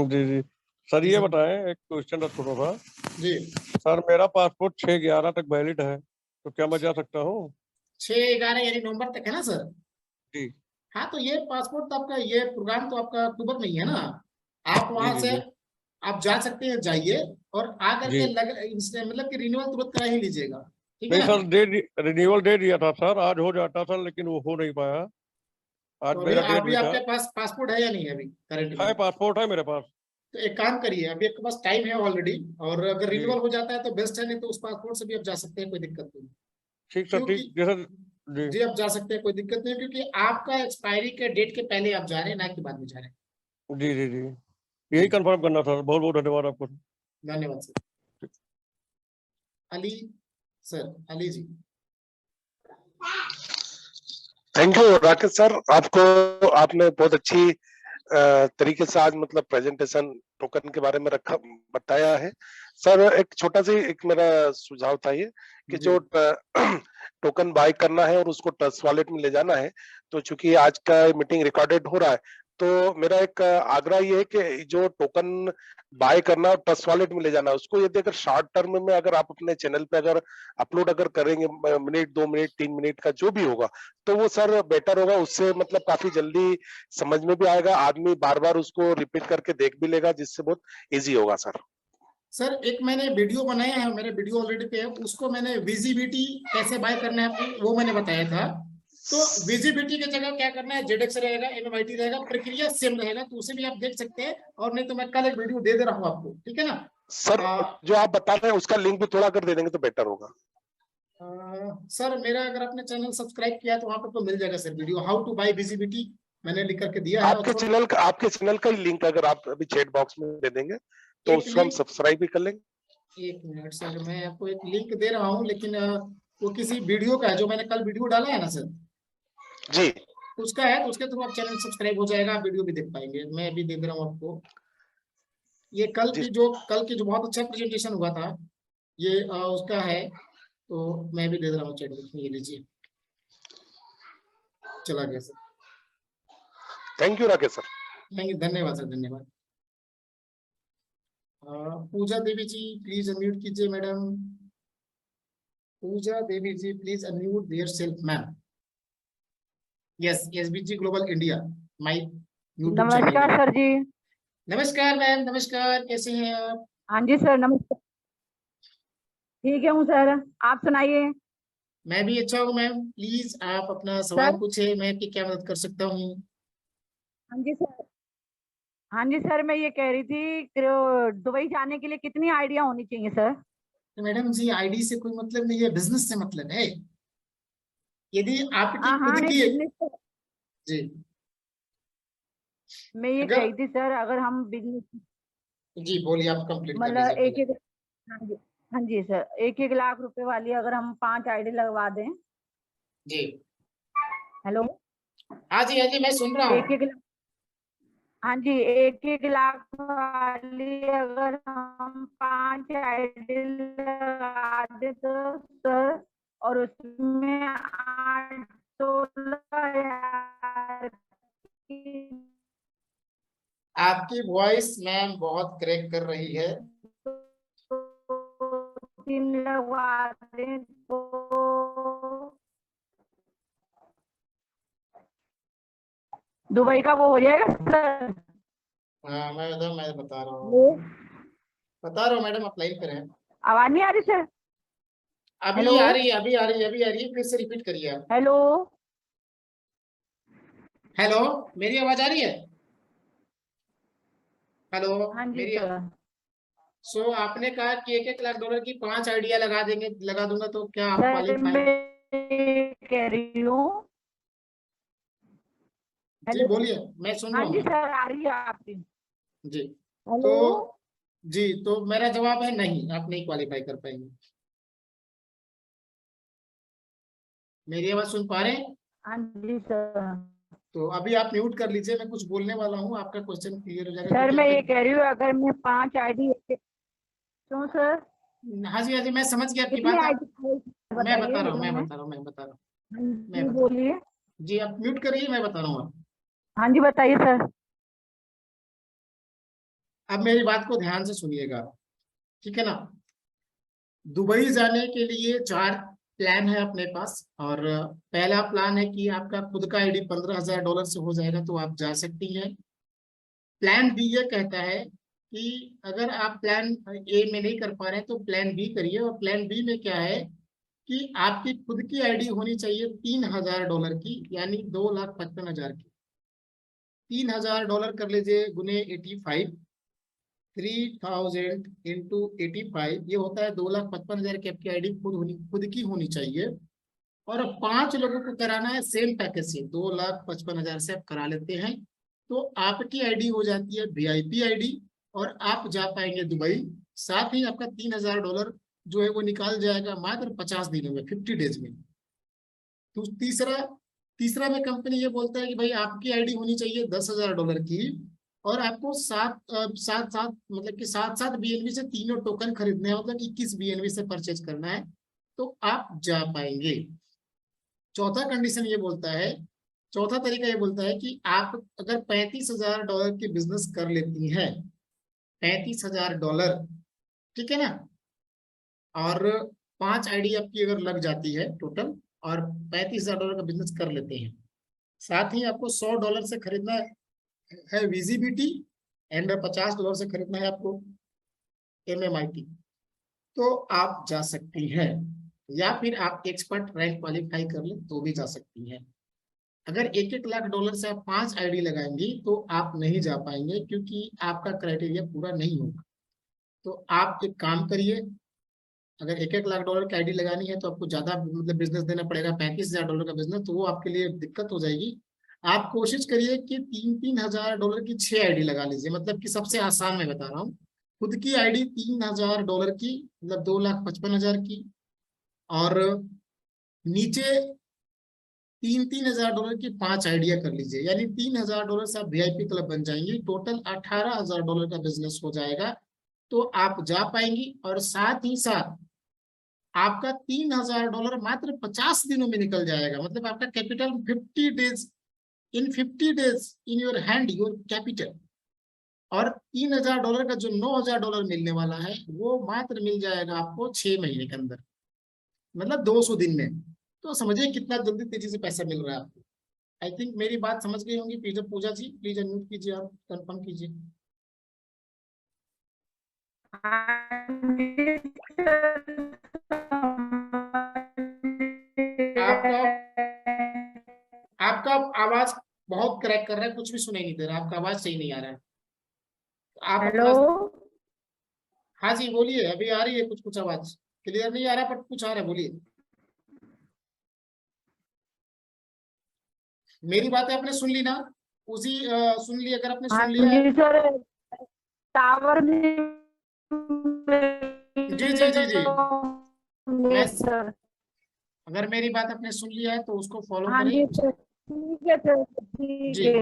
जी जी। सर जी ये सर। बताएं, एक क्वेश्चन था छोटा सा। जी, सर मेरा पासपोर्ट 6/11 तक वैलिड है, तो क्या मैं जा सकता हूँ? 6/11 यानी नवंबर तक है ना सर? जी हाँ, तो ये पासपोर्ट तो आपका, ये प्रोग्राम तो आपका अक्टूबर में ही है ना। आप जी वहां जी से जी आप जा सकते हैं, जाइए, और आकर के जी। मतलब कि रिन्यूअल तुरंत करा ही लीजिएगा। ठीक है नहीं ना? सर, रिन्यूअल दे दिया था सर, आज हो जाता सर, लेकिन वो हो नहीं पाया। आज तो अभी मेरा डेट अभी भी था। आपके पास पासपोर्ट है या नहीं है अभी करंट में? है, पासपोर्ट है मेरे पास। तो एक काम करिए, अभी आपके पास टाइम है ऑलरेडी, और अगर जी रिन्यूअल हो जाता है तो बेस्ट है, नहीं तो उस पासपोर्ट से भी आप जा सकते हैं, कोई दिक्कत नहीं। ठीक सर, क्योंकि ठीक जैसे। जी जी, आप जा सकते हैं, कोई दिक्कत नहीं, क्योंकि आपका एक्सपायरी के डेट के पहले आप जा रहे हैं, ना कि बाद में जा रहे हैं। जी जी जी, जी, यही कंफर्म करना सर, बहुत बहुत धन्यवाद आपको। धन्यवाद sir. Ali sir, Ali ji. Thank you Rakesh sir, आपने बहुत अच्छी तरीके से आज मतलब प्रेजेंटेशन टोकन के बारे में बताया है। सर एक छोटा सा एक मेरा सुझाव था ये कि जो टोकन बाय करना है और उसको ट्रस्ट वॉलेट में ले जाना है, तो चूंकि आज का मीटिंग रिकॉर्डेड हो रहा है, तो मेरा एक आग्रह ये है कि जो टोकन बाय करना और ट्रस्ट वॉलेट में ले जाना है, उसको यदि अगर शॉर्ट टर्म में अगर आप अपने चैनल पे अगर अपलोड करेंगे, मिनट 2 मिनट 3 मिनट का जो भी होगा, तो वो सर बेटर होगा। उससे मतलब काफी जल्दी समझ में भी आएगा, आदमी बार बार उसको रिपीट करके देख भी लेगा, जिससे बहुत इजी होगा सर। सर एक मैंने वीडियो बनाया है, मेरे वीडियो ऑलरेडी पे है, उसको मैंने विजिबिलिटी कैसे बाय करना है आपको वो मैंने बताया था। तो विजिबिलिटी की जगह क्या करना है, जेडेक्स रहेगा, एमएमआईटी रहेगा, प्रक्रिया सेम रहेगा, तो उसे भी आप देख सकते हैं, और नहीं तो मैं कल एक वीडियो दे रहा हूँ आपको, ठीक है ना? सर जो आप बता रहे हैं उसका लिंक भी थोड़ा कर दे देंगे तो बेटर होगा। सर मेरा अगर आपने चैनल सब्सक्राइब किया तो वहां पर तो मिल जाएगा sir video, how to buy visibility मैंने लिख करके दिया है। आपके चैनल का ही लिंक अगर आप अभी चैट बॉक्स में दे देंगे तो उसको हम सब्सक्राइब भी कर लेंगे। एक मिनट सर, मैं आपको एक लिंक दे रहा हूँ, लेकिन वो किसी वीडियो का है, जो मैंने कल वीडियो डाला है ना सर जी, उसका है, तो उसके थ्रू आप चैनल सब्सक्राइब हो जाएगा, आप वीडियो भी देख पाएंगे। मैं अभी दे रहा हूँ आपको, ये कल की जो बहुत अच्छा प्रेजेंटेशन हुआ था, ये उसका है, तो मैं भी दे रहा हूँ चैट में, ये लीजिए, चला गया sir. Thank you Rakesh sir. Thank you, धन्यवाद सर, धन्यवाद। पूजा देवी जी प्लीज अनम्यूट कीजिए madam, Puja Devi ji please unmute their self ma'am. Yes, SBG global India my YouTube channel. नमस्कार सर जी। नमस्कार मैम, नमस्कार, कैसे हैं आप? हाँ जी सर, नमस्कार। ठीक है हूँ सर, आप सुनाइए। मैं भी अच्छा हूँ मैम, प्लीज आप अपना सवाल सर पूछे, मैं आपकी क्या मदद कर सकता हूँ? हाँ जी सर, हाँ जी सर, मैं ये कह रही थी कि दुबई जाने के लिए कितनी आइडिया होनी चाहिए सर? तो मैडम जी आईडी से कोई मतलब नहीं है, बिजनेस से मतलब है। यदि आपकी हाँ खुद हाँ, नहीं की, बिजनेस। जी मैं ये कह अगर, रही थी सर, अगर हम बिजनेस जी बोलिए, आप कंप्लीट कर लीजिए मतलब एक पहले। एक, हाँ जी, हाँ जी सर, 1-1 लाख रुपए वाली अगर हम 5 आईडी लगवा दें। जी हेलो। हाँ जी, हाँ जी मैं सुन रहा एक हूँ। एक हाँ जी, 1-1 लाख वाली अगर हम 5 आईडी लगा दें तो सर, और उसमें 8-16 हजार की आपकी वॉइस मैम बहुत क्रैक कर रही है। तीन लगवा दें तो दुबई का वो हो जाएगा सर। हाँ मैं बता रहा वो हूँ, बता रहा हूँ मैडम, अप्लाई करें। आवाज नहीं आ रही सर? अभी हेलो। आ रही है, अभी आ रही है, अभी आ रही है, फिर से रिपीट करिए आप। हेलो। हेलो, मेरी आवाज आ रही है? हेलो, हाँ जी मेरी, सर। सो आपने कहा कि 1-1 लाख डॉलर की 5 आइडिया लगा देंगे, लगा दूंगा तो क्या आप सर क्वालिफाई? मैं कह रही हूँ। जी हेलो। बोलिए, मैं सुन हाँ रहा हूँ जी मैम। सर, आ रही है आपकी। जी तो, हेलो। जी तो मेरा जवाब है नहीं, आप नहीं क्वालिफाई कर पाएंगे। मेरी आवाज सुन पा रहे हैं? हाँ जी सर। तो अभी आप म्यूट कर लीजिए, मैं कुछ बोलने वाला हूँ, आपका क्वेश्चन क्लियर हो जाएगा, सर क्योंकि मैं आपके, ये कह रही हूँ, अगर मैं 5 आईडी, क्यों सर? हाँ जी, हाँ जी मैं समझ गया आपकी कितनी बात। आप, आईडी मैं बताइए बता रहा हूँ, हेलो मैं में? बता रहा हूँ, मैं बता रहा हूँ, हाँ मैं जी बता, बोलिए। जी आप म्यूट करिए, मैं बता रहा हूँ। हाँ जी बताइए सर। अब मेरी बात को ध्यान से सुनिएगा, ठीक है ना। दुबई जाने के लिए 4 प्लान है अपने पास, और पहला प्लान है कि आपका खुद का आईडी $15,000 से हो जाएगा तो आप जा सकती हैं। प्लान बी ये कहता है कि अगर आप प्लान ए में नहीं कर पा रहे हैं तो प्लान बी करिए, और प्लान बी में क्या है कि आपकी खुद की आईडी होनी चाहिए $3,000 की, यानी 2,55,000 की। $3,000 कर लीजिए गुने 85, 3,000 इंटू 85, ये होता है 2,55,000 की आपकी आईडी खुद की होनी चाहिए। और अब 5 लोगों को कराना है सेम पैकेज से, 2,55,000 से आप करा लेते हैं तो आपकी आईडी हो जाती है VIP आईडी, और आप जा पाएंगे दुबई। साथ ही आपका $3,000 जो है वो निकाल जाएगा मात्र 50 दिनों में, 50 डेज में। तो तीसरा तीसरा में कंपनी ये बोलता है कि भाई आपकी आईडी होनी चाहिए $10,000 की, और आपको सात सात मतलब कि 7-7 BNB से तीनों टोकन खरीदने हैं, मतलब 21 BNB से परचेज करना है तो आप जा पाएंगे। चौथा कंडीशन ये बोलता है, चौथा तरीका ये बोलता है कि आप अगर $35,000 की बिजनेस कर लेती हैं, $35,000, ठीक है ना, और 5 आईडी आपकी अगर लग जाती है टोटल, और $35,000 का बिजनेस कर लेते हैं, साथ ही आपको $100 से खरीदना है विजिबिलिटी, एंड $50 से खरीदना है आपको MMIT, तो आप जा सकती हैं। या फिर आप एक्सपर्ट रैंक क्वालिफाई कर ले तो भी जा सकती हैं। अगर $1-1 लाख से आप 5 आईडी लगाएंगी तो आप नहीं जा पाएंगे, क्योंकि आपका क्राइटेरिया पूरा नहीं होगा। तो आप एक काम करिए, अगर $1-1 लाख की आईडी लगानी है तो आपको ज्यादा मतलब बिजनेस देना पड़ेगा, $35,000 का बिजनेस, तो वो आपके लिए दिक्कत हो जाएगी। आप कोशिश करिए कि $3-3 हजार की 6 आईडी लगा लीजिए, मतलब कि सबसे आसान मैं बता रहा हूँ। खुद की आईडी $3,000 की, मतलब 2,55,000 की, और नीचे $3-3 हजार की 5 आइडिया कर लीजिए, यानी $3,000 से आप VIP क्लब बन जाएंगे, टोटल $18,000 का बिजनेस हो जाएगा तो आप जा पाएंगी। और साथ ही साथ आपका $3,000 मात्र 50 दिनों में निकल जाएगा, मतलब आपका capital 50 days, in 50 days in your hand your capital. और $3,000 का जो $9,000 मिलने वाला है वो मात्र मिल जाएगा आपको 6 महीने के अंदर, मतलब 200 दिन में। तो समझिए कितना जल्दी तेजी से पैसा मिल रहा है आपको। आई थिंक मेरी बात समझ गई होंगी। Please Pooja ji, please unmute कीजिए, आप कंफर्म कीजिए। आपका आपका आवाज बहुत क्रैक कर रहा है, कुछ भी सुनाई नहीं दे रहा, आपका आवाज सही नहीं आ रहा है। आप हेलो। हाँ जी बोलिए, अभी आ रही है कुछ कुछ आवाज, क्लियर नहीं आ रहा पर कुछ आ रहा है, बोलिए। मेरी बातें आपने सुन ली ना? सुन ली, अगर आपने हाँ सुन लिया है। जी सर, टावर जी जी जी जी। मैं सर। अगर मेरी बात आपने सुन लिया है तो उसको फॉलो हाँ करें। जी सर, ठीक है सर, ठीक जी, है।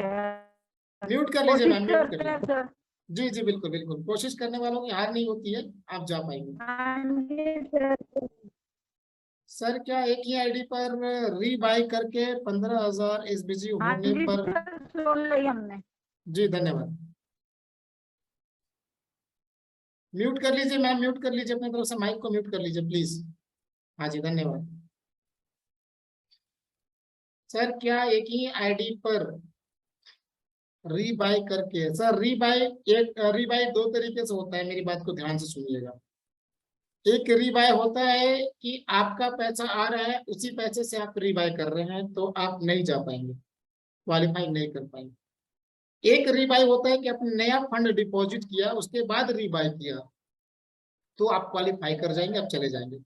म्यूट कर लीजिए कोशिश मैम, म्यूट कर करते हैं लीजिए। सर। जी जी बिल्कुल बिल्कुल, कोशिश करने वालों की हार नहीं होती है, आप जा पाएंगे। हाँ जी सर। सर क्या एक ही आईडी पर रीबाई करके 15,000 एसबीजी हाँ होने जी पर? सर, सुन ली हमने। जी धन्यवाद। म्यूट कर लीजिए मैम, म्यूट कर लीजिए अपनी तरफ से, माइक को म्यूट कर लीजिए प्लीज। हाँ जी धन्यवाद। सर क्या एक ही आईडी पर रीबाई करके, सर रीबाई दो तरीके से होता है, मेरी बात को ध्यान से सुनिएगा। एक रीबाय होता है कि आपका पैसा आ रहा है, उसी पैसे से आप रीबाय कर रहे हैं, तो आप नहीं जा पाएंगे, क्वालिफाई नहीं कर पाएंगे। एक रीबाय होता है कि आपने नया फंड डिपॉजिट किया, उसके बाद रीबाय किया, तो आप क्वालिफाई कर जाएंगे, आप चले जाएंगे।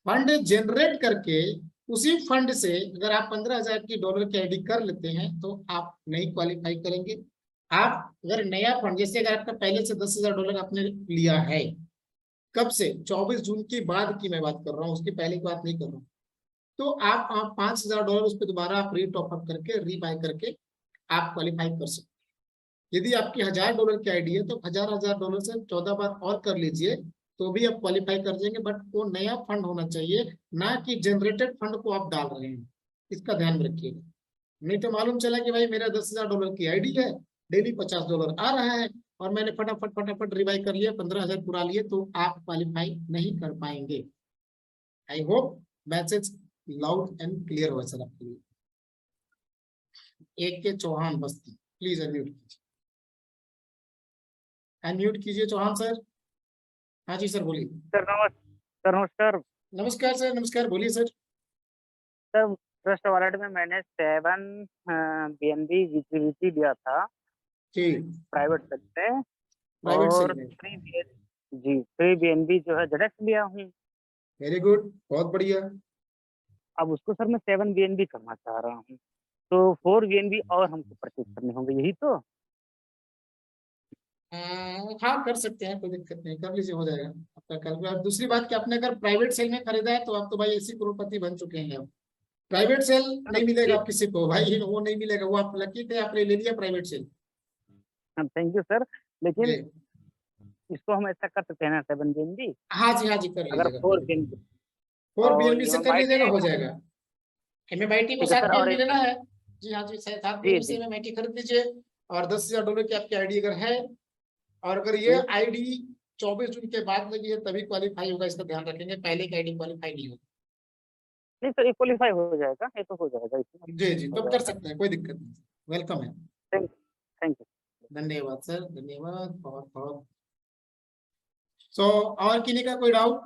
फंड जनरेट करके उसी फंड से अगर आप 15,000 की डॉलर की आईडी कर लेते हैं तो आप नहीं क्वालिफाई करेंगे। आप अगर नया फंड, जैसे अगर आपका पहले से 10,000 डॉलर आपने लिया है, कब से? 24 जून के बाद की मैं बात कर रहा हूँ, उसकी पहले की बात नहीं कर रहा हूँ। तो आप 5,000 डॉलर उस पर दोबारा आप री टॉपअप करके रीबाय करके आप क्वालिफाई कर सकते। यदि आपकी 1,000 डॉलर की आईडी है तो 1,000 डॉलर से 14 बार और कर लीजिए, तो भी आप क्वालिफाई कर जाएंगे। बट वो नया फंड होना चाहिए, ना कि जनरेटेड फंड को आप डाल रहे हैं, इसका ध्यान रखिएगा। नहीं तो मालूम चला कि भाई मेरा 10,000 डॉलर की आईडी है, डेली 50 डॉलर आ रहा है और मैंने फटाफट फटाफट रिवाइव कर लिया, 15,000 पुरा लिए, तो आप क्वालिफाई नहीं कर पाएंगे। I hope message loud and clear हो सर आपके लिए। एक के चौहान बस्ती, प्लीज अनम्यूट कीजिए, अनम्यूट कीजिए चौहान सर। हाँ जी सर बोलिए। सर नमस्कार। नमस्कार सर, नमस्कार, बोलिए सर। सर ट्रस्ट वॉलेट में मैंने 7 BNB वीकली लिया था ठीक, प्राइवेट से, प्राइवेट और से। 3 BNB जो है जेडेक्स लिया हूँ। वेरी गुड, बहुत बढ़िया। अब उसको सर मैं 7 BNB करना चाह रहा हूँ, तो 4 BNB और हमको परचेज करने होंगे, यही तो? हाँ कर सकते हैं, कोई दिक्कत नहीं, कर लीजिए, हो जाएगा आपका कल। दूसरी बात कि आपने अगर प्राइवेट सेल में खरीदा है तो आप तो भाई ऐसी करोड़पति बन चुके हैं। अब प्राइवेट सेल नहीं मिलेगा आप किसी को भाई, वो नहीं मिलेगा, वो आप लकी थे, आपने ले लिया private sale. Thank you sir, लेकिन इसको हम ऐसा कर सकते हैं ना 7 BNB? हाँ जी, हाँ जी, कर अगर लीजिएगा। 4 BNB 4 और BNB से कर लीजिएगा, हो जाएगा। MMIT को ठीक है 7 सर। और BNB लेना है। जी हाँ जी, 7 BNB से MMIT खरीद लीजिए, और 10,000 डॉलर की आपकी आईडी अगर है, और अगर ये आईडी 24 जून के बाद लगी है तभी क्वालिफाई होगा, इसका ध्यान रखेंगे, पहले की आईडी क्वालिफाई नहीं होगी। नहीं सर, ये क्वालिफाई हो जाएगा, ये तो हो जाएगा इसमें। जी जी, तब कर सकते हैं, कोई दिक्कत नहीं, वेलकम है। Thank you. धन्यवाद सर, धन्यवाद बहुत बहुत। सो और किन्हीं का कोई डाउट,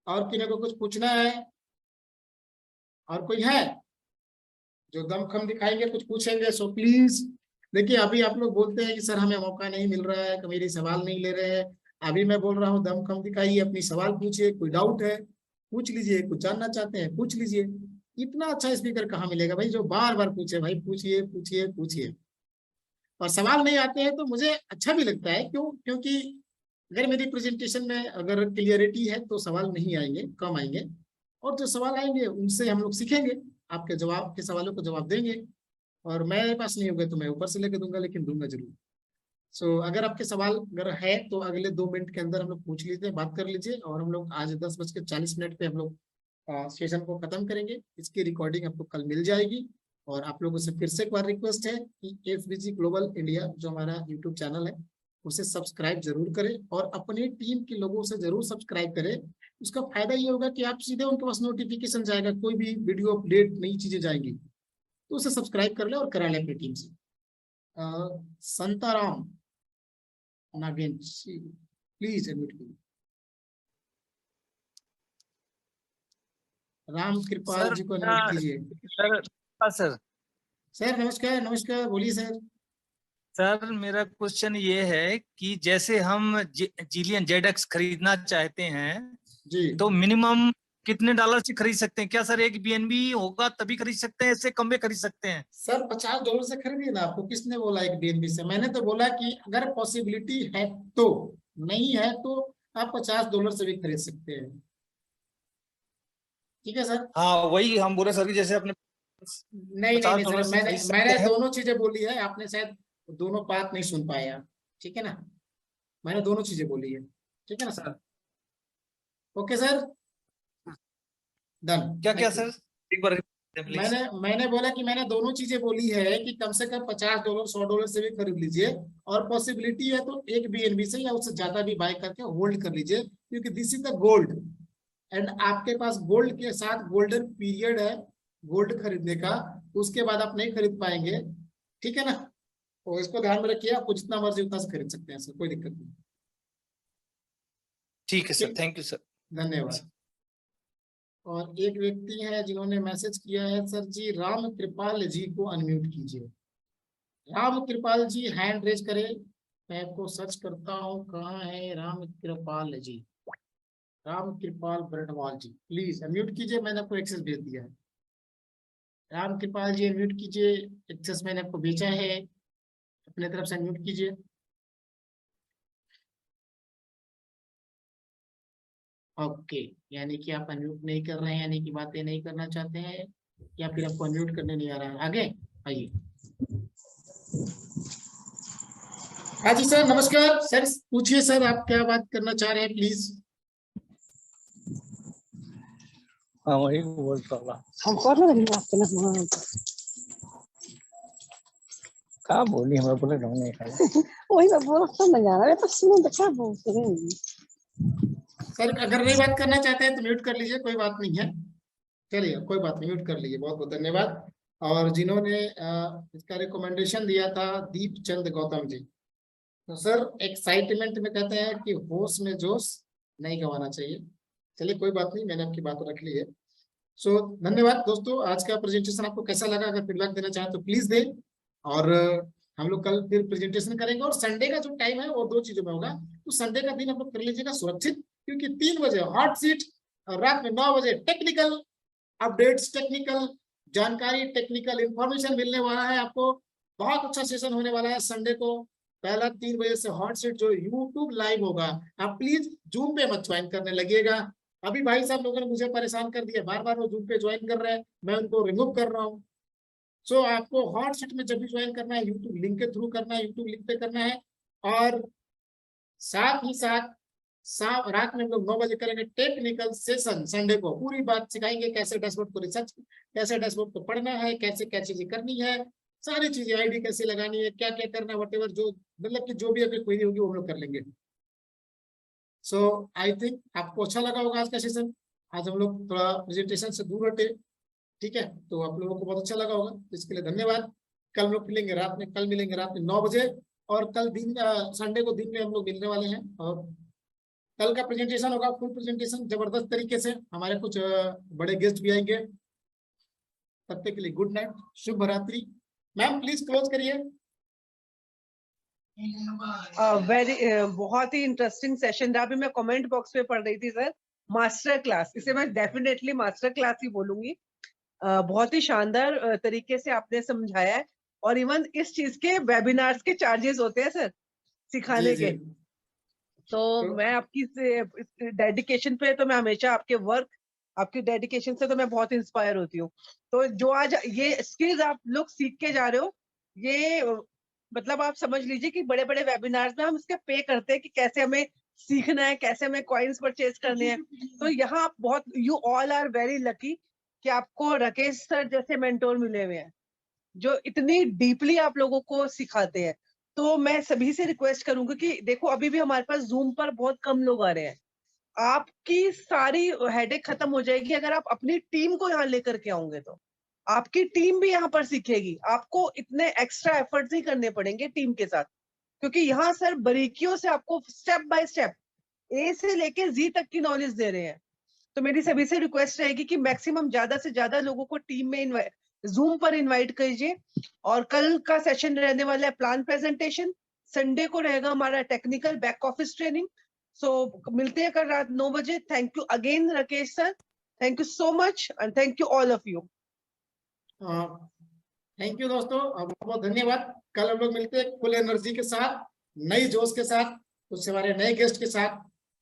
और किन्हीं को कुछ पूछना है? और कोई है जो दमखम दिखाएंगे, कुछ पूछेंगे? So please. देखिए अभी आप लोग बोलते हैं कि सर हमें मौका नहीं मिल रहा है, मेरी सवाल नहीं ले रहे हैं। अभी मैं बोल रहा हूँ दमखम दिखाइए, अपनी सवाल पूछिए, कोई डाउट है पूछ लीजिए, कुछ जानना चाहते हैं पूछ लीजिए। इतना अच्छा स्पीकर कहाँ मिलेगा भाई जो बार बार पूछे, भाई पूछिए पूछिए पूछिए। और सवाल नहीं आते हैं तो मुझे अच्छा भी लगता है, क्योंकि अगर मेरी प्रेजेंटेशन में अगर क्लियरिटी है तो सवाल नहीं आएंगे, कम आएंगे, और जो सवाल आएंगे उनसे हम लोग सीखेंगे, आपके जवाब के सवालों को जवाब देंगे। और मेरे पास नहीं होगा तो मैं ऊपर से लेके दूंगा, लेकिन दूंगा जरूर। सो अगर आपके सवाल अगर है तो अगले 2 मिनट के अंदर हम लोग पूछ लीजिए, बात कर लीजिए, और हम लोग आज 10:40 पे हम लोग सेशन को खत्म करेंगे। इसकी रिकॉर्डिंग आपको कल मिल जाएगी। और आप लोगों से फिर से एक बार रिक्वेस्ट है कि FBG ग्लोबल इंडिया जो हमारा यूट्यूब चैनल है उसे सब्सक्राइब जरूर करें, और अपनी टीम के लोगों से जरूर सब्सक्राइब करें। उसका फायदा ये होगा कि आप सीधे उनके पास नोटिफिकेशन जाएगा, कोई भी वीडियो अपडेट नई चीजें जाएंगी तो उसे सब्सक्राइब कर ले और करा ले अपनी टीम से। संताराम नागेन प्लीज एडमिट कीजिए। राम कृपाल जी को एडमिट कीजिए। सर सर नमस्कार, नमस्कार, बोलिए सर। सर मेरा क्वेश्चन ये है कि जैसे हम जिलियन जेडएक्स खरीदना चाहते हैं जी तो मिनिमम कितने डॉलर से खरीद सकते हैं? क्या सर एक बीएनबी होगा तभी खरीद सकते हैं, इससे कम में खरीद सकते हैं? सर, $50 से खरीदिए ना। आपको किसने बोला एक बीएनबी से? मैंने तो बोला कि अगर पॉसिबिलिटी है तो, नहीं है तो आप $50 से भी खरीद सकते हैं। ठीक है सर? हाँ वही हम बोले सर कि जैसे अपने नहीं नहीं नहीं $50 सर, से मैंने खरीद सकते मैंने हैं। दोनों चीजें बोली है, आपने शायद दोनों बात नहीं सुन पाया। ठीक है ना, मैंने दोनों चीजें बोली है। ठीक है ना सर? Okay sir, done. क्या क्या सर एक बार प्लीज। मैंने बोला कि मैंने दोनों चीजें बोली है कि कम से कम $50 $100 से भी खरीद लीजिए, और पॉसिबिलिटी है तो एक बीएनबी से या उससे ज्यादा भी बाय करके होल्ड कर लीजिए, क्योंकि this is the gold and आपके पास गोल्ड के साथ गोल्डन पीरियड है गोल्ड खरीदने का, उसके बाद आप नहीं खरीद पाएंगे। ठीक है ना, तो इसको ध्यान में रखिए, आपको जितना मर्जी उतना से खरीद सकते हैं सर, कोई दिक्कत नहीं। ठीक है सर, थैंक यू सर, धन्यवाद। और एक व्यक्ति है जिन्होंने मैसेज किया है, सर जी राम कृपाल जी को अनम्यूट कीजिए। राम कृपाल जी हैंड रेज करें, मैं आपको सर्च करता हूँ कहाँ है राम कृपाल जी। राम कृपाल बरडवाल जी प्लीज अनम्यूट कीजिए, मैंने आपको एक्सेस भेज दिया है। राम कृपाल जी अनम्यूट कीजिए, एक्सेस मैंने आपको भेजा है, अपने तरफ से अनम्यूट कीजिए। ओके, यानी कि आप अनम्यूट नहीं कर रहे हैं, यानी कि बातें नहीं करना चाहते हैं, या फिर आपको अनम्यूट करने नहीं आ रहा है। आगे आइए। हाँ जी सर, नमस्कार सर, पूछिए सर, आप क्या बात करना चाह रहे हैं प्लीज। हाँ वही बोल रहा हम कर रहे हैं आपके ना क्या बोली हमें बोले नहीं वही मैं बोल रहा ना जाना है, तो सुनो तो क्या बोलते हैं सर, अगर नहीं बात करना चाहते हैं तो म्यूट कर लीजिए, कोई बात नहीं है। चलिए कोई बात नहीं, म्यूट कर लीजिए, बहुत बहुत धन्यवाद। और जिन्होंने इसका रिकमेंडेशन दिया था दीप चंद गौतम जी, तो सर एक्साइटमेंट में कहते हैं कि होश में जोश नहीं गंवाना चाहिए। चलिए कोई बात नहीं, मैंने आपकी बात रख ली है। सो धन्यवाद दोस्तों, आज का प्रेजेंटेशन आपको कैसा लगा? अगर फीडबैक देना चाहें तो प्लीज दें, और हम लोग कल फिर प्रेजेंटेशन करेंगे। और संडे का जो टाइम है वो 2 चीजों में होगा, तो संडे का दिन आप लोग कर लीजिएगा सुरक्षित, क्योंकि 3 बजे हॉट सीट और रात में 9 बजे टेक्निकल अपडेट्स, टेक्निकल जानकारी, टेक्निकल इंफॉर्मेशन मिलने वाला है आपको। बहुत अच्छा सेशन होने वाला है संडे को, पहला 3 बजे से हॉट सीट जो यूट्यूब लाइव होगा। आप प्लीज जूम पे मत ज्वाइन करने लगिएगा। अभी भाई साहब लोगों ने मुझे परेशान कर दिया, बार बार वो जूम पे ज्वाइन कर रहे हैं, मैं उनको रिमूव कर रहा हूँ। सो आपको हॉट सीट में जब भी ज्वाइन करना है यूट्यूब लिंक के थ्रू करना है, यूट्यूब लिंक पे करना है। और साथ ही साथ रात में हम लोग 9 बजे करेंगे टेक्निकल सेशन। संडे को पूरी बात सिखाएंगे, कैसे डैशबोर्ड को रिसर्च, कैसे डैशबोर्ड को पढ़ना है, कैसे क्या चीजें करनी है, सारी चीजें, आईडी कैसे लगानी है, क्या क्या करना है, वटेवर जो मतलब कि जो भी अगर क्वेरी होगी वो हम लोग कर लेंगे। सो आई थिंक आपको अच्छा लगा होगा आज का सेशन। आज हम लोग थोड़ा प्रेजेंटेशन से दूर हटे, ठीक है, तो आप लोगों को बहुत अच्छा लगा होगा, तो इसके लिए धन्यवाद। कल हम लोग मिलेंगे रात में, कल मिलेंगे रात में 9 बजे, और कल दिन संडे को दिन में हम लोग मिलने वाले हैं। और कल का प्रेजेंटेशन होगा फुल प्रेजेंटेशन जबरदस्त तरीके से, हमारे कुछ बड़े गेस्ट भी आएंगे। तब तक के लिए गुड नाइट, शुभ रात्रि। मैम प्लीज क्लोज करिए। बहुत ही इंटरेस्टिंग सेशन रहा। अभी मैं कमेंट बॉक्स में पढ़ रही थी सर, मास्टर क्लास, इसे मैं डेफिनेटली मास्टर क्लास ही बोलूंगी। बहुत ही शानदार तरीके से आपने समझाया है, और इवन इस चीज के वेबिनार्स के चार्जेस होते हैं सर सिखाने के। तो मैं आपकी डेडिकेशन पे, तो मैं हमेशा आपके वर्क, आपकी डेडिकेशन से तो मैं बहुत इंस्पायर होती हूँ। तो जो आज ये स्किल्स आप लोग सीख के जा रहे हो, ये मतलब आप समझ लीजिए कि बड़े बड़े वेबिनार्स में हम इसके पे करते हैं कि कैसे हमें सीखना है, कैसे हमें कॉइन्स परचेज करने हैं। तो यहाँ आप बहुत, you all are very lucky कि आपको राकेश सर जैसे मेंटोर मिले हुए हैं जो इतनी डीपली आप लोगों को सिखाते हैं। तो मैं सभी से रिक्वेस्ट करूंगी कि देखो अभी भी हमारे पास जूम पर बहुत कम लोग आ रहे हैं, आपकी सारी हेडेक खत्म हो जाएगी अगर आप अपनी टीम को यहाँ लेकर के आओगे। तो आपकी टीम भी यहाँ पर सीखेगी, आपको इतने एक्स्ट्रा एफर्ट्स नहीं करने पड़ेंगे टीम के साथ, क्योंकि यहाँ सर बारीकियों से आपको स्टेप बाय स्टेप ए से लेके जी तक की नॉलेज दे रहे हैं। तो मेरी सभी से रिक्वेस्ट रहेगी कि मैक्सिमम ज्यादा से ज्यादा लोगों को टीम में जूम पर इनवाइट कीजिए। और कल का सेशन रहने वाला है प्लान प्रेजेंटेशन, संडे को रहेगा हमारा टेक्निकल बैक ऑफिस ट्रेनिंग। सो मिलते हैं कल रात 9 बजे। Thank you again Rakesh sir, thank you so much and thank you all of you. Thank you दोस्तों, बहुत बहुत धन्यवाद। कल हम लोग मिलते हैं फुल एनर्जी के साथ, नई जोश के साथ, कुछ हमारे नए गेस्ट के साथ।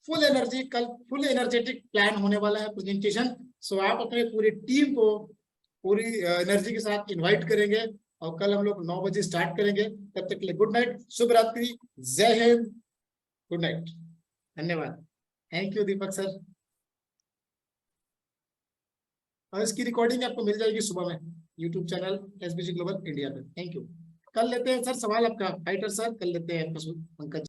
फुल एनर्जी, कल फुल एनर्जेटिक प्लान होने वाला है प्रेजेंटेशन। सो आप अपने पूरी टीम को पूरी एनर्जी के साथ इनवाइट करेंगे और कल हम लोग 9 बजे स्टार्ट करेंगे। तब तक के लिए गुड नाइट, शुभ रात्रि, जय हिंद, गुड नाइट, धन्यवाद। Thank you Deepak sir. और इसकी रिकॉर्डिंग आपको मिल जाएगी सुबह में YouTube channel SBG global India पे। Thank you. कल लेते हैं सर सवाल आपका, फाइटर सर, कल लेते हैं पंकज।